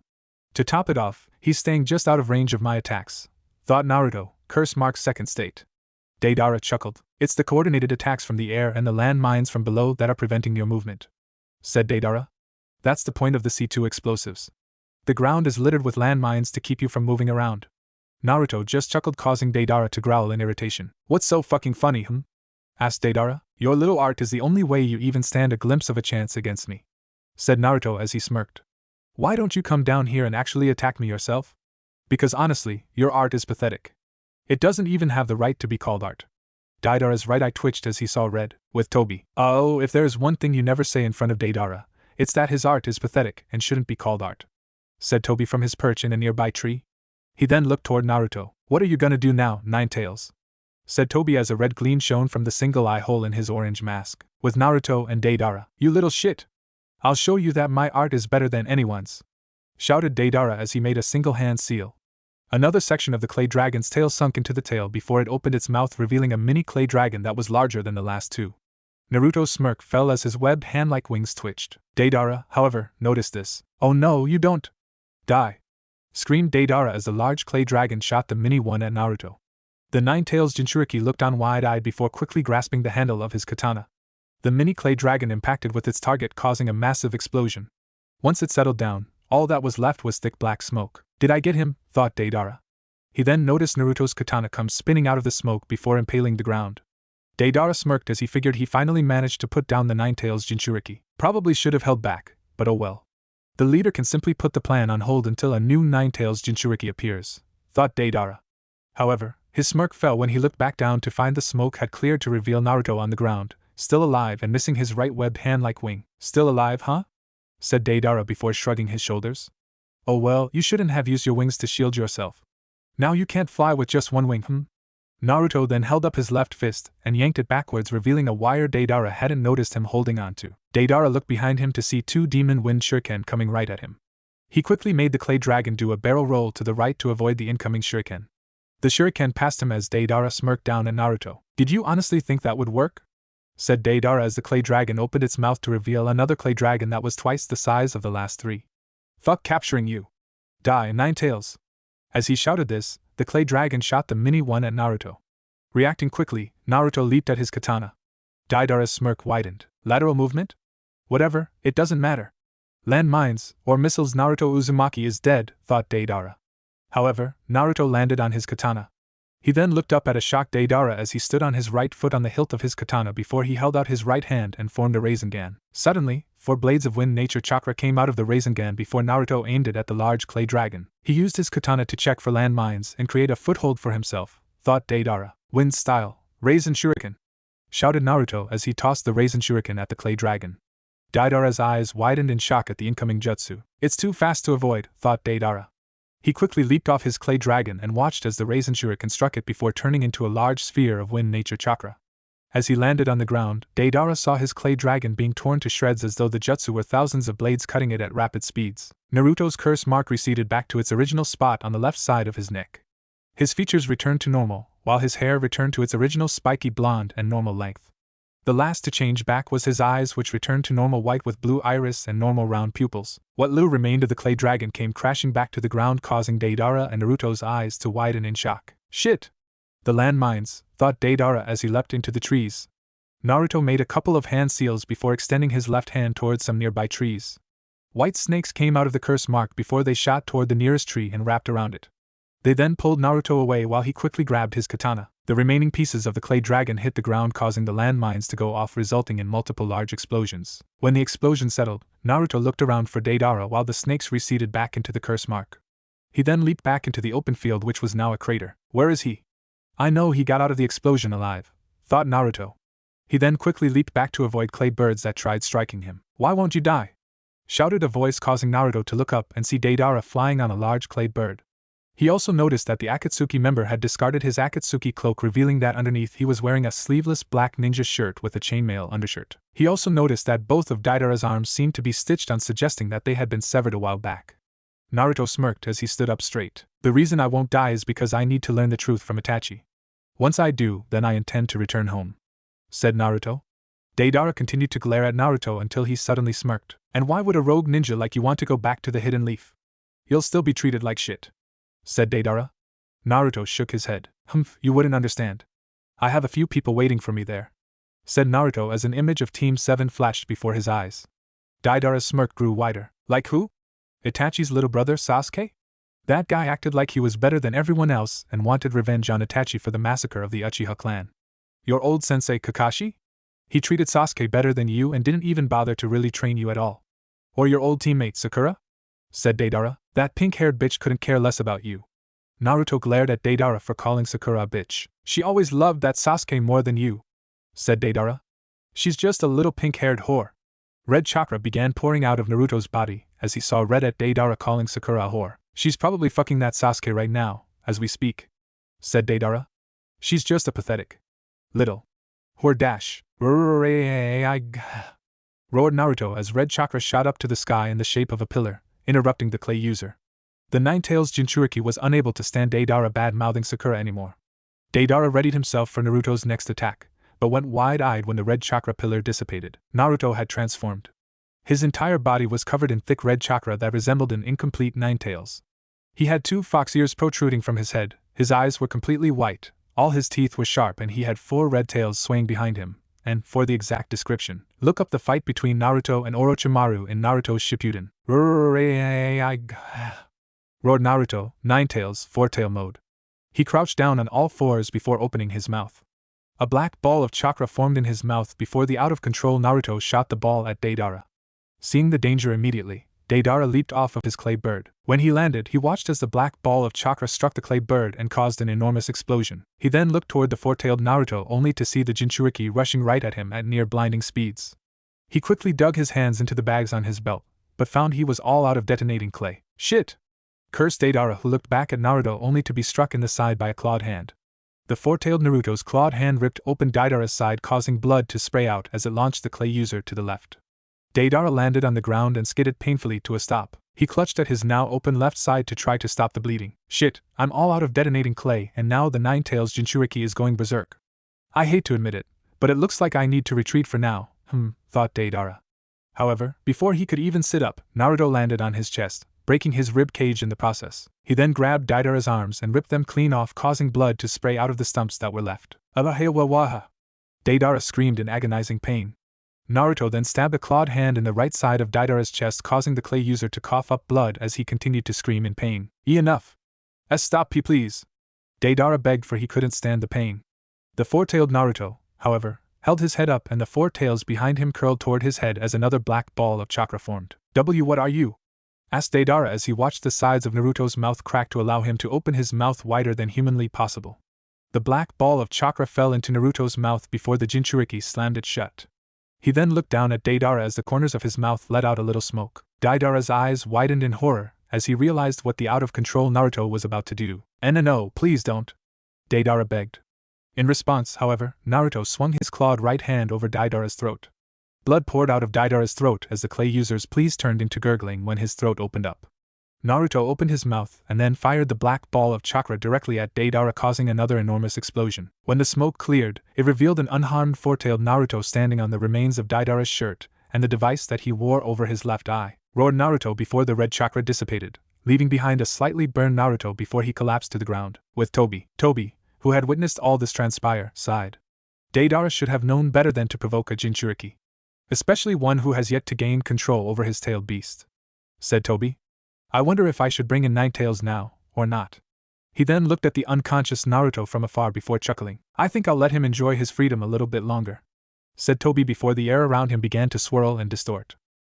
To top it off, he's staying just out of range of my attacks, thought Naruto, curse mark second state. Deidara chuckled. "It's the coordinated attacks from the air and the land mines from below that are preventing your movement," said Deidara. "That's the point of the C2 explosives. The ground is littered with landmines to keep you from moving around." Naruto just chuckled, causing Deidara to growl in irritation. "What's so fucking funny, asked Deidara. "Your little art is the only way you even stand a glimpse of a chance against me," said Naruto as he smirked. "Why don't you come down here and actually attack me yourself? Because honestly, your art is pathetic. It doesn't even have the right to be called art." Deidara's right eye twitched as he saw red, with Tobi. "Oh, if there is one thing you never say in front of Deidara, it's that his art is pathetic and shouldn't be called art," said Tobi from his perch in a nearby tree. He then looked toward Naruto. "What are you gonna do now, Nine-Tails?" said Tobi as a red gleam shone from the single eye hole in his orange mask. "With Naruto and Deidara." "You little shit! I'll show you that my art is better than anyone's," shouted Deidara as he made a single-hand seal. Another section of the clay dragon's tail sunk into the tail before it opened its mouth, revealing a mini clay dragon that was larger than the last two. Naruto's smirk fell as his webbed hand-like wings twitched. Deidara, however, noticed this. "Oh no, you don't! Die!" screamed Deidara as the large clay dragon shot the mini one at Naruto. The Nine-Tails Jinchuriki looked on wide-eyed before quickly grasping the handle of his katana. The mini clay dragon impacted with its target, causing a massive explosion. Once it settled down, all that was left was thick black smoke. "Did I get him?" thought Deidara. He then noticed Naruto's katana come spinning out of the smoke before impaling the ground. Deidara smirked as he figured he finally managed to put down the Nine-Tails Jinchuriki. Probably should have held back, but oh well. The leader can simply put the plan on hold until a new Nine-Tails Jinchuriki appears, thought Deidara. However, his smirk fell when he looked back down to find the smoke had cleared to reveal Naruto on the ground, still alive and missing his right webbed hand-like wing. "Still alive, huh?" said Deidara before shrugging his shoulders. "Oh well, you shouldn't have used your wings to shield yourself. Now you can't fly with just one wing, Naruto then held up his left fist and yanked it backwards, revealing a wire Deidara hadn't noticed him holding on to. Deidara looked behind him to see two demon wind shuriken coming right at him. He quickly made the clay dragon do a barrel roll to the right to avoid the incoming shuriken. The shuriken passed him as Deidara smirked down at Naruto. "Did you honestly think that would work?" said Deidara as the clay dragon opened its mouth to reveal another clay dragon that was twice the size of the last three. "Fuck capturing you! Die, Nine-Tails!" As he shouted this, the clay dragon shot the mini one at Naruto. Reacting quickly, Naruto leaped at his katana. Deidara's smirk widened. "Lateral movement? Whatever, it doesn't matter. Land mines, or missiles, Naruto Uzumaki is dead," thought Deidara. However, Naruto landed on his katana. He then looked up at a shocked Deidara as he stood on his right foot on the hilt of his katana before he held out his right hand and formed a Rasengan. Suddenly, 4 blades of wind nature chakra came out of the Rasengan before Naruto aimed it at the large clay dragon. He used his katana to check for landmines and create a foothold for himself, thought Deidara. Wind style, Rasen Shuriken! Shouted Naruto as he tossed the Rasen Shuriken at the clay dragon. Deidara's eyes widened in shock at the incoming jutsu. It's too fast to avoid, thought Deidara. He quickly leaped off his clay dragon and watched as the Rasen Shuriken struck it before turning into a large sphere of wind nature chakra. As he landed on the ground, Deidara saw his clay dragon being torn to shreds as though the jutsu were thousands of blades cutting it at rapid speeds. Naruto's curse mark receded back to its original spot on the left side of his neck. His features returned to normal, while his hair returned to its original spiky blonde and normal length. The last to change back was his eyes, which returned to normal white with blue iris and normal round pupils. What little remained of the clay dragon came crashing back to the ground, causing Deidara and Naruto's eyes to widen in shock. Shit! The landmines, thought Deidara as he leapt into the trees. Naruto made a couple of hand seals before extending his left hand towards some nearby trees. White snakes came out of the curse mark before they shot toward the nearest tree and wrapped around it. They then pulled Naruto away while he quickly grabbed his katana. The remaining pieces of the clay dragon hit the ground, causing the landmines to go off, resulting in multiple large explosions. When the explosion settled, Naruto looked around for Deidara while the snakes receded back into the curse mark. He then leaped back into the open field, which was now a crater. Where is he? I know he got out of the explosion alive, thought Naruto. He then quickly leaped back to avoid clay birds that tried striking him. Why won't you die? Shouted a voice, causing Naruto to look up and see Deidara flying on a large clay bird. He also noticed that the Akatsuki member had discarded his Akatsuki cloak, revealing that underneath he was wearing a sleeveless black ninja shirt with a chainmail undershirt. He also noticed that both of Deidara's arms seemed to be stitched on, suggesting that they had been severed a while back. Naruto smirked as he stood up straight. The reason I won't die is because I need to learn the truth from Itachi. Once I do, then I intend to return home, said Naruto. Deidara continued to glare at Naruto until he suddenly smirked. And why would a rogue ninja like you want to go back to the Hidden Leaf? You'll still be treated like shit, said Deidara. Naruto shook his head. You wouldn't understand. I have a few people waiting for me there, said Naruto as an image of Team 7 flashed before his eyes. Deidara's smirk grew wider. Like who? Itachi's little brother Sasuke? That guy acted like he was better than everyone else and wanted revenge on Itachi for the massacre of the Uchiha clan. Your old sensei Kakashi? He treated Sasuke better than you and didn't even bother to really train you at all. Or your old teammate Sakura? Said Deidara. That pink-haired bitch couldn't care less about you. Naruto glared at Deidara for calling Sakura a bitch. She always loved that Sasuke more than you, said Deidara. She's just a little pink-haired whore. Red chakra began pouring out of Naruto's body as he saw red at Deidara calling Sakura a whore. She's probably fucking that Sasuke right now, as we speak, said Deidara. She's just a pathetic little whore dash. Roared Naruto as red chakra shot up to the sky in the shape of a pillar, interrupting the clay user. The Nine-Tails Jinchuriki was unable to stand Deidara bad-mouthing Sakura anymore. Deidara readied himself for Naruto's next attack, but went wide-eyed when the red chakra pillar dissipated. Naruto had transformed. His entire body was covered in thick red chakra that resembled an incomplete nine-tails. He had 2 fox ears protruding from his head, his eyes were completely white, all his teeth were sharp, and he had 4 red tails swaying behind him. And, for the exact description, look up the fight between Naruto and Orochimaru in Naruto Shippuden. Roared Naruto, Nine-Tails, 4-tail mode. He crouched down on all 4s before opening his mouth. A black ball of chakra formed in his mouth before the out-of-control Naruto shot the ball at Deidara. Seeing the danger immediately, Deidara leaped off of his clay bird. When he landed, he watched as the black ball of chakra struck the clay bird and caused an enormous explosion. He then looked toward the 4-tailed Naruto only to see the Jinchuriki rushing right at him at near blinding speeds. He quickly dug his hands into the bags on his belt, but found he was all out of detonating clay. Shit! Cursed Deidara, who looked back at Naruto only to be struck in the side by a clawed hand. The 4-tailed Naruto's clawed hand ripped open Deidara's side, causing blood to spray out as it launched the clay user to the left. Deidara landed on the ground and skidded painfully to a stop. He clutched at his now open left side to try to stop the bleeding. Shit, I'm all out of detonating clay and now the Nine-Tails Jinchuriki is going berserk. I hate to admit it, but it looks like I need to retreat for now, thought Deidara. However, before he could even sit up, Naruto landed on his chest, breaking his rib cage in the process. He then grabbed Deidara's arms and ripped them clean off, causing blood to spray out of the stumps that were left. Abahewawaha! Deidara screamed in agonizing pain. Naruto then stabbed a clawed hand in the right side of Deidara's chest, causing the clay user to cough up blood as he continued to scream in pain. Enough! Stop, please! Deidara begged, for he couldn't stand the pain. The four-tailed Naruto, however, held his head up, and the four tails behind him curled toward his head as another black ball of chakra formed. What are you?" asked Deidara as he watched the sides of Naruto's mouth crack to allow him to open his mouth wider than humanly possible. The black ball of chakra fell into Naruto's mouth before the Jinchuriki slammed it shut. He then looked down at Deidara as the corners of his mouth let out a little smoke. Deidara's eyes widened in horror as he realized what the out-of-control Naruto was about to do. No, please don't," Deidara begged. In response, however, Naruto swung his clawed right hand over Deidara's throat. Blood poured out of Deidara's throat as the clay user's pleas turned into gurgling when his throat opened up. Naruto opened his mouth and then fired the black ball of chakra directly at Deidara, causing another enormous explosion. When the smoke cleared, it revealed an unharmed four-tailed Naruto standing on the remains of Deidara's shirt and the device that he wore over his left eye. Roared Naruto before the red chakra dissipated, leaving behind a slightly burned Naruto before he collapsed to the ground. With Tobi, who had witnessed all this transpire, sighed. Deidara should have known better than to provoke a Jinchuriki. Especially one who has yet to gain control over his tailed beast, said Tobi. I wonder if I should bring in Nine Tails now, or not. He then looked at the unconscious Naruto from afar before chuckling. I think I'll let him enjoy his freedom a little bit longer, said Tobi before the air around him began to swirl and distort.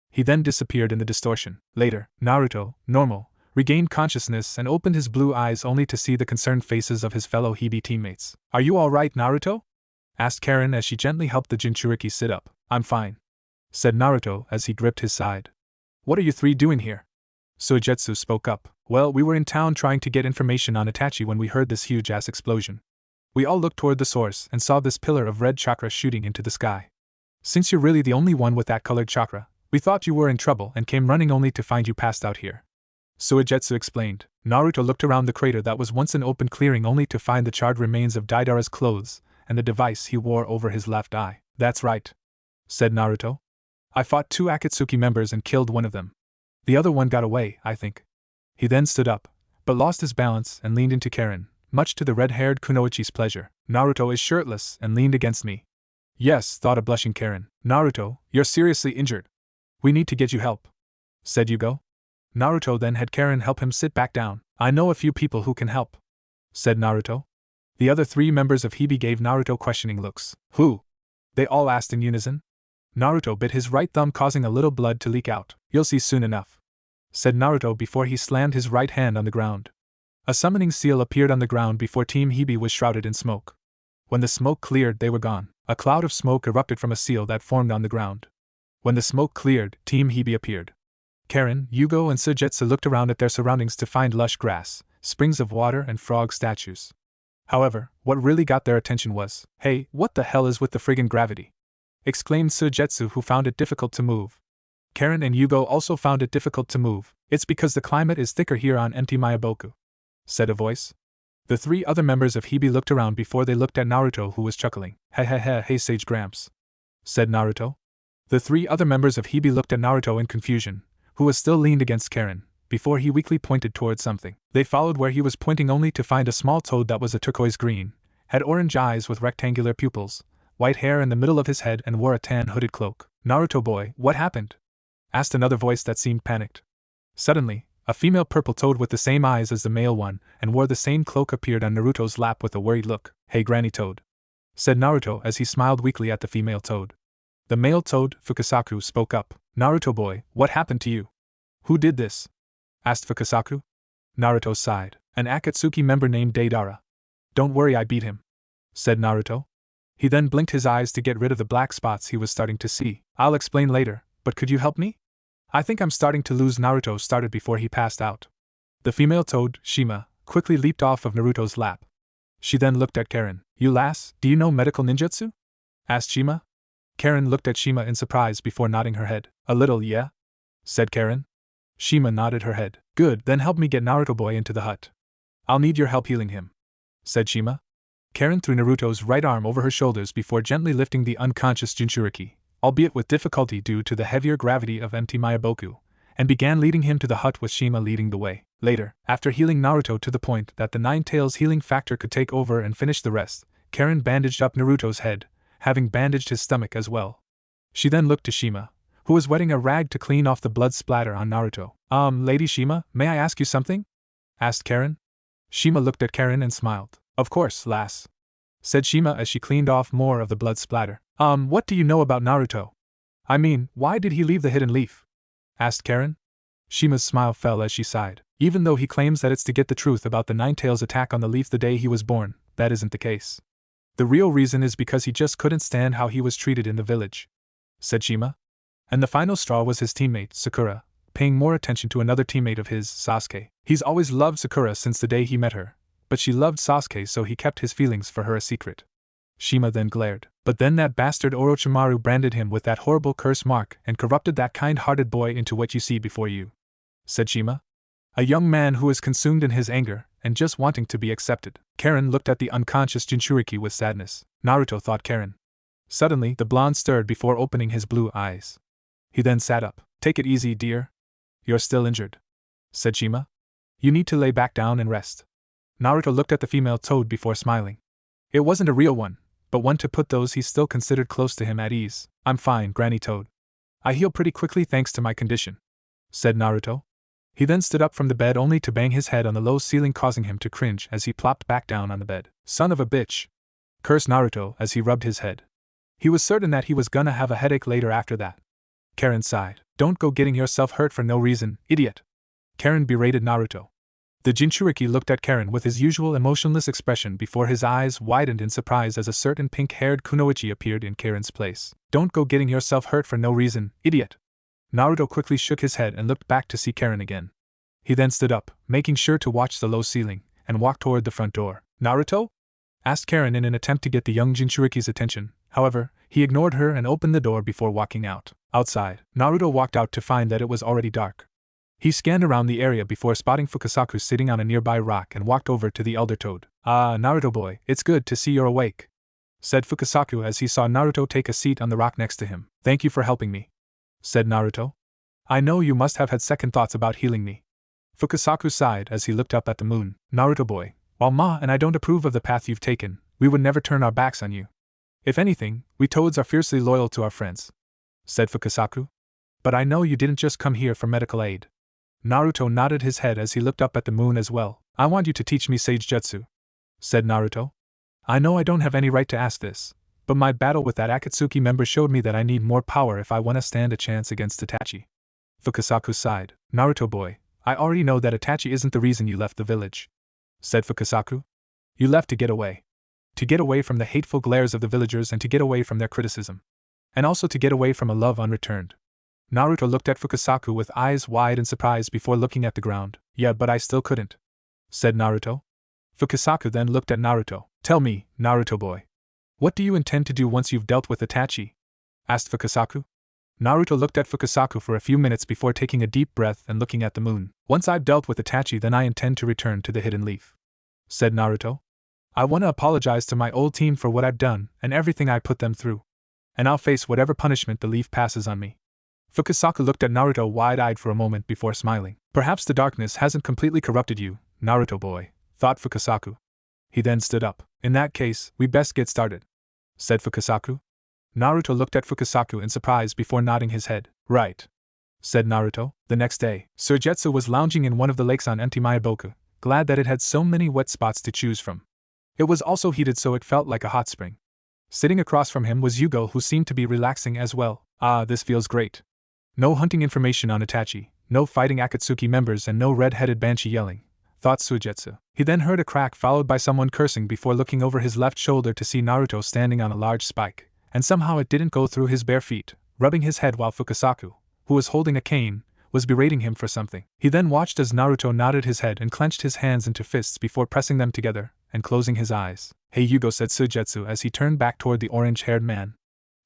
He then disappeared in the distortion. Later, Naruto, normal, regained consciousness and opened his blue eyes only to see the concerned faces of his fellow Hibi teammates. Are you all right, Naruto? Asked Karen as she gently helped the Jinchuriki sit up. I'm fine, said Naruto as he gripped his side. What are you three doing here? Suigetsu spoke up. Well, we were in town trying to get information on Itachi when we heard this huge-ass explosion. We all looked toward the source and saw this pillar of red chakra shooting into the sky. Since you're really the only one with that colored chakra, we thought you were in trouble and came running only to find you passed out here. Suigetsu explained. Naruto looked around the crater that was once an open clearing only to find the charred remains of Deidara's clothes and the device he wore over his left eye. That's right, said Naruto. I fought 2 Akatsuki members and killed one of them. The other one got away, I think. He then stood up, but lost his balance and leaned into Karen, much to the red-haired Kunoichi's pleasure. Naruto is shirtless and leaned against me. Yes, thought a blushing Karen. Naruto, you're seriously injured. We need to get you help, said Yugo. Naruto then had Karen help him sit back down. I know a few people who can help, said Naruto. The other 3 members of Hibi gave Naruto questioning looks. Who? They all asked in unison. Naruto bit his right thumb, causing a little blood to leak out. You'll see soon enough, said Naruto before he slammed his right hand on the ground. A summoning seal appeared on the ground before Team Hibi was shrouded in smoke. When the smoke cleared, they were gone. A cloud of smoke erupted from a seal that formed on the ground. When the smoke cleared, Team Hibi appeared. Karen, Yugo, and Suigetsu looked around at their surroundings to find lush grass, springs of water, and frog statues. However, what really got their attention was, hey, what the hell is with the friggin' gravity? Exclaimed Suigetsu, who found it difficult to move. Karen and Yugo also found it difficult to move. It's because the climate is thicker here on empty Mayaboku, said a voice. The 3 other members of Hibi looked around before they looked at Naruto, who was chuckling. Hey Sage Gramps, said Naruto. The 3 other members of Hibi looked at Naruto in confusion, who was still leaned against Karen, before he weakly pointed towards something. They followed where he was pointing only to find a small toad that was a turquoise green, had orange eyes with rectangular pupils, white hair in the middle of his head, and wore a tan hooded cloak. Naruto boy, what happened? Asked another voice that seemed panicked. Suddenly, a female purple toad with the same eyes as the male one and wore the same cloak appeared on Naruto's lap with a worried look. Hey Granny Toad, said Naruto as he smiled weakly at the female toad. The male toad, Fukasaku, spoke up. Naruto boy, what happened to you? Who did this? Asked Fukasaku. Naruto sighed. An Akatsuki member named Deidara. Don't worry, I beat him, said Naruto. He then blinked his eyes to get rid of the black spots he was starting to see. I'll explain later, but could you help me? I think I'm starting to lose. Naruto started before he passed out. The female toad, Shima, quickly leaped off of Naruto's lap. She then looked at Karen. You lass, do you know medical ninjutsu? Asked Shima. Karen looked at Shima in surprise before nodding her head. A little, yeah? Said Karen. Shima nodded her head. Good, then help me get Naruto boy into the hut. I'll need your help healing him, said Shima. Karen threw Naruto's right arm over her shoulders before gently lifting the unconscious Jinchuriki, albeit with difficulty due to the heavier gravity of empty Mayaboku, and began leading him to the hut with Shima leading the way. Later, after healing Naruto to the point that the Nine Tails healing factor could take over and finish the rest, Karen bandaged up Naruto's head, having bandaged his stomach as well. She then looked to Shima, who was wetting a rag to clean off the blood splatter on Naruto. Lady Shima, may I ask you something? Asked Karen. Shima looked at Karen and smiled. Of course, lass, said Shima as she cleaned off more of the blood splatter. What do you know about Naruto? I mean, why did he leave the hidden leaf? Asked Karen. Shima's smile fell as she sighed. Even though he claims that it's to get the truth about the Ninetales attack on the leaf the day he was born, that isn't the case. The real reason is because he just couldn't stand how he was treated in the village, said Shima. And the final straw was his teammate, Sakura, paying more attention to another teammate of his, Sasuke. He's always loved Sakura since the day he met her, but she loved Sasuke, so he kept his feelings for her a secret. Shima then glared. But then that bastard Orochimaru branded him with that horrible curse mark and corrupted that kind-hearted boy into what you see before you, said Shima. A young man who is consumed in his anger and just wanting to be accepted. Karen looked at the unconscious Jinchuriki with sadness. Naruto, thought Karen. Suddenly, the blonde stirred before opening his blue eyes. He then sat up. Take it easy, dear. You're still injured, said Shima. You need to lay back down and rest. Naruto looked at the female toad before smiling. It wasn't a real one, but one to put those he still considered close to him at ease. I'm fine, Granny Toad. I heal pretty quickly thanks to my condition, said Naruto. He then stood up from the bed only to bang his head on the low ceiling, causing him to cringe as he plopped back down on the bed. Son of a bitch, cursed Naruto as he rubbed his head. He was certain that he was gonna have a headache later after that. Karen sighed. Don't go getting yourself hurt for no reason, idiot. Karen berated Naruto. The Jinchuriki looked at Karen with his usual emotionless expression before his eyes widened in surprise as a certain pink-haired kunoichi appeared in Karen's place. Don't go getting yourself hurt for no reason, idiot. Naruto quickly shook his head and looked back to see Karen again. He then stood up, making sure to watch the low ceiling, and walked toward the front door. Naruto? Asked Karen in an attempt to get the young Jinchuriki's attention. However, he ignored her and opened the door before walking out. Outside, Naruto walked out to find that it was already dark. He scanned around the area before spotting Fukasaku sitting on a nearby rock and walked over to the elder toad. Ah, Naruto boy, it's good to see you're awake, said Fukasaku as he saw Naruto take a seat on the rock next to him. Thank you for helping me, said Naruto. I know you must have had second thoughts about healing me. Fukasaku sighed as he looked up at the moon. Naruto boy, while Ma and I don't approve of the path you've taken, we would never turn our backs on you. If anything, we toads are fiercely loyal to our friends, said Fukasaku. But I know you didn't just come here for medical aid. Naruto nodded his head as he looked up at the moon as well. I want you to teach me Sage Jutsu, said Naruto. I know I don't have any right to ask this, but my battle with that Akatsuki member showed me that I need more power if I want to stand a chance against Itachi. Fukasaku sighed. Naruto boy, I already know that Itachi isn't the reason you left the village, said Fukasaku. You left to get away. To get away from the hateful glares of the villagers and to get away from their criticism. And also to get away from a love unreturned. Naruto looked at Fukasaku with eyes wide in surprise before looking at the ground. Yeah, but I still couldn't, said Naruto. Fukasaku then looked at Naruto. Tell me, Naruto boy, what do you intend to do once you've dealt with Itachi? Asked Fukasaku. Naruto looked at Fukasaku for a few minutes before taking a deep breath and looking at the moon. Once I've dealt with Itachi, then I intend to return to the Hidden Leaf, said Naruto. I want to apologize to my old team for what I've done and everything I put them through. And I'll face whatever punishment the leaf passes on me. Fukasaku looked at Naruto wide-eyed for a moment before smiling. Perhaps the darkness hasn't completely corrupted you, Naruto boy, thought Fukasaku. He then stood up. In that case, we best get started, said Fukasaku. Naruto looked at Fukasaku in surprise before nodding his head. Right, said Naruto. The next day, Surgetsu was lounging in one of the lakes on empty Mayaboku, glad that it had so many wet spots to choose from. It was also heated so it felt like a hot spring. Sitting across from him was Yugo, who seemed to be relaxing as well. Ah, this feels great. No hunting information on Itachi, no fighting Akatsuki members and no red-headed banshee yelling, thought Suigetsu. He then heard a crack followed by someone cursing before looking over his left shoulder to see Naruto standing on a large spike, and somehow it didn't go through his bare feet, rubbing his head while Fukasaku, who was holding a cane, was berating him for something. He then watched as Naruto nodded his head and clenched his hands into fists before pressing them together and closing his eyes. Hey Yugo, said Suigetsu as he turned back toward the orange-haired man.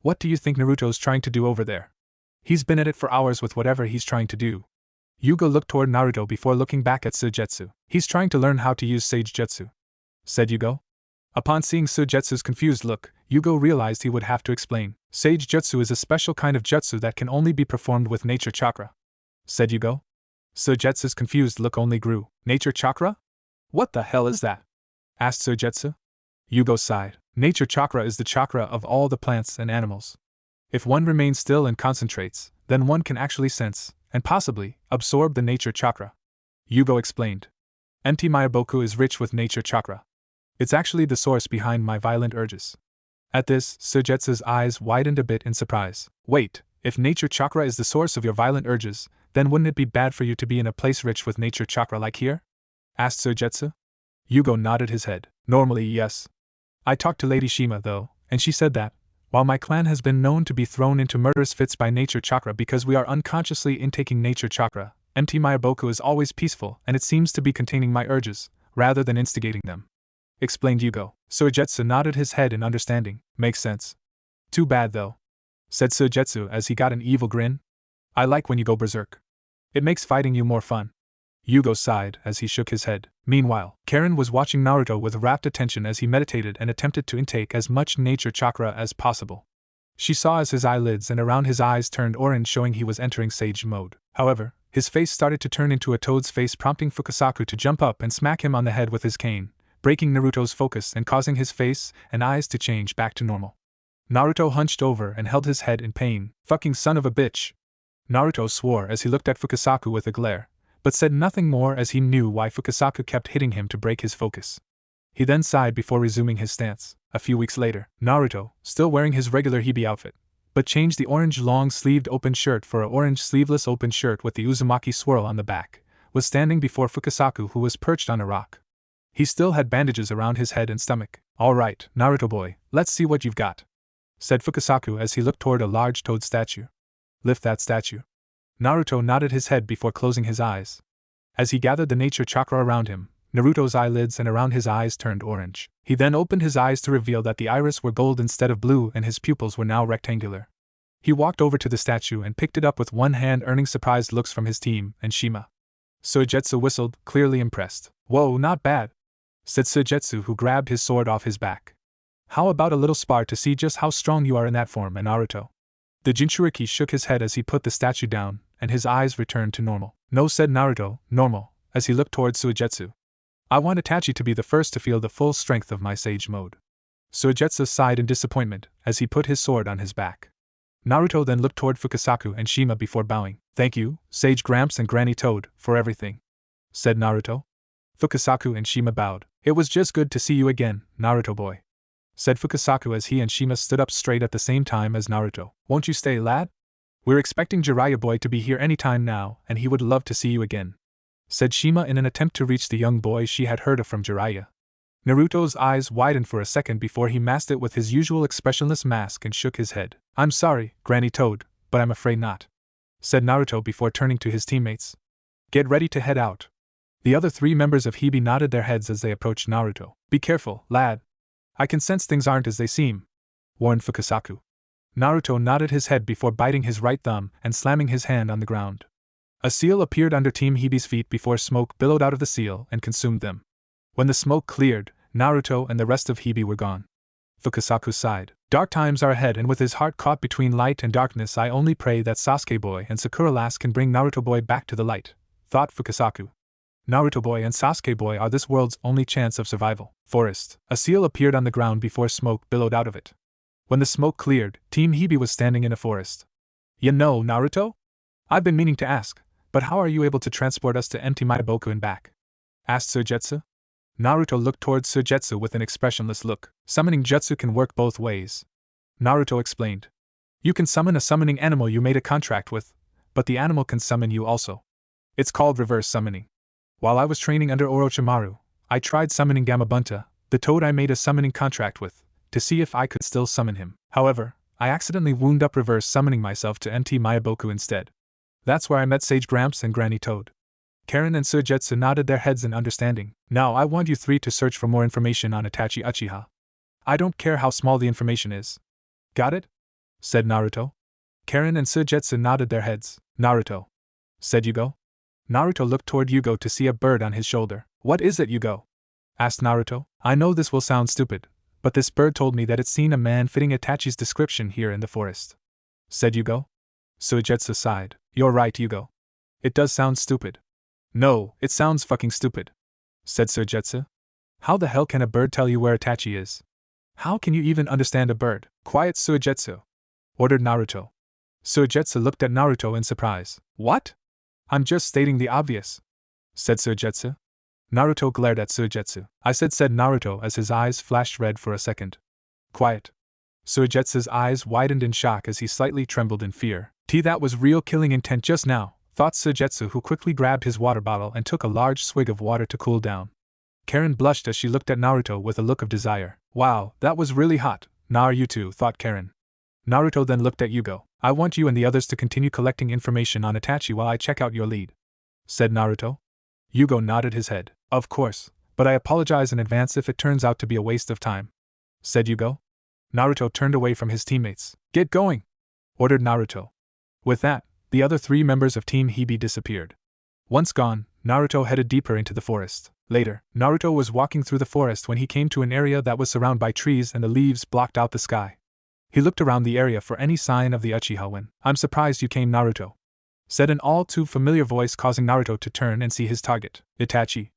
What do you think Naruto's trying to do over there? He's been at it for hours with whatever he's trying to do. Yugo looked toward Naruto before looking back at Suigetsu. He's trying to learn how to use Sage Jutsu, said Yugo. Upon seeing Suigetsu's confused look, Yugo realized he would have to explain. Sage Jutsu is a special kind of jutsu that can only be performed with nature chakra, said Yugo. Suigetsu's confused look only grew. Nature chakra? What the hell is that? Asked Suigetsu. Yugo sighed. Nature chakra is the chakra of all the plants and animals. If one remains still and concentrates, then one can actually sense, and possibly, absorb the nature chakra. Yugo explained. Empty Mayaboku is rich with nature chakra. It's actually the source behind my violent urges. At this, Sujetsu's eyes widened a bit in surprise. Wait, if nature chakra is the source of your violent urges, then wouldn't it be bad for you to be in a place rich with nature chakra like here? Asked Sujetsu. Yugo nodded his head. Normally, yes. I talked to Lady Shima, though, and she said that, while my clan has been known to be thrown into murderous fits by nature chakra because we are unconsciously intaking nature chakra, empty Mayaboku is always peaceful and it seems to be containing my urges, rather than instigating them. Explained Yugo. Suigetsu nodded his head in understanding. Makes sense. Too bad, though, said Suigetsu as he got an evil grin. I like when you go berserk. It makes fighting you more fun. Yugo sighed as he shook his head. Meanwhile, Karen was watching Naruto with rapt attention as he meditated and attempted to intake as much nature chakra as possible. She saw as his eyelids and around his eyes turned orange, showing he was entering sage mode. However, his face started to turn into a toad's face, prompting Fukasaku to jump up and smack him on the head with his cane, breaking Naruto's focus and causing his face and eyes to change back to normal. Naruto hunched over and held his head in pain. Fucking son of a bitch! Naruto swore as he looked at Fukasaku with a glare, but said nothing more as he knew why Fukasaku kept hitting him to break his focus. He then sighed before resuming his stance. A few weeks later, Naruto, still wearing his regular Hibi outfit, but changed the orange long-sleeved open shirt for an orange sleeveless open shirt with the Uzumaki swirl on the back, was standing before Fukasaku, who was perched on a rock. He still had bandages around his head and stomach. All right, Naruto boy, let's see what you've got, said Fukasaku as he looked toward a large toad statue. Lift that statue. Naruto nodded his head before closing his eyes. As he gathered the nature chakra around him, Naruto's eyelids and around his eyes turned orange. He then opened his eyes to reveal that the iris were gold instead of blue and his pupils were now rectangular. He walked over to the statue and picked it up with one hand, earning surprised looks from his team and Shima. Suigetsu whistled, clearly impressed. Whoa, not bad, said Suigetsu, who grabbed his sword off his back. How about a little spar to see just how strong you are in that form, and Naruto? The Jinchuriki shook his head as he put the statue down, and his eyes returned to normal. No, said Naruto, normal, as he looked towards Suigetsu. I want Itachi to be the first to feel the full strength of my sage mode. Suigetsu sighed in disappointment as he put his sword on his back. Naruto then looked toward Fukasaku and Shima before bowing. Thank you, Sage Gramps and Granny Toad, for everything, said Naruto. Fukasaku and Shima bowed. It was just good to see you again, Naruto boy, said Fukasaku as he and Shima stood up straight at the same time as Naruto. Won't you stay, lad? We're expecting Jiraiya boy to be here any time now, and he would love to see you again, said Shima in an attempt to reach the young boy she had heard of from Jiraiya. Naruto's eyes widened for a second before he masked it with his usual expressionless mask and shook his head. I'm sorry, Granny Toad, but I'm afraid not, said Naruto before turning to his teammates. Get ready to head out. The other three members of Hibi nodded their heads as they approached Naruto. Be careful, lad. I can sense things aren't as they seem, warned Fukasaku. Naruto nodded his head before biting his right thumb and slamming his hand on the ground. A seal appeared under Team Hibi's feet before smoke billowed out of the seal and consumed them. When the smoke cleared, Naruto and the rest of Hibi were gone. Fukasaku sighed. Dark times are ahead, and with his heart caught between light and darkness, I only pray that Sasuke boy and Sakura lass can bring Naruto boy back to the light, thought Fukasaku. Naruto boy and Sasuke boy are this world's only chance of survival. Forest. A seal appeared on the ground before smoke billowed out of it. When the smoke cleared, Team Hibi was standing in a forest. You know, Naruto? I've been meaning to ask, but how are you able to transport us to empty Mayaboku and back? Asked Suigetsu. Naruto looked towards Suigetsu with an expressionless look. Summoning jutsu can work both ways, Naruto explained. You can summon a summoning animal you made a contract with, but the animal can summon you also. It's called reverse summoning. While I was training under Orochimaru, I tried summoning Gamabunta, the toad I made a summoning contract with, to see if I could still summon him. However, I accidentally wound up reverse summoning myself to empty Mayaboku instead. That's where I met Sage Gramps and Granny Toad. Karen and Suigetsu nodded their heads in understanding. Now I want you three to search for more information on Itachi Uchiha. I don't care how small the information is. Got it? Said Naruto. Karen and Suigetsu nodded their heads. Naruto, said Yugo. Naruto looked toward Yugo to see a bird on his shoulder. What is it, Yugo? Asked Naruto. I know this will sound stupid, but this bird told me that it's seen a man fitting Itachi's description here in the forest, said Yugo. Suigetsu sighed. You're right, Yugo. It does sound stupid. No, it sounds fucking stupid, said Suigetsu. How the hell can a bird tell you where Itachi is? How can you even understand a bird? Quiet, Suigetsu, ordered Naruto. Suigetsu looked at Naruto in surprise. What? I'm just stating the obvious, said Suigetsu. Naruto glared at Suigetsu. I said Naruto as his eyes flashed red for a second. Quiet. Suigetsu's eyes widened in shock as he slightly trembled in fear. That was real killing intent just now, thought Suigetsu, who quickly grabbed his water bottle and took a large swig of water to cool down. Karen blushed as she looked at Naruto with a look of desire. Wow, that was really hot. Nah, you too, thought Karen. Naruto then looked at Yugo. I want you and the others to continue collecting information on Itachi while I check out your lead, said Naruto. Yugo nodded his head. Of course, but I apologize in advance if it turns out to be a waste of time, said Yugo. Naruto turned away from his teammates. Get going, ordered Naruto. With that, the other 3 members of Team Hibi disappeared. Once gone, Naruto headed deeper into the forest. Later, Naruto was walking through the forest when he came to an area that was surrounded by trees and the leaves blocked out the sky. He looked around the area for any sign of the Uchiha when, I'm surprised you came, Naruto, said an all too familiar voice, causing Naruto to turn and see his target. Itachi,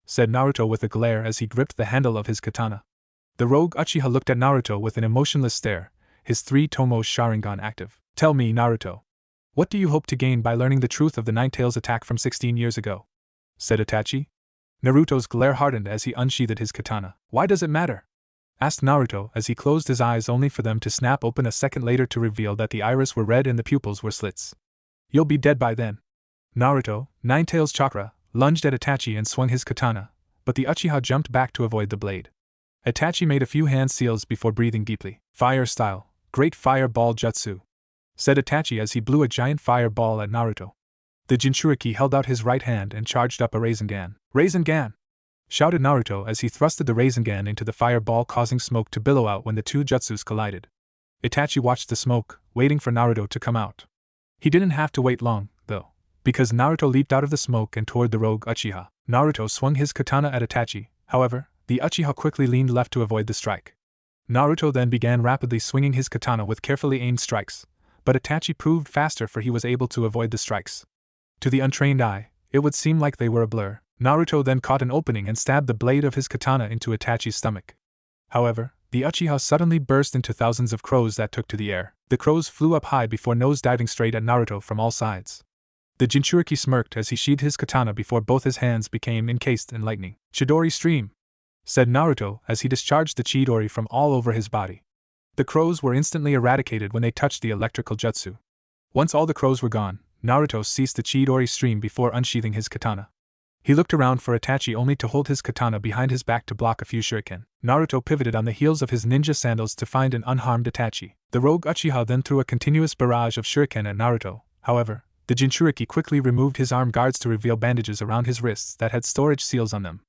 said Naruto with a glare as he gripped the handle of his katana. The rogue Uchiha looked at Naruto with an emotionless stare, his 3 Tomo Sharingan active. Tell me, Naruto, what do you hope to gain by learning the truth of the Nine-Tails attack from 16 years ago? Said Itachi. Naruto's glare hardened as he unsheathed his katana. Why does it matter? Asked Naruto as he closed his eyes only for them to snap open a second later to reveal that the iris were red and the pupils were slits. You'll be dead by then. Naruto, Nine-Tails chakra, lunged at Itachi and swung his katana, but the Uchiha jumped back to avoid the blade. Itachi made a few hand seals before breathing deeply. Fire style, great fireball jutsu, said Itachi as he blew a giant fireball at Naruto. The Jinchuriki held out his right hand and charged up a Rasengan. Rasengan! Shouted Naruto as he thrusted the Rasengan into the fireball, causing smoke to billow out when the 2 jutsus collided. Itachi watched the smoke, waiting for Naruto to come out. He didn't have to wait long, though, because Naruto leaped out of the smoke and toward the rogue Uchiha. Naruto swung his katana at Itachi, however, the Uchiha quickly leaned left to avoid the strike. Naruto then began rapidly swinging his katana with carefully aimed strikes, but Itachi proved faster, for he was able to avoid the strikes. To the untrained eye, it would seem like they were a blur. Naruto then caught an opening and stabbed the blade of his katana into Itachi's stomach. However, the Uchiha suddenly burst into thousands of crows that took to the air. The crows flew up high before nose-diving straight at Naruto from all sides. The Jinchuriki smirked as he sheathed his katana before both his hands became encased in lightning. Chidori stream, said Naruto as he discharged the Chidori from all over his body. The crows were instantly eradicated when they touched the electrical jutsu. Once all the crows were gone, Naruto ceased the Chidori stream before unsheathing his katana. He looked around for Itachi only to hold his katana behind his back to block a few shuriken. Naruto pivoted on the heels of his ninja sandals to find an unharmed Itachi. The rogue Uchiha then threw a continuous barrage of shuriken at Naruto. However, the Jinchuriki quickly removed his arm guards to reveal bandages around his wrists that had storage seals on them.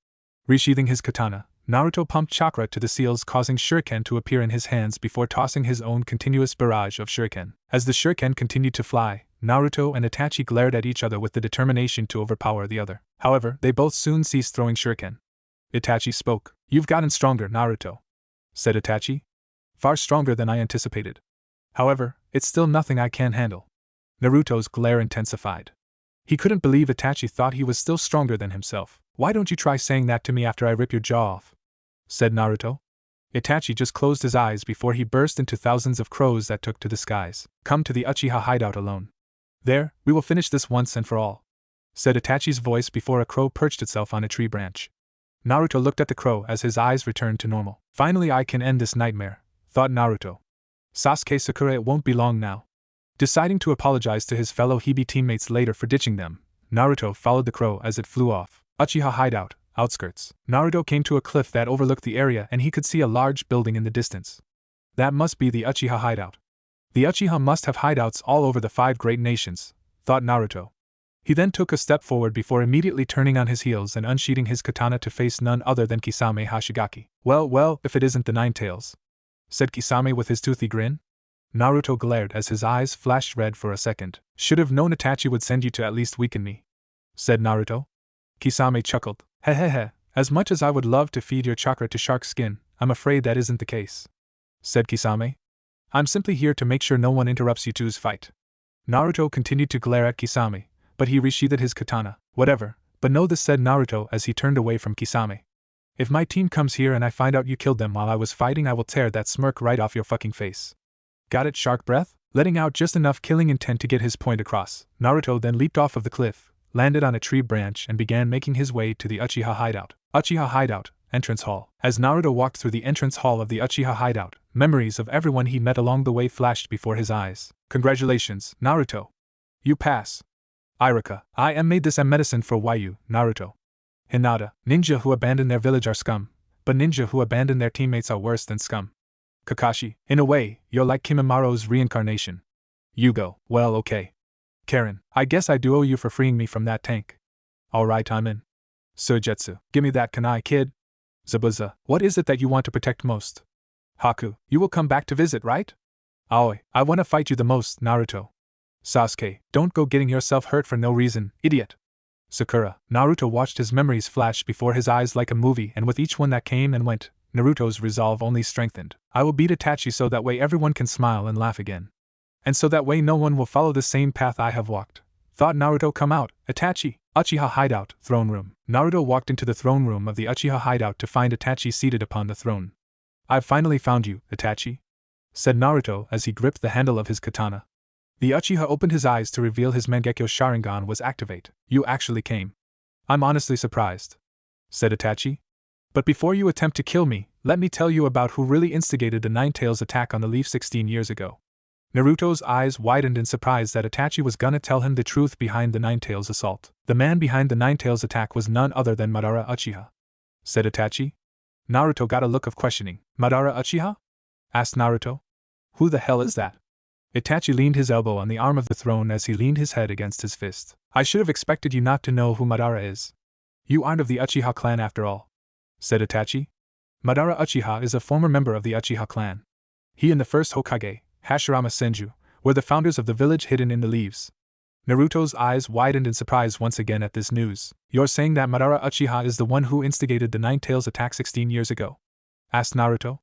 Resheathing his katana, Naruto pumped chakra to the seals, causing shuriken to appear in his hands before tossing his own continuous barrage of shuriken. As the shuriken continued to fly, Naruto and Itachi glared at each other with the determination to overpower the other. However, they both soon ceased throwing shuriken. Itachi spoke. You've gotten stronger, Naruto, said Itachi. Far stronger than I anticipated. However, it's still nothing I can't handle. Naruto's glare intensified. He couldn't believe Itachi thought he was still stronger than himself. Why don't you try saying that to me after I rip your jaw off? Said Naruto. Itachi just closed his eyes before he burst into thousands of crows that took to the skies. Come to the Uchiha hideout alone. There, we will finish this once and for all, said Itachi's voice before a crow perched itself on a tree branch. Naruto looked at the crow as his eyes returned to normal. Finally I can end this nightmare, thought Naruto. Sasuke Sakura, it won't be long now. Deciding to apologize to his fellow Hibi teammates later for ditching them, Naruto followed the crow as it flew off. Uchiha hideout, outskirts. Naruto came to a cliff that overlooked the area and he could see a large building in the distance. That must be the Uchiha hideout. The Uchiha must have hideouts all over the 5 great nations, thought Naruto. He then took a step forward before immediately turning on his heels and unsheathing his katana to face none other than Kisame Hashigaki. Well, if it isn't the Nine-Tails, said Kisame with his toothy grin. Naruto glared as his eyes flashed red for a second. Should have known Itachi would send you to at least weaken me, said Naruto. Kisame chuckled. Hehehe, as much as I would love to feed your chakra to shark skin, I'm afraid that isn't the case, said Kisame. I'm simply here to make sure no one interrupts you two's fight. Naruto continued to glare at Kisame, but he resheathed his katana. Whatever, but know this, said Naruto as he turned away from Kisame. If my team comes here and I find out you killed them while I was fighting, I will tear that smirk right off your fucking face. Got it, shark breath? Letting out just enough killing intent to get his point across, Naruto then leaped off of the cliff, landed on a tree branch and began making his way to the Uchiha hideout. Uchiha hideout, entrance hall. As Naruto walked through the entrance hall of the Uchiha hideout, memories of everyone he met along the way flashed before his eyes. Congratulations, Naruto. You pass. Iruka, I am made this medicine for Yu, Naruto. Hinata, ninja who abandon their village are scum, but ninja who abandon their teammates are worse than scum. Kakashi, in a way, you're like Kimimara's reincarnation. Yugo, well okay. Karen, I guess I do owe you for freeing me from that tank. Alright, I'm in. Suigetsu, give me that kunai, kid. Zabuza, what is it that you want to protect most? Haku, you will come back to visit, right? Aoi, I want to fight you the most, Naruto. Sasuke, don't go getting yourself hurt for no reason, idiot. Sakura, Naruto watched his memories flash before his eyes like a movie, and with each one that came and went, Naruto's resolve only strengthened. I will beat Itachi so that way everyone can smile and laugh again. And so that way no one will follow the same path I have walked. Thought Naruto come out, Itachi, Uchiha hideout, throne room. Naruto walked into the throne room of the Uchiha hideout to find Itachi seated upon the throne. I've finally found you, Itachi, said Naruto as he gripped the handle of his katana. The Uchiha opened his eyes to reveal his Mangekyo Sharingan was activate. You actually came. I'm honestly surprised, said Itachi. But before you attempt to kill me, let me tell you about who really instigated the Nine-Tails attack on the Leaf 16 years ago. Naruto's eyes widened in surprise that Itachi was gonna tell him the truth behind the Nine-Tails assault. The man behind the Nine-Tails attack was none other than Madara Uchiha, said Itachi. Naruto got a look of questioning. Madara Uchiha? Asked Naruto. Who the hell is that? Itachi leaned his elbow on the arm of the throne as he leaned his head against his fist. I should have expected you not to know who Madara is. You aren't of the Uchiha clan after all, said Itachi. Madara Uchiha is a former member of the Uchiha clan. He and the first Hokage, Hashirama Senju, were the founders of the village hidden in the leaves. Naruto's eyes widened in surprise once again at this news. You're saying that Madara Uchiha is the one who instigated the Nine-Tails attack 16 years ago? Asked Naruto.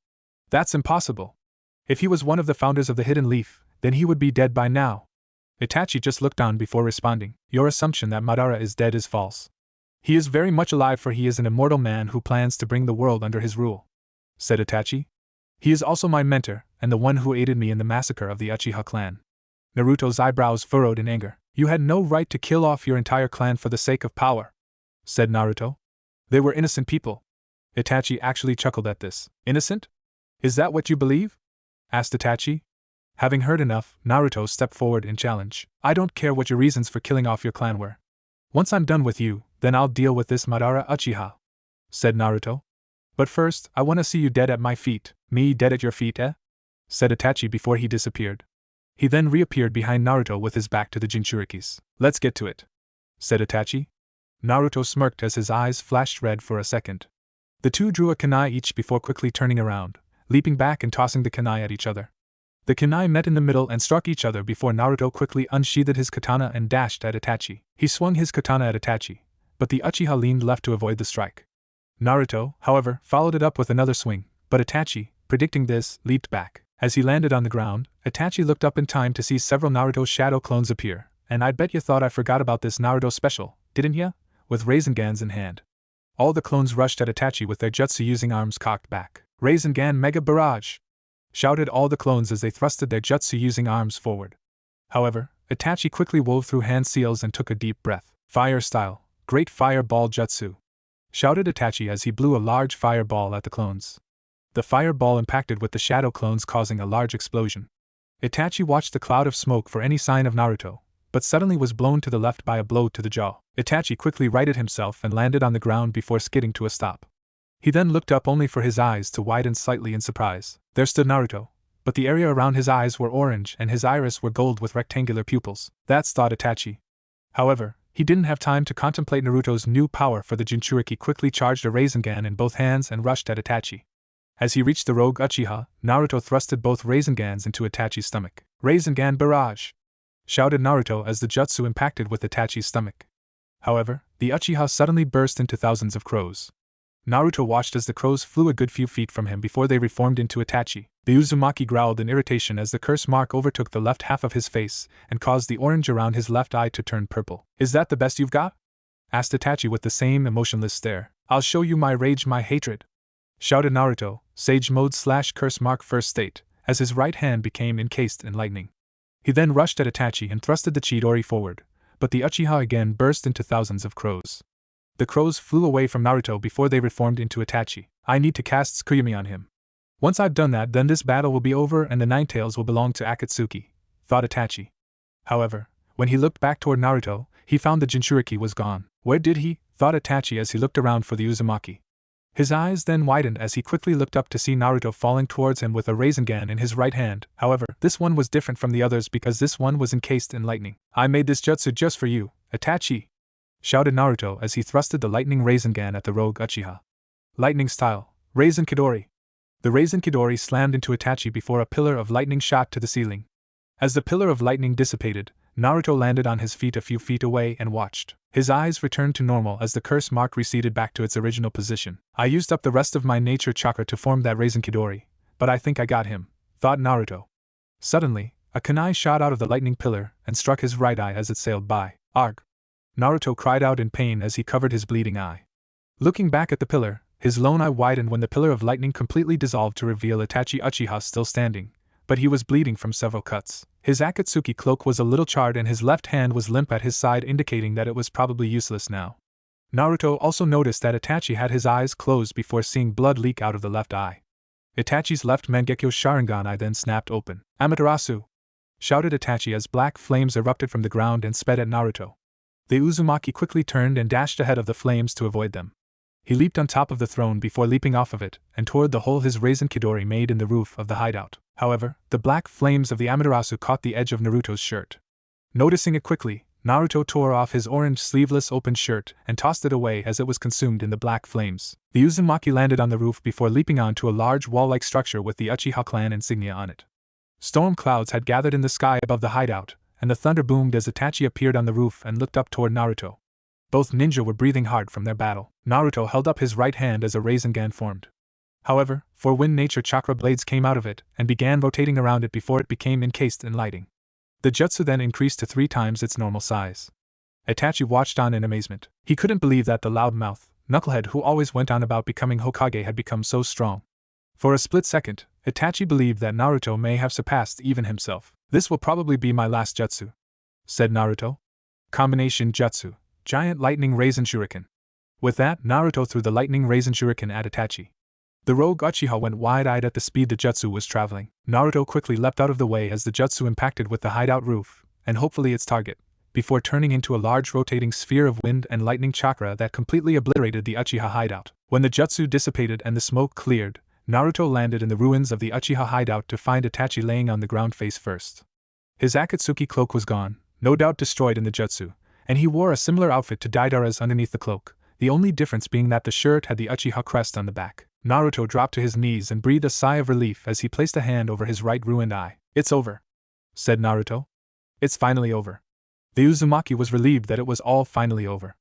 That's impossible. If he was one of the founders of the Hidden Leaf, then he would be dead by now. Itachi just looked on before responding. Your assumption that Madara is dead is false. He is very much alive, for he is an immortal man who plans to bring the world under his rule, said Itachi. He is also my mentor, and the one who aided me in the massacre of the Uchiha clan. Naruto's eyebrows furrowed in anger. You had no right to kill off your entire clan for the sake of power, said Naruto. They were innocent people. Itachi actually chuckled at this. Innocent? Is that what you believe? Asked Itachi. Having heard enough, Naruto stepped forward in challenge. I don't care what your reasons for killing off your clan were. Once I'm done with you, then I'll deal with this Madara Uchiha, said Naruto. But first, I want to see you dead at my feet. Me dead at your feet, eh? Said Itachi before he disappeared. He then reappeared behind Naruto with his back to the Jinchurikis. Let's get to it, said Itachi. Naruto smirked as his eyes flashed red for a second. The two drew a kunai each before quickly turning around, leaping back and tossing the kunai at each other. The kunai met in the middle and struck each other before Naruto quickly unsheathed his katana and dashed at Itachi. He swung his katana at Itachi, but the Uchiha leaned left to avoid the strike. Naruto, however, followed it up with another swing, but Itachi, predicting this, leaped back. As he landed on the ground, Itachi looked up in time to see several Naruto shadow clones appear. And I'd bet you thought I forgot about this Naruto special, didn't ya? With Rasengan's in hand. All the clones rushed at Itachi with their jutsu-using arms cocked back. Rasengan Mega Barrage! Shouted all the clones as they thrusted their jutsu-using arms forward. However, Itachi quickly wove through hand seals and took a deep breath. Fire style, great fireball jutsu! Shouted Itachi as he blew a large fireball at the clones. The fireball impacted with the shadow clones, causing a large explosion. Itachi watched the cloud of smoke for any sign of Naruto, but suddenly was blown to the left by a blow to the jaw. Itachi quickly righted himself and landed on the ground before skidding to a stop. He then looked up only for his eyes to widen slightly in surprise. There stood Naruto, but the area around his eyes were orange and his iris were gold with rectangular pupils. That's, thought Itachi. However, he didn't have time to contemplate Naruto's new power, for the Jinchuriki quickly charged a Rasengan in both hands and rushed at Itachi. As he reached the rogue Uchiha, Naruto thrusted both Rasengans into Itachi's stomach. Rasengan Barrage! Shouted Naruto as the jutsu impacted with Itachi's stomach. However, the Uchiha suddenly burst into thousands of crows. Naruto watched as the crows flew a good few feet from him before they reformed into Itachi. The Uzumaki growled in irritation as the curse mark overtook the left half of his face and caused the orange around his left eye to turn purple. Is that the best you've got? Asked Itachi with the same emotionless stare. I'll show you my rage, my hatred! Shouted Naruto, Sage Mode / Curse Mark First State, as his right hand became encased in lightning. He then rushed at Itachi and thrusted the Chidori forward, but the Uchiha again burst into thousands of crows. The crows flew away from Naruto before they reformed into Itachi. I need to cast Tsukuyomi on him. Once I've done that, then this battle will be over and the Ninetales will belong to Akatsuki, thought Itachi. However, when he looked back toward Naruto, he found the Jinchuriki was gone. Where did he? Thought Itachi as he looked around for the Uzumaki. His eyes then widened as he quickly looked up to see Naruto falling towards him with a Rasengan in his right hand. However, this one was different from the others because this one was encased in lightning. I made this jutsu just for you, Itachi! Shouted Naruto as he thrusted the lightning Rasengan at the rogue Uchiha. Lightning style, Rasen Kidori. The Rasen Kidori slammed into Itachi before a pillar of lightning shot to the ceiling. As the pillar of lightning dissipated, Naruto landed on his feet a few feet away and watched. His eyes returned to normal as the curse mark receded back to its original position. I used up the rest of my nature chakra to form that Rasen Kidori, but I think I got him, thought Naruto. Suddenly, a kunai shot out of the lightning pillar and struck his right eye as it sailed by. Arg! Naruto cried out in pain as he covered his bleeding eye. Looking back at the pillar, his lone eye widened when the pillar of lightning completely dissolved to reveal Itachi Uchiha still standing, but he was bleeding from several cuts. His Akatsuki cloak was a little charred and his left hand was limp at his side, indicating that it was probably useless now. Naruto also noticed that Itachi had his eyes closed before seeing blood leak out of the left eye. Itachi's left Mangekyo Sharingan eye then snapped open. Amaterasu! Shouted Itachi as black flames erupted from the ground and sped at Naruto. The Uzumaki quickly turned and dashed ahead of the flames to avoid them. He leaped on top of the throne before leaping off of it, and toward the hole his Rasen Kidori made in the roof of the hideout. However, the black flames of the Amaterasu caught the edge of Naruto's shirt. Noticing it quickly, Naruto tore off his orange sleeveless open shirt and tossed it away as it was consumed in the black flames. The Uzumaki landed on the roof before leaping onto a large wall-like structure with the Uchiha clan insignia on it. Storm clouds had gathered in the sky above the hideout, and the thunder boomed as Itachi appeared on the roof and looked up toward Naruto. Both ninja were breathing hard from their battle. Naruto held up his right hand as a Rasengan formed. However, 4 wind nature chakra blades came out of it and began rotating around it before it became encased in lighting. The jutsu then increased to 3 times its normal size. Itachi watched on in amazement. He couldn't believe that the loudmouth, knucklehead who always went on about becoming Hokage had become so strong. For a split second, Itachi believed that Naruto may have surpassed even himself. This will probably be my last jutsu, said Naruto. Combination jutsu. Giant lightning Rasen Shuriken. With that, Naruto threw the lightning Rasen Shuriken at Itachi. The rogue Uchiha went wide-eyed at the speed the jutsu was traveling. Naruto quickly leapt out of the way as the jutsu impacted with the hideout roof, and hopefully its target, before turning into a large rotating sphere of wind and lightning chakra that completely obliterated the Uchiha hideout. When the jutsu dissipated and the smoke cleared, Naruto landed in the ruins of the Uchiha hideout to find Itachi laying on the ground face first. His Akatsuki cloak was gone, no doubt destroyed in the jutsu, and he wore a similar outfit to Deidara's underneath the cloak, the only difference being that the shirt had the Uchiha crest on the back. Naruto dropped to his knees and breathed a sigh of relief as he placed a hand over his right ruined eye. It's over, said Naruto. It's finally over. The Uzumaki was relieved that it was all finally over.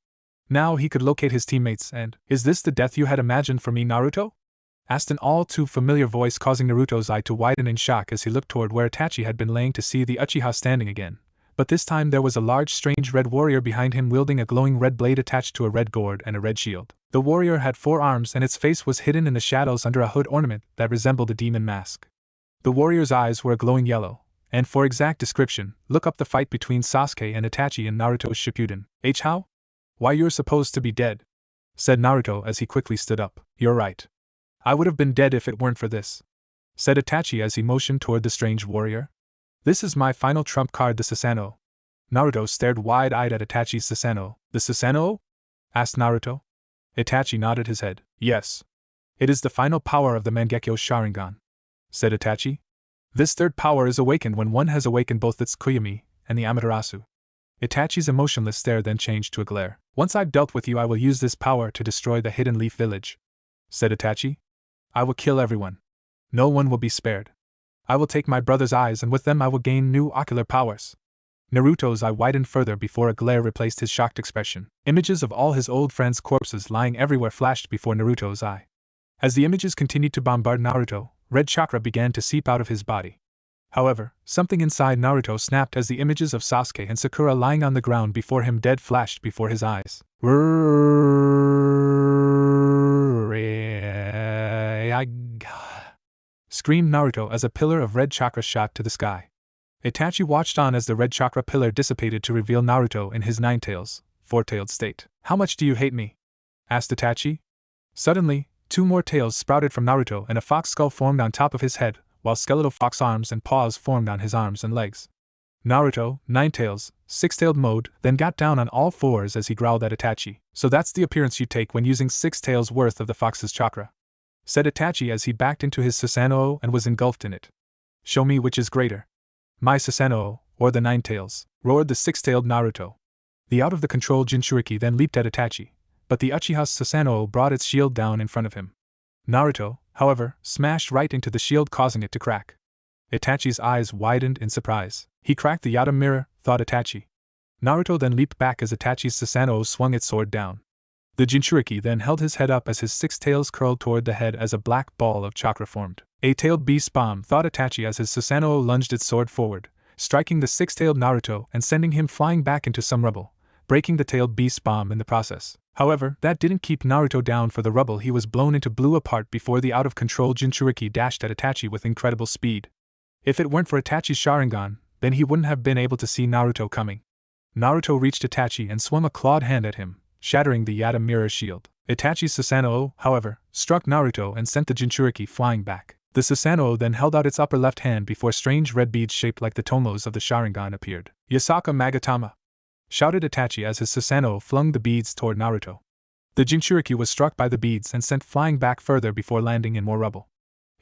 Now he could locate his teammates and, is this the death you had imagined for me, Naruto? Asked an all too familiar voice, causing Naruto's eye to widen in shock as he looked toward where Itachi had been laying to see the Uchiha standing again. But this time there was a large strange red warrior behind him wielding a glowing red blade attached to a red gourd and a red shield. The warrior had 4 arms and its face was hidden in the shadows under a hood ornament that resembled a demon mask. The warrior's eyes were a glowing yellow, and for exact description, look up the fight between Sasuke and Itachi in Naruto's Shippuden. How? Why, you're supposed to be dead, said Naruto as he quickly stood up. You're right. I would have been dead if it weren't for this, said Itachi as he motioned toward the strange warrior. This is my final trump card, the Susanoo. Naruto stared wide-eyed at Itachi's Susanoo. The Susanoo? Asked Naruto. Itachi nodded his head. Yes. It is the final power of the Mangekyo Sharingan, said Itachi. This third power is awakened when one has awakened both its Tsukuyomi and the Amaterasu. Itachi's emotionless stare then changed to a glare. Once I've dealt with you, I will use this power to destroy the Hidden Leaf Village, said Itachi. I will kill everyone. No one will be spared. I will take my brother's eyes and with them I will gain new ocular powers. Naruto's eye widened further before a glare replaced his shocked expression. Images of all his old friends' corpses lying everywhere flashed before Naruto's eye. As the images continued to bombard Naruto, red chakra began to seep out of his body. However, something inside Naruto snapped as the images of Sasuke and Sakura lying on the ground before him dead flashed before his eyes. Screamed Naruto as a pillar of red chakra shot to the sky. Itachi watched on as the red chakra pillar dissipated to reveal Naruto in his nine-tails, four-tailed state. How much do you hate me? Asked Itachi. Suddenly, two more tails sprouted from Naruto and a fox skull formed on top of his head, while skeletal fox arms and paws formed on his arms and legs. Naruto, nine-tails, six-tailed mode, then got down on all fours as he growled at Itachi. So that's the appearance you take when using 6 tails worth of the fox's chakra, said Itachi as he backed into his Susanoo and was engulfed in it. Show me which is greater. My Susanoo, or the nine tails, roared the six-tailed Naruto. The out-of-the-control Jinchuriki then leaped at Itachi, but the Uchiha's Susanoo brought its shield down in front of him. Naruto, however, smashed right into the shield, causing it to crack. Itachi's eyes widened in surprise. He cracked the Yata mirror, thought Itachi. Naruto then leaped back as Itachi's Susanoo swung its sword down. The Jinchuriki then held his head up as his 6 tails curled toward the head as a black ball of chakra formed. A-tailed beast bomb, thought Itachi as his Susanoo lunged its sword forward, striking the 6-tailed Naruto and sending him flying back into some rubble, breaking the tailed beast bomb in the process. However, that didn't keep Naruto down. For the rubble he was blown into blew apart before the out-of-control Jinchuriki dashed at Itachi with incredible speed. If it weren't for Itachi's Sharingan, then he wouldn't have been able to see Naruto coming. Naruto reached Itachi and swung a clawed hand at him, shattering the Yata mirror shield. Itachi's Susanoo, however, struck Naruto and sent the Jinchuriki flying back. The Susanoo then held out its upper left hand before strange red beads shaped like the tomos of the Sharingan appeared. Yasaka Magatama! Shouted Itachi as his Susanoo flung the beads toward Naruto. The Jinchuriki was struck by the beads and sent flying back further before landing in more rubble.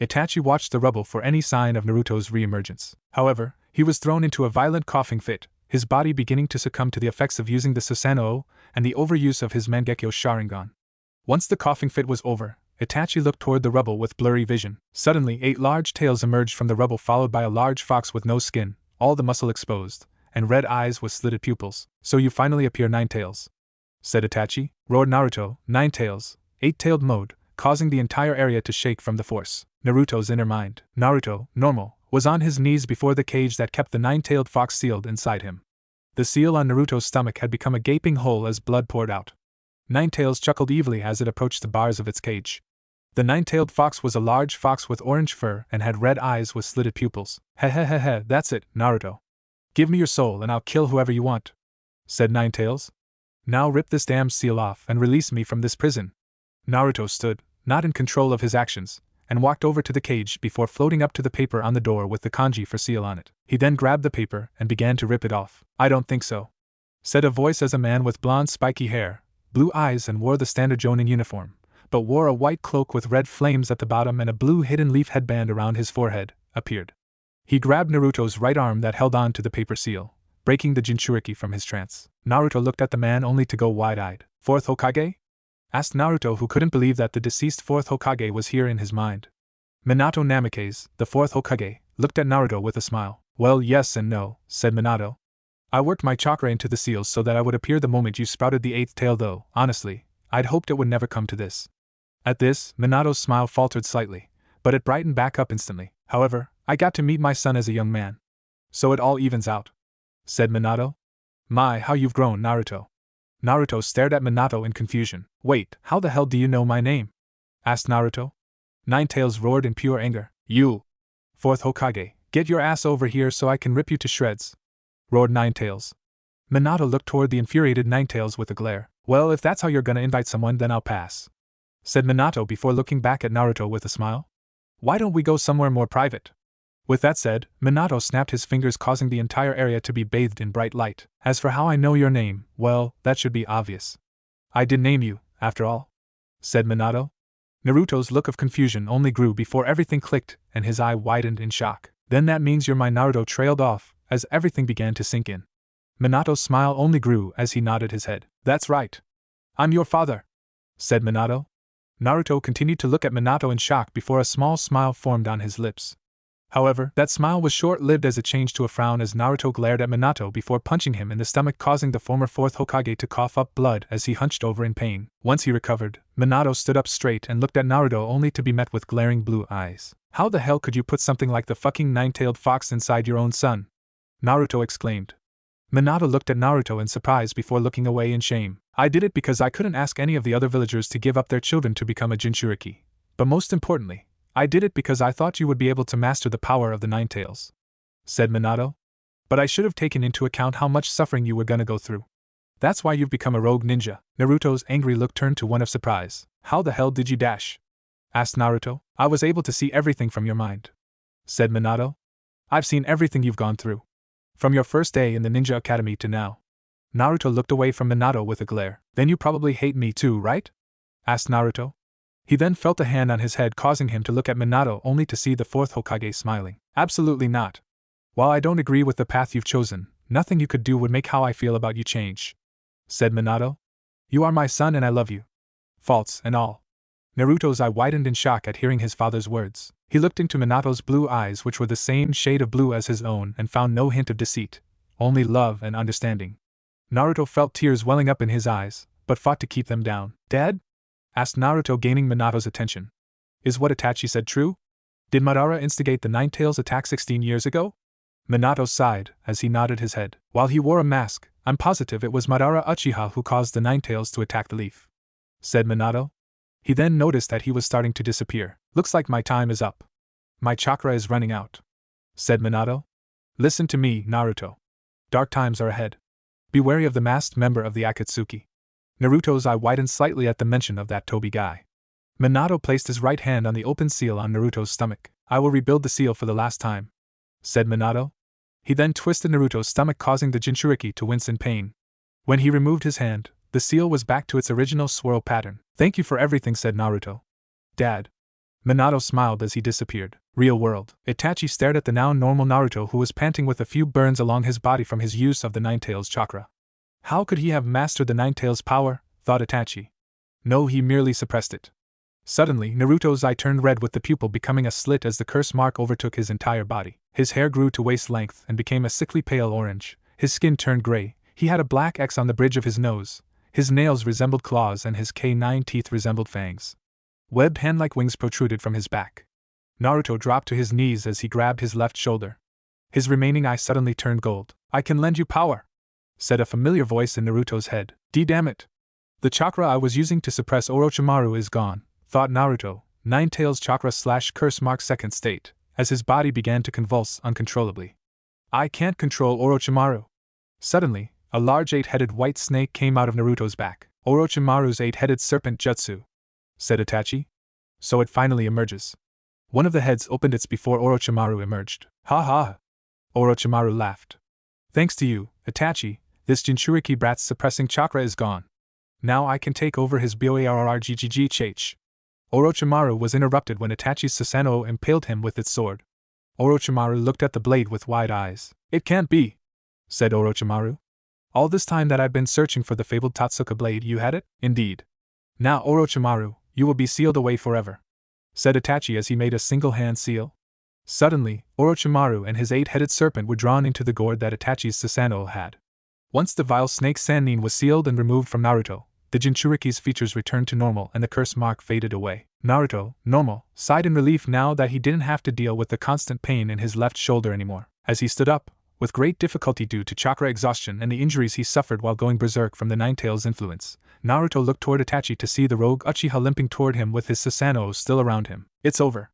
Itachi watched the rubble for any sign of Naruto's re-emergence. However, he was thrown into a violent coughing fit, his body beginning to succumb to the effects of using the Susanoo and the overuse of his Mangekyo Sharingan. Once the coughing fit was over, Itachi looked toward the rubble with blurry vision. Suddenly 8 large tails emerged from the rubble, followed by a large fox with no skin, all the muscle exposed, and red eyes with slitted pupils. So you finally appear, nine tails, said Itachi. Roared Naruto, nine tails, 8-tailed mode, causing the entire area to shake from the force. Naruto's inner mind. Naruto, normal, was on his knees before the cage that kept the 9-tailed fox sealed inside him. The seal on Naruto's stomach had become a gaping hole as blood poured out. Ninetails chuckled evilly as it approached the bars of its cage. The 9-tailed fox was a large fox with orange fur and had red eyes with slitted pupils. Heh, that's it, Naruto. Give me your soul and I'll kill whoever you want, said Ninetails. Now rip this damn seal off and release me from this prison. Naruto stood, not in control of his actions, and walked over to the cage before floating up to the paper on the door with the kanji for seal on it. He then grabbed the paper and began to rip it off. I don't think so, said a voice as a man with blonde spiky hair, blue eyes and wore the standard Jonin uniform, but wore a white cloak with red flames at the bottom and a blue hidden leaf headband around his forehead, appeared. He grabbed Naruto's right arm that held on to the paper seal, breaking the Jinchuriki from his trance. Naruto looked at the man only to go wide-eyed. Fourth Hokage? Asked Naruto, who couldn't believe that the deceased fourth Hokage was here in his mind. Minato Namikaze, the fourth Hokage, looked at Naruto with a smile. Well, yes and no, said Minato. I worked my chakra into the seals so that I would appear the moment you sprouted the 8th tail, though, honestly, I'd hoped it would never come to this. At this, Minato's smile faltered slightly, but it brightened back up instantly. However, I got to meet my son as a young man. So it all evens out, said Minato. My, how you've grown, Naruto. Naruto stared at Minato in confusion. Wait, how the hell do you know my name? Asked Naruto. Ninetails roared in pure anger. You! Fourth Hokage, get your ass over here so I can rip you to shreds, roared Ninetails. Minato looked toward the infuriated Ninetails with a glare. Well, if that's how you're gonna invite someone, then I'll pass, said Minato before looking back at Naruto with a smile. Why don't we go somewhere more private? With that said, Minato snapped his fingers, causing the entire area to be bathed in bright light. As for how I know your name, well, that should be obvious. I did name you, after all, said Minato. Naruto's look of confusion only grew before everything clicked and his eye widened in shock. Then that means you're my Naruto trailed off, as everything began to sink in. Minato's smile only grew as he nodded his head. That's right. I'm your father, said Minato. Naruto continued to look at Minato in shock before a small smile formed on his lips. However, that smile was short-lived as it changed to a frown as Naruto glared at Minato before punching him in the stomach, causing the former fourth Hokage to cough up blood as he hunched over in pain. Once he recovered, Minato stood up straight and looked at Naruto only to be met with glaring blue eyes. How the hell could you put something like the fucking 9-tailed fox inside your own son? Naruto exclaimed. Minato looked at Naruto in surprise before looking away in shame. I did it because I couldn't ask any of the other villagers to give up their children to become a Jinchuriki. But most importantly, I did it because I thought you would be able to master the power of the 9 tails, said Minato. But I should have taken into account how much suffering you were gonna go through. That's why you've become a rogue ninja. Naruto's angry look turned to one of surprise. How the hell did you dash? Asked Naruto. I was able to see everything from your mind, said Minato. I've seen everything you've gone through. From your first day in the Ninja Academy to now. Naruto looked away from Minato with a glare. Then you probably hate me too, right? Asked Naruto. He then felt a hand on his head, causing him to look at Minato only to see the fourth Hokage smiling. Absolutely not. While I don't agree with the path you've chosen, nothing you could do would make how I feel about you change, said Minato. You are my son and I love you. Faults and all. Naruto's eye widened in shock at hearing his father's words. He looked into Minato's blue eyes, which were the same shade of blue as his own, and found no hint of deceit, only love and understanding. Naruto felt tears welling up in his eyes, but fought to keep them down. Dad? Asked Naruto, gaining Minato's attention. Is what Itachi said true? Did Madara instigate the Nine-Tails attack 16 years ago? Minato sighed as he nodded his head. While he wore a mask, I'm positive it was Madara Uchiha who caused the Nine-Tails to attack the leaf, said Minato. He then noticed that he was starting to disappear. Looks like my time is up. My chakra is running out, said Minato. Listen to me, Naruto. Dark times are ahead. Be wary of the masked member of the Akatsuki. Naruto's eye widened slightly at the mention of that Toby guy. Minato placed his right hand on the open seal on Naruto's stomach. I will rebuild the seal for the last time, said Minato. He then twisted Naruto's stomach, causing the Jinchuriki to wince in pain. When he removed his hand, the seal was back to its original swirl pattern. Thank you for everything, said Naruto. Dad. Minato smiled as he disappeared. Real world. Itachi stared at the now normal Naruto, who was panting with a few burns along his body from his use of the Nine-Tails chakra. How could he have mastered the Nine-Tails power, thought Itachi. No, he merely suppressed it. Suddenly, Naruto's eye turned red, with the pupil becoming a slit as the curse mark overtook his entire body. His hair grew to waist length and became a sickly pale orange. His skin turned gray. He had a black X on the bridge of his nose. His nails resembled claws and his canine teeth resembled fangs. Webbed hand-like wings protruded from his back. Naruto dropped to his knees as he grabbed his left shoulder. His remaining eye suddenly turned gold. I can lend you power, said a familiar voice in Naruto's head. Damn it! The chakra I was using to suppress Orochimaru is gone, thought Naruto. Nine-Tails chakra / curse mark second state, as his body began to convulse uncontrollably. I can't control Orochimaru. Suddenly, a large 8-headed white snake came out of Naruto's back. Orochimaru's 8-headed serpent jutsu, said Itachi. So it finally emerges. One of the heads opened its before Orochimaru emerged. Ha ha! Orochimaru laughed. Thanks to you, Itachi, this Jinchuriki brat's suppressing chakra is gone. Now I can take over his BOARRGGGH. Orochimaru was interrupted when Itachi's Susanoo impaled him with its sword. Orochimaru looked at the blade with wide eyes. It can't be, said Orochimaru. All this time that I've been searching for the fabled Totsuka blade, you had it? Indeed. Now, Orochimaru, you will be sealed away forever, said Itachi as he made a single-hand seal. Suddenly, Orochimaru and his 8-headed serpent were drawn into the gourd that Itachi's Susanoo had. Once the vile snake Sannin was sealed and removed from Naruto, the Jinchuriki's features returned to normal and the curse mark faded away. Naruto, normal, sighed in relief now that he didn't have to deal with the constant pain in his left shoulder anymore. As he stood up, with great difficulty due to chakra exhaustion and the injuries he suffered while going berserk from the Nine-Tails influence, Naruto looked toward Itachi to see the rogue Uchiha limping toward him with his Susanoo still around him. It's over,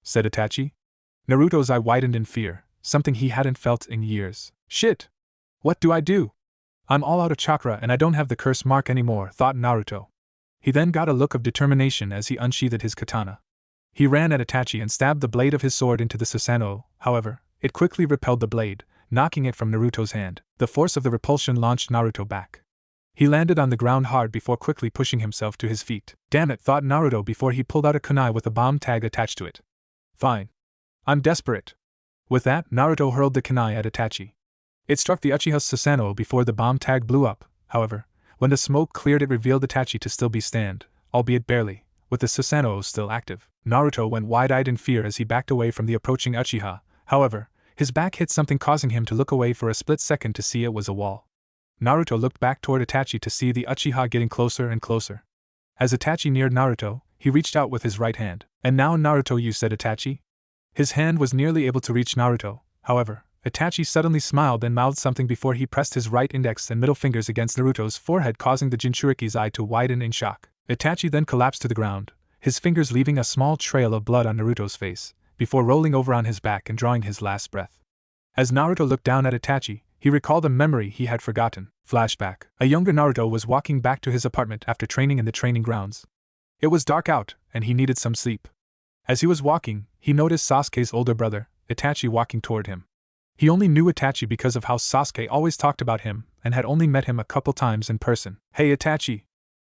said Itachi. Naruto's eye widened in fear, something he hadn't felt in years. Shit! What do I do? I'm all out of chakra and I don't have the curse mark anymore, thought Naruto. He then got a look of determination as he unsheathed his katana. He ran at Itachi and stabbed the blade of his sword into the Susanoo. However, it quickly repelled the blade, knocking it from Naruto's hand. The force of the repulsion launched Naruto back. He landed on the ground hard before quickly pushing himself to his feet. Damn it, thought Naruto before he pulled out a kunai with a bomb tag attached to it. Fine. I'm desperate. With that, Naruto hurled the kunai at Itachi. It struck the Uchiha's Susanoo before the bomb tag blew up. However, when the smoke cleared, it revealed Itachi to still be stand, albeit barely, with the Susanoo still active. Naruto went wide-eyed in fear as he backed away from the approaching Uchiha. However, his back hit something, causing him to look away for a split second to see it was a wall. Naruto looked back toward Itachi to see the Uchiha getting closer and closer. As Itachi neared Naruto, he reached out with his right hand. And now Naruto, you, said Itachi. His hand was nearly able to reach Naruto. However, Itachi suddenly smiled and mouthed something before he pressed his right index and middle fingers against Naruto's forehead, causing the Jinchuriki's eye to widen in shock. Itachi then collapsed to the ground, his fingers leaving a small trail of blood on Naruto's face, before rolling over on his back and drawing his last breath. As Naruto looked down at Itachi, he recalled a memory he had forgotten. Flashback. A younger Naruto was walking back to his apartment after training in the training grounds. It was dark out, and he needed some sleep. As he was walking, he noticed Sasuke's older brother, Itachi, walking toward him. He only knew Itachi because of how Sasuke always talked about him, and had only met him a couple times in person. "Hey Itachi,"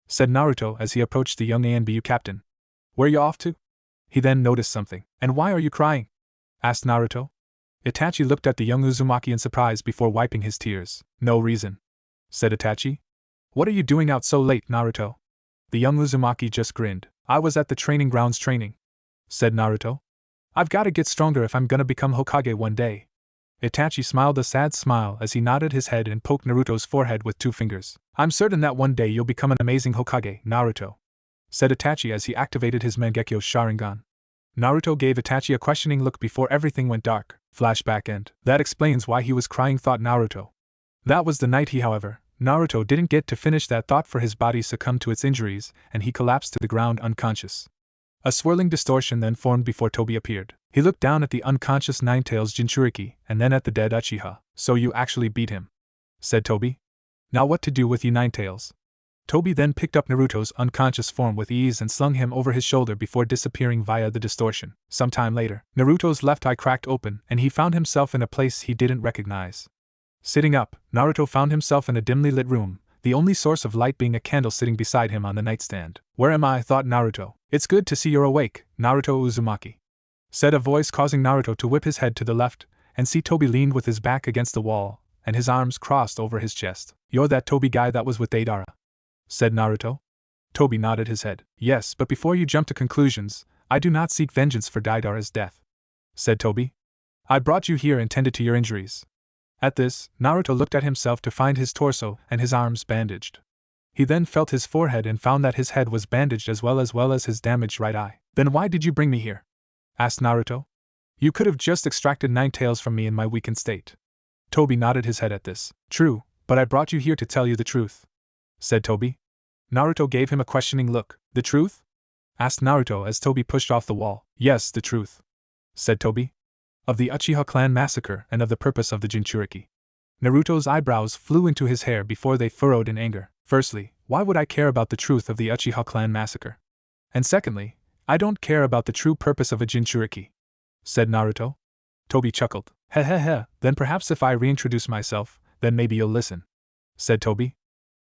said Naruto as he approached the young ANBU captain. "Where you off to?" He then noticed something. "And why are you crying?" asked Naruto. Itachi looked at the young Uzumaki in surprise before wiping his tears. "No reason," said Itachi. "What are you doing out so late, Naruto?" The young Uzumaki just grinned. "I was at the training grounds training," said Naruto. "I've gotta get stronger if I'm gonna become Hokage one day." Itachi smiled a sad smile as he nodded his head and poked Naruto's forehead with 2 fingers. "I'm certain that one day you'll become an amazing Hokage, Naruto," said Itachi as he activated his Mangekyo Sharingan. Naruto gave Itachi a questioning look before everything went dark. Flashback end. That explains why he was crying, thought Naruto. That was the night however, Naruto didn't get to finish that thought, for his body succumbed to its injuries, and he collapsed to the ground unconscious. A swirling distortion then formed before Tobi appeared. He looked down at the unconscious Ninetales Jinchuriki, and then at the dead Uchiha. "So you actually beat him," said Tobi. "Now what to do with you, Ninetales?" Tobi then picked up Naruto's unconscious form with ease and slung him over his shoulder before disappearing via the distortion. Sometime later, Naruto's left eye cracked open and he found himself in a place he didn't recognize. Sitting up, Naruto found himself in a dimly lit room, the only source of light being a candle sitting beside him on the nightstand. "Where am I?" thought Naruto. "It's good to see you're awake, Naruto Uzumaki," said a voice, causing Naruto to whip his head to the left and see Tobi leaned with his back against the wall and his arms crossed over his chest. "You're that Tobi guy that was with Deidara?" said Naruto. Tobi nodded his head. "Yes, but before you jump to conclusions, I do not seek vengeance for Deidara's death," said Tobi. "I brought you here and tended to your injuries." At this, Naruto looked at himself to find his torso and his arms bandaged. He then felt his forehead and found that his head was bandaged as well as his damaged right eye. "Then why did you bring me here?" asked Naruto. "You could have just extracted Ninetales from me in my weakened state." Tobi nodded his head at this. "True, but I brought you here to tell you the truth," said Tobi. Naruto gave him a questioning look. "The truth?" asked Naruto as Tobi pushed off the wall. "Yes, the truth," said Tobi. "Of the Uchiha clan massacre and of the purpose of the Jinchuriki." Naruto's eyebrows flew into his hair before they furrowed in anger. "Firstly, why would I care about the truth of the Uchiha clan massacre? And secondly, I don't care about the true purpose of a Jinchuriki," said Naruto. Tobi chuckled. Heh, then perhaps if I reintroduce myself, then maybe you'll listen," said Tobi.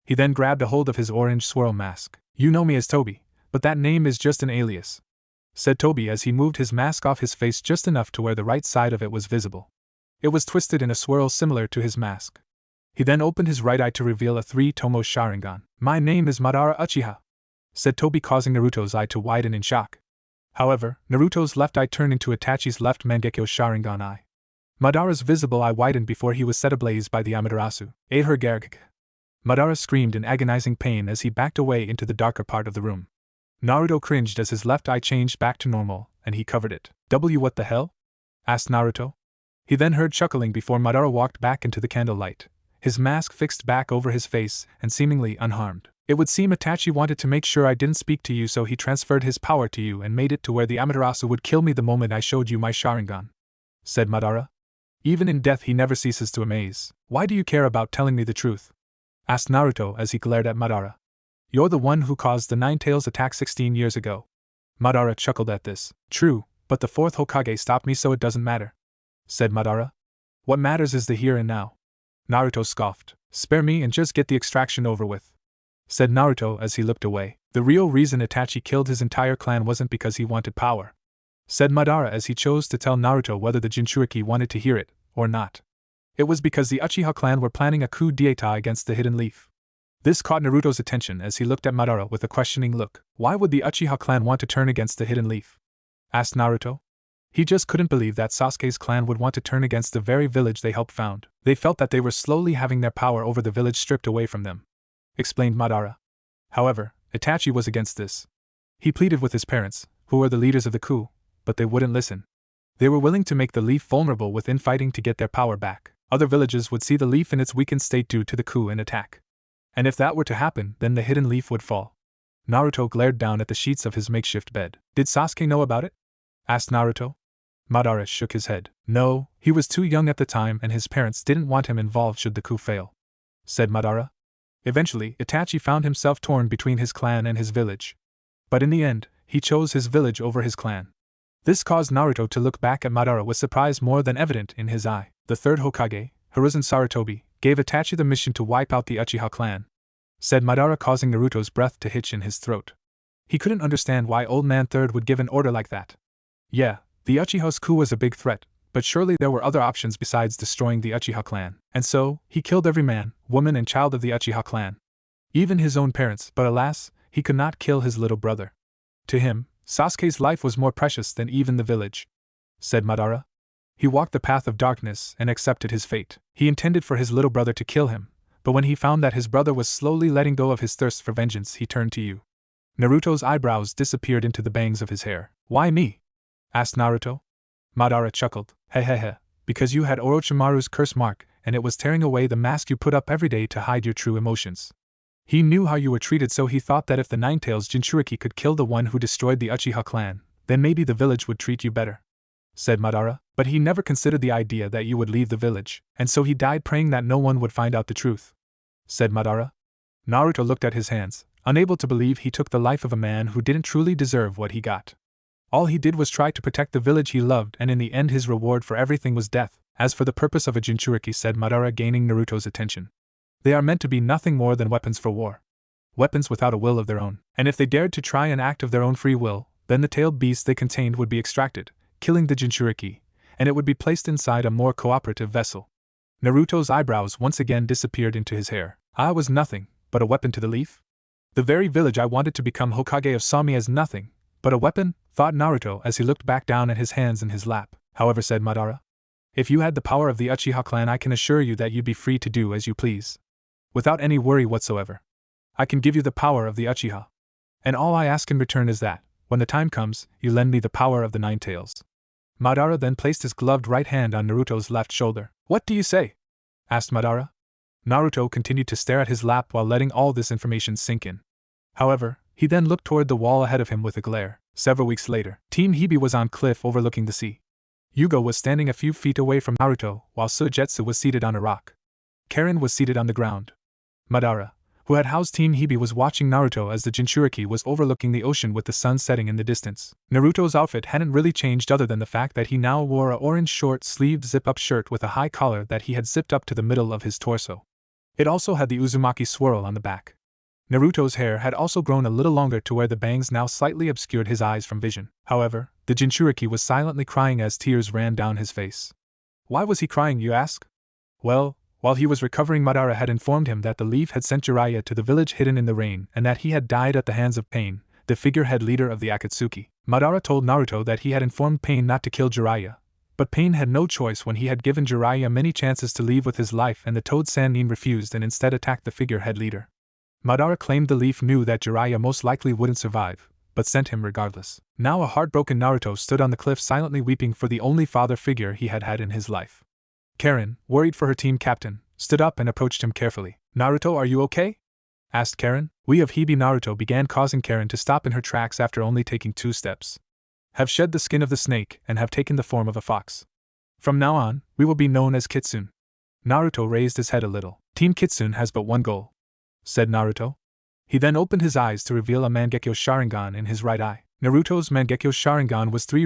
He then grabbed a hold of his orange swirl mask. "You know me as Tobi, but that name is just an alias," said Tobi as he moved his mask off his face just enough to where the right side of it was visible. It was twisted in a swirl similar to his mask. He then opened his right eye to reveal a 3-tomo Sharingan. "My name is Madara Uchiha," said Tobi, causing Naruto's eye to widen in shock. However, Naruto's left eye turned into Itachi's left Mangekyo Sharingan eye. Madara's visible eye widened before he was set ablaze by the Amaterasu. "Ahergargak." Madara screamed in agonizing pain as he backed away into the darker part of the room. Naruto cringed as his left eye changed back to normal, and he covered it. What the hell?" asked Naruto. He then heard chuckling before Madara walked back into the candlelight, his mask fixed back over his face and seemingly unharmed. "It would seem Itachi wanted to make sure I didn't speak to you, so he transferred his power to you and made it to where the Amaterasu would kill me the moment I showed you my Sharingan," said Madara. "Even in death he never ceases to amaze. Why do you care about telling me the truth?" asked Naruto as he glared at Madara. "You're the one who caused the Ninetales attack 16 years ago." Madara chuckled at this. "True, but the 4th Hokage stopped me, so it doesn't matter," said Madara. "What matters is the here and now." Naruto scoffed. "Spare me and just get the extraction over with," said Naruto as he looked away. "The real reason Itachi killed his entire clan wasn't because he wanted power," said Madara as he chose to tell Naruto whether the Jinchuriki wanted to hear it or not. "It was because the Uchiha clan were planning a coup d'etat against the Hidden Leaf." This caught Naruto's attention as he looked at Madara with a questioning look. "Why would the Uchiha clan want to turn against the Hidden Leaf?" asked Naruto. He just couldn't believe that Sasuke's clan would want to turn against the very village they helped found. They felt that they were slowly having their power over the village stripped away from them, explained Madara. However, Itachi was against this. He pleaded with his parents, who were the leaders of the coup, but they wouldn't listen. They were willing to make the Leaf vulnerable with infighting to get their power back. Other villages would see the Leaf in its weakened state due to the coup and attack. And if that were to happen, then the Hidden Leaf would fall. Naruto glared down at the sheets of his makeshift bed. "Did Sasuke know about it?" asked Naruto. Madara shook his head. No, he was too young at the time and his parents didn't want him involved should the coup fail, said Madara. Eventually, Itachi found himself torn between his clan and his village. But in the end, he chose his village over his clan. This caused Naruto to look back at Madara with surprise more than evident in his eye. The third Hokage, Hiruzen Sarutobi, gave Itachi the mission to wipe out the Uchiha clan, said Madara, causing Naruto's breath to hitch in his throat. He couldn't understand why Old Man Third would give an order like that. Yeah, the Uchiha's coup was a big threat, but surely there were other options besides destroying the Uchiha clan, and so, he killed every man, woman and child of the Uchiha clan. Even his own parents, but alas, he could not kill his little brother. To him, Sasuke's life was more precious than even the village, said Madara. He walked the path of darkness and accepted his fate. He intended for his little brother to kill him, but when he found that his brother was slowly letting go of his thirst for vengeance, he turned to you. Naruto's eyebrows disappeared into the bangs of his hair. Why me? Asked Naruto. Madara chuckled. Hehehe, because you had Orochimaru's curse mark, and it was tearing away the mask you put up every day to hide your true emotions. He knew how you were treated, so he thought that if the Ninetales Jinchuriki could kill the one who destroyed the Uchiha clan, then maybe the village would treat you better, said Madara. But he never considered the idea that you would leave the village, and so he died praying that no one would find out the truth, said Madara. Naruto looked at his hands, unable to believe he took the life of a man who didn't truly deserve what he got. All he did was try to protect the village he loved, and in the end his reward for everything was death. As for the purpose of a Jinchuriki, said Madara, gaining Naruto's attention, they are meant to be nothing more than weapons for war. Weapons without a will of their own, and if they dared to try an act of their own free will, then the tailed beast they contained would be extracted, killing the Jinchuriki, and it would be placed inside a more cooperative vessel. Naruto's eyebrows once again disappeared into his hair. I was nothing but a weapon to the leaf? The very village I wanted to become Hokage of saw me as nothing but a weapon, thought Naruto as he looked back down at his hands in his lap. However, said Madara, if you had the power of the Uchiha clan, I can assure you that you'd be free to do as you please, without any worry whatsoever. I can give you the power of the Uchiha, and all I ask in return is that, when the time comes, you lend me the power of the Nine Tails. Madara then placed his gloved right hand on Naruto's left shoulder. What do you say? Asked Madara. Naruto continued to stare at his lap while letting all this information sink in. However, he then looked toward the wall ahead of him with a glare. Several weeks later, Team Hibi was on cliff overlooking the sea. Yugo was standing a few feet away from Naruto, while Suigetsu was seated on a rock. Karen was seated on the ground. Madara, who had housed Team Hibi, was watching Naruto as the Jinchuriki was overlooking the ocean with the sun setting in the distance. Naruto's outfit hadn't really changed other than the fact that he now wore a orange short-sleeved zip-up shirt with a high collar that he had zipped up to the middle of his torso. It also had the Uzumaki swirl on the back. Naruto's hair had also grown a little longer to where the bangs now slightly obscured his eyes from vision. However, the Jinchuriki was silently crying as tears ran down his face. Why was he crying, you ask? Well, while he was recovering, Madara had informed him that the leaf had sent Jiraiya to the village hidden in the rain and that he had died at the hands of Pain, the figurehead leader of the Akatsuki. Madara told Naruto that he had informed Pain not to kill Jiraiya, but Pain had no choice when he had given Jiraiya many chances to leave with his life, and the Toad Sannin refused and instead attacked the figurehead leader. Madara claimed the leaf knew that Jiraiya most likely wouldn't survive, but sent him regardless. Now a heartbroken Naruto stood on the cliff silently weeping for the only father figure he had had in his life. Karen, worried for her team captain, stood up and approached him carefully. Naruto, are you okay? Asked Karen. We of Hibi. Naruto began, causing Karen to stop in her tracks after only taking 2 steps. Have shed the skin of the snake and have taken the form of a fox. From now on, we will be known as Kitsune. Naruto raised his head a little. Team Kitsune has but one goal, said Naruto. He then opened his eyes to reveal a Mangekyo Sharingan in his right eye. Naruto's Mangekyo Sharingan was 3